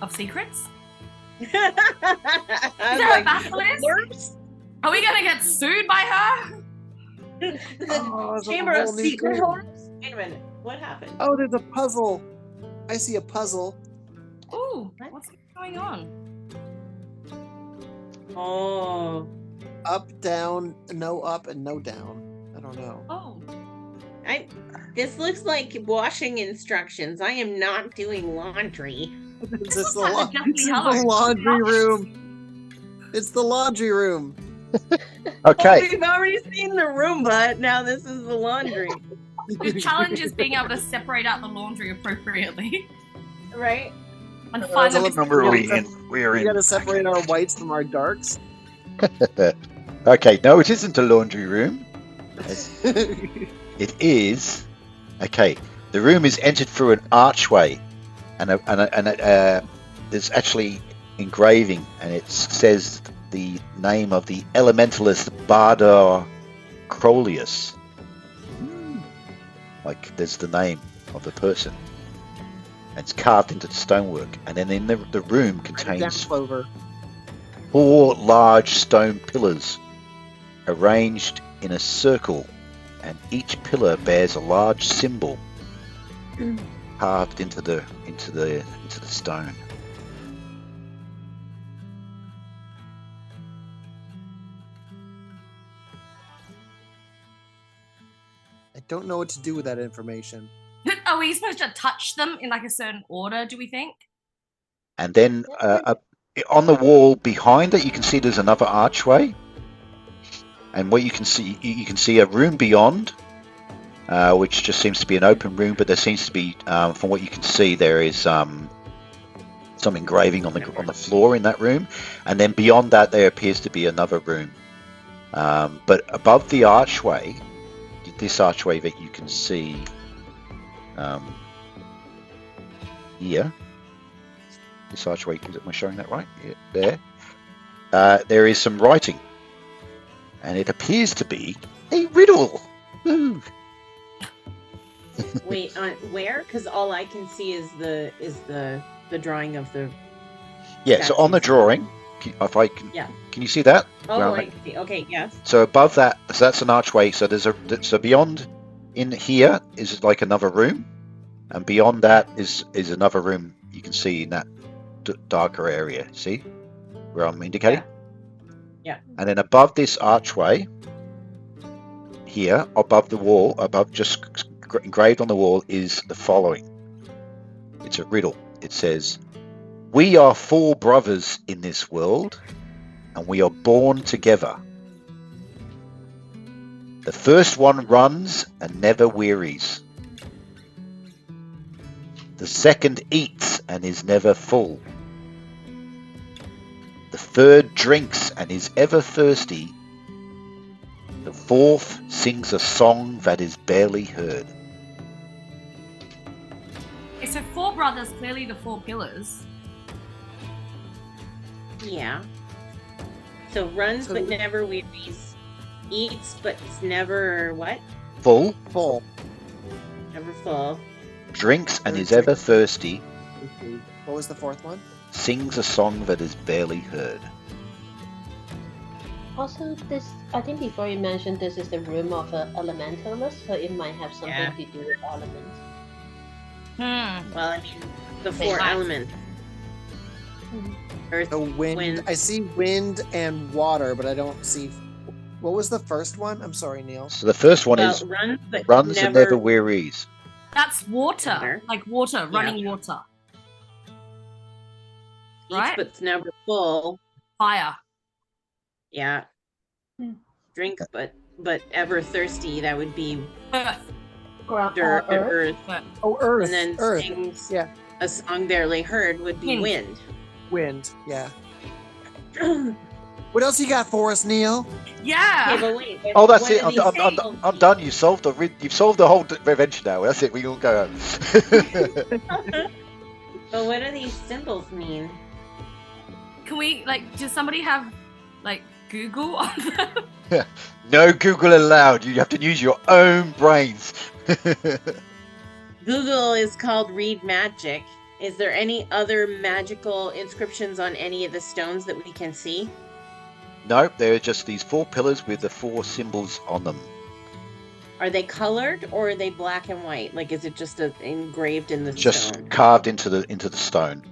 Of secrets? Is Is there a basilisk? Are we gonna get sued by her? The Oh, there's a Chamber of whole new Secret thing. Horrors? Wait a minute. What happened? Oh, there's a puzzle. I see a puzzle. Ooh, what's going on? Oh. Up, down, no up, and no down. I don't know. Oh, This looks like washing instructions. I am not doing laundry. This is is the, like a la- Deathly this is the Hallows. laundry room. It's the laundry room. Okay. Oh, we've already seen the Roomba. Now this is the laundry. the challenge is being able to separate out the laundry appropriately Right? and That's find a the little- Number are we Yeah, in? We are We in. gotta separate our whites from our darks. Okay, no, it isn't a laundry room. It is. Okay, the room is entered through an archway, and there's actually engraving, and it says the name of the elementalist Bardar Crolius. Like there's the name of the person. And it's carved into the stonework, and then in the room contains Down clover. 4 large stone pillars arranged in a circle, and each pillar bears a large symbol carved into the stone. I don't know what to do with that information. Are we supposed to touch them in like a certain order, do we think? And then on the wall behind it, you can see there's another archway, and what you can see a room beyond, which just seems to be an open room. But there seems to be, from what you can see, there is some engraving on the floor in that room, and then beyond that, there appears to be another room. But above the archway, this archway that you can see here. This archway, am I showing that right? Yeah, there. There is some writing, and it appears to be a riddle. Woo. Wait, where? Because all I can see is the drawing of the. Yeah, so on the statues. drawing, Yeah. Can you see that? Oh, Well, I see. Okay, yes. So above that, so that's an archway. So so beyond in here is like another room, and beyond that is another room. You can see in that darker area. See where I'm indicating? Yeah. And then above this archway, here above the wall, just engraved on the wall, is the following. It's a riddle. It says, "We are 4 brothers in this world, and we are born together. The first one runs and never wearies. The second eats and is never full. The third drinks and is ever thirsty. The fourth sings a song that is barely heard." Okay, so 4 brothers, clearly the 4 pillars. Yeah. So runs but never wearies, eats but is never what? Full, Full. Never full. drinks and is ever thirsty, What was the fourth one? sings a song that is barely heard. Also, this, I think before you mentioned this is the room of an elementalist, so it might have something Yeah. to do with elements. Well, I mean, the They 4 might. elements. Earth, The wind. I see wind and water, but I don't see. What was the first one? I'm sorry, Neil. So the first one well, is runs but runs and never wearies. That's water. Water. Like water, running water. eats right? but's never full. Fire. Yeah. Hmm. Drink but ever thirsty. That would be Earth. earth. Earth. Oh, Earth. And then Earth. sings Yeah. a song barely heard would be wind. Wind. Yeah. What else you got for us, Neil? Yeah. Okay, but wait, Oh, that's what it. are these symbols I'm mean? done. You've solved the whole adventure now. That's it. We can all go home. But what do these symbols mean? Can we does somebody have Google on them? No Google allowed. You have to use your own brains. Google is called Read Magic. Is there any other magical inscriptions on any of the stones that we can see? No, there are just these 4 pillars with the 4 symbols on them. Are they colored or are they black and white? Like, is it just engraved in the Just stone? carved into the stone.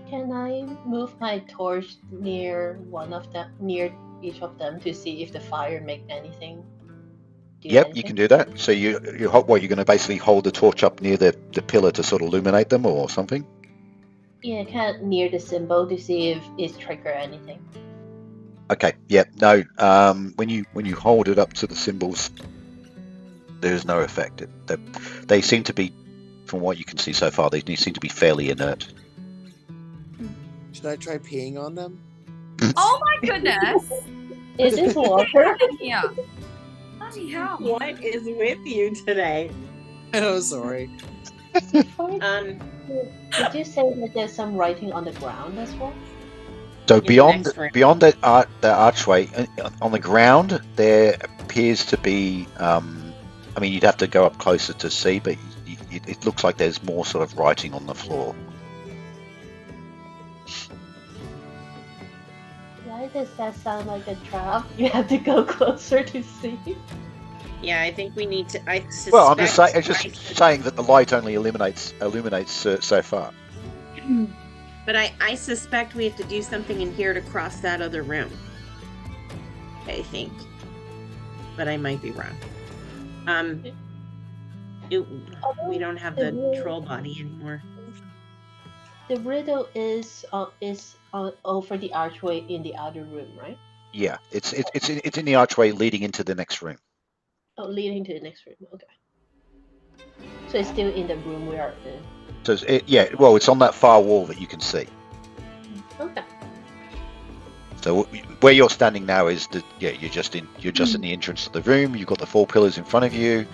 Can I move my torch near one of them, near each of them, to see if the fire make anything? Yep, you can do that. So you're going to basically hold the torch up near the pillar to sort of illuminate them or something? Yeah, kind of near the symbol to see if it's trigger anything. Okay. Yep. No. When you hold it up to the symbols, there's no effect. They seem to be, from what you can see so far, they seem to be fairly inert. Should I try peeing on them? Oh my goodness. Is this water? Yeah. Bloody hell. What is with you today? Oh, sorry. Did you say that there's some writing on the ground as well? So the beyond next room. that archway, on the ground, there appears to be. I mean, you'd have to go up closer to see, but it looks like there's more sort of writing on the floor. Why does that sound like a trap? You have to go closer to see. Yeah, I think we need to. Well, I'm just saying that the light only illuminates so far. But I suspect we have to do something in here to cross that other room. I think. But I might be wrong. We don't have the troll body anymore. The riddle is over the archway in the other room, right? Yeah, it's in the archway leading into the next room. Oh, leading to the next room. Okay. So it's still in the room we are in. So well, it's on that far wall that you can see. Okay. So where you're standing now is you're just in the entrance of the room. You've got the 4 pillars in front of you.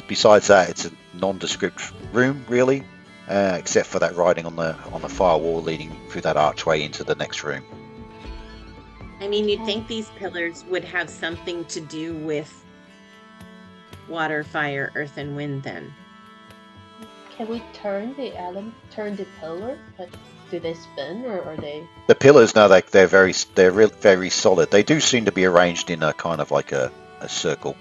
Besides that, it's a nondescript room, really, except for that writing on the far wall leading through that archway into the next room. I mean, you'd think these pillars would have something to do with water, fire, earth, and wind then. Can we turn the pillar? Like, do they spin or are they? The pillars, no, they're very solid. They do seem to be arranged in a kind of like a circle.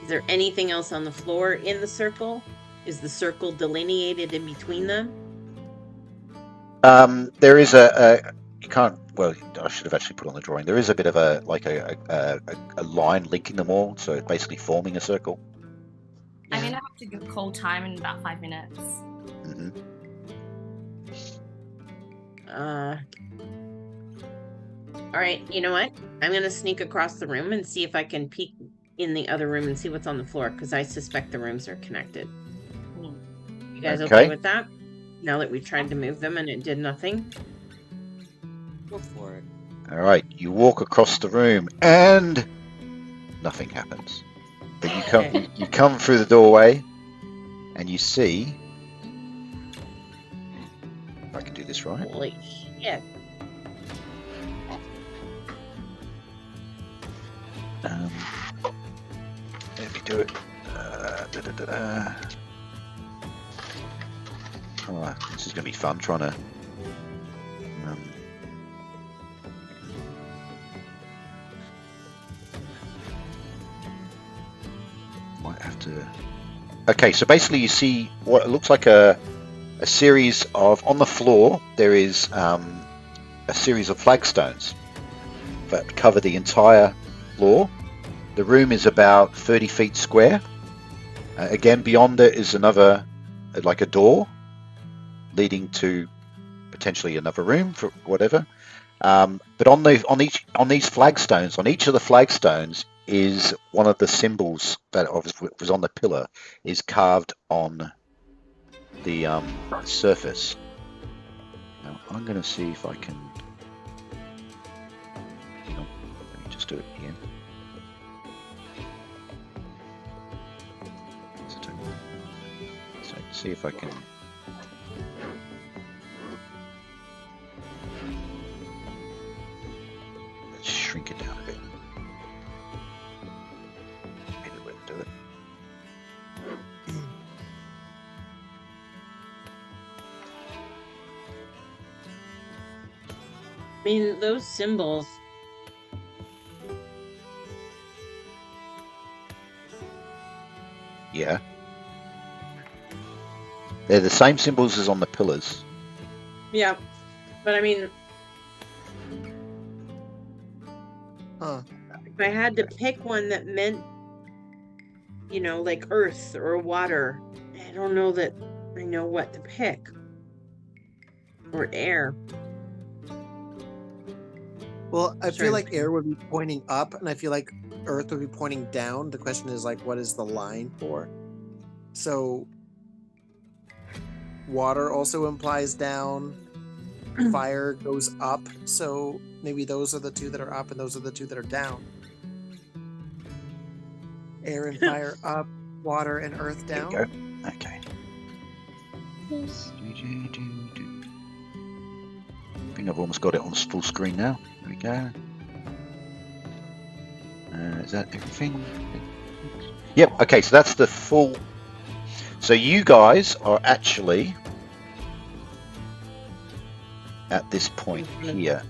Is there anything else on the floor in the circle? Is the circle delineated in between them? There is you can't. Well, I should have actually put on the drawing. There is a bit of a line linking them all, so it's basically forming a circle. I'm gonna have to call time in about 5 minutes. Mm-hmm. All right, you know what? I'm gonna sneak across the room and see if I can peek in the other room and see what's on the floor, because I suspect the rooms are connected. You guys okay with that? Now that we've tried to move them and it did nothing? Go for it. All right, you walk across the room and nothing happens. But you come through the doorway and you see. If I can do this right. Holy shit. Let me do it. Oh, this is going to be fun trying to. Might have to. Okay, so basically you see what looks like a series of, on the floor there is a series of flagstones that cover the entire floor. The room is about 30 feet square. Again, beyond it is another, like a door leading to potentially another room for whatever. But on these flagstones, on each of the flagstones is one of the symbols that was on the pillar is carved on the surface. Now I'm going to see if I can. Hang on, let me just do it again. So see if I can. Let's shrink it down a bit. Maybe we'll do it. I mean, those symbols. Yeah. They're the same symbols as on the pillars. Yeah, but I mean, if I had to pick one that meant, you know, like earth or water, I don't know that I know what to pick. Or air. Well, I feel like air would be pointing up, and I feel like earth would be pointing down. The question is, like, what is the line for? So, water also implies down. Fire goes up, so maybe those are the two that are up, and those are the two that are down. Air and fire up, water and earth down. There you go. Okay. Yes. I think I've almost got it on full screen now. There we go. Is that everything? Yep. Okay, so that's the full. So you guys are actually at this point here.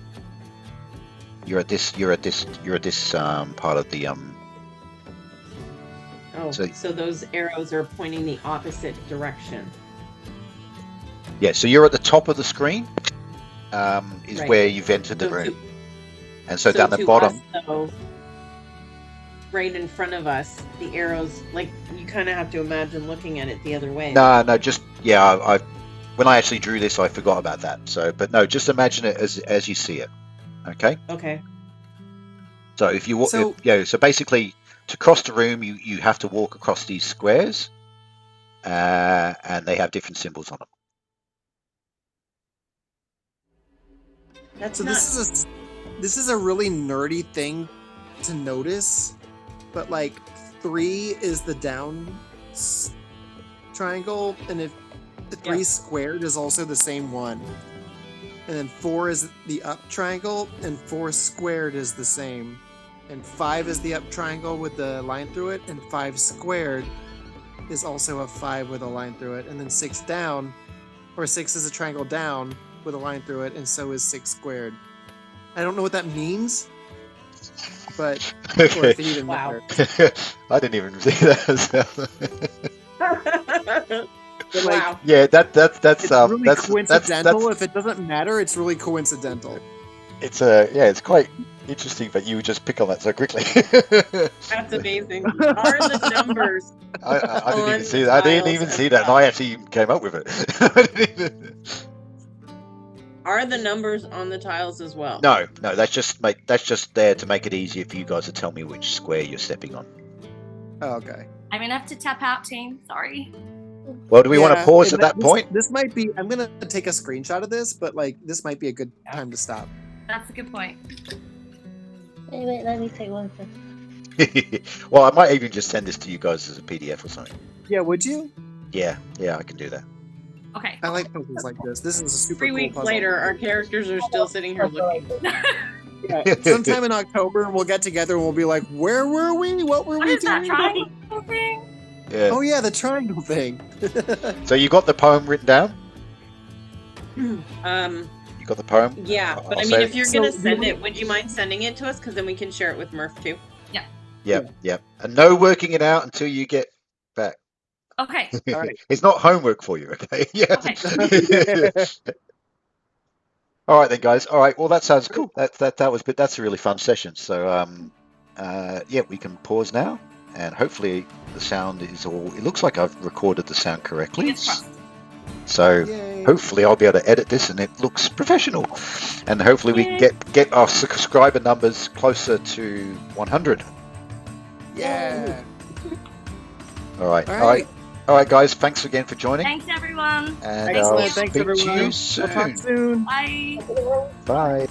You're at this part of the Oh, so those arrows are pointing the opposite direction. Yeah, so you're at the top of the screen. Is Right. where you've entered the So room, and so down the bottom. Us, though, right in front of us, the arrows, like you kind of have to imagine looking at it the other way. No, just I when I actually drew this, I forgot about that. So, but no, just imagine it as you see it. Okay. Okay. So if you So- so basically to cross the room, you have to walk across these squares, and they have different symbols on them. That's So not. this is a really nerdy thing to notice, but like 3 is the down triangle, and if the 3 squared is also the same one, and then 4 is the up triangle, and 4 squared is the same, and 5 is the up triangle with the line through it, and 5 squared is also a 5 with a line through it, and then 6 down, or 6 is a triangle down with a line through it, and so is 6 squared. I don't know what that means, but or if it even Wow. matters. I didn't even see that. But like, Wow. Yeah, that's it's really that's coincidental. If it doesn't matter, it's really coincidental. it's quite interesting that you just pick on that so quickly. That's amazing. Are the numbers I didn't on even see that. I didn't tiles even as see that, and well? I actually came up with it. I didn't even- Are the numbers on the tiles as well? No, that's just there to make it easier for you guys to tell me which square you're stepping on. Oh, okay. I'm gonna have to tap out, team. Sorry. Well, do we want to Yeah, pause and at that point? This might be. I'm gonna take a screenshot of this, but like this might be a good time to stop. That's a good point. Wait, let me take one second. Well, I might even just send this to you guys as a PDF or something. Yeah, would you? Yeah, I can do that. Okay. I like puzzles like this. This is a super 3 cool weeks puzzle. later, our characters are still sitting here looking. Yeah, sometime in October, we'll get together and we'll be like, "Where were we? What were What we is that doing?" triangle thing? Yeah. Oh yeah, the triangle thing. So you got the poem written down? Um, You got the poem? yeah, I'll but I mean, say- if you're So gonna we send would- it, would you mind sending it to us? Because then we can share it with Murph too. Yep. And no working it out until you get back. Okay. All right. It's not homework for you, okay? Yeah. Okay. All right then, guys. All right. Well, that sounds cool. That's a really fun session. So yeah, we can pause now, and hopefully the sound is all. It looks like I've recorded the sound correctly. Fingers crossed. So Yay. hopefully I'll be able to edit this and it looks professional, and hopefully we can get our subscriber numbers closer to 100. Yeah. All right. All right. Guys. Thanks again for joining. Thanks, everyone. And Excellent. I'll Thanks, speak to everyone. you We'll soon. talk soon. Bye. Bye.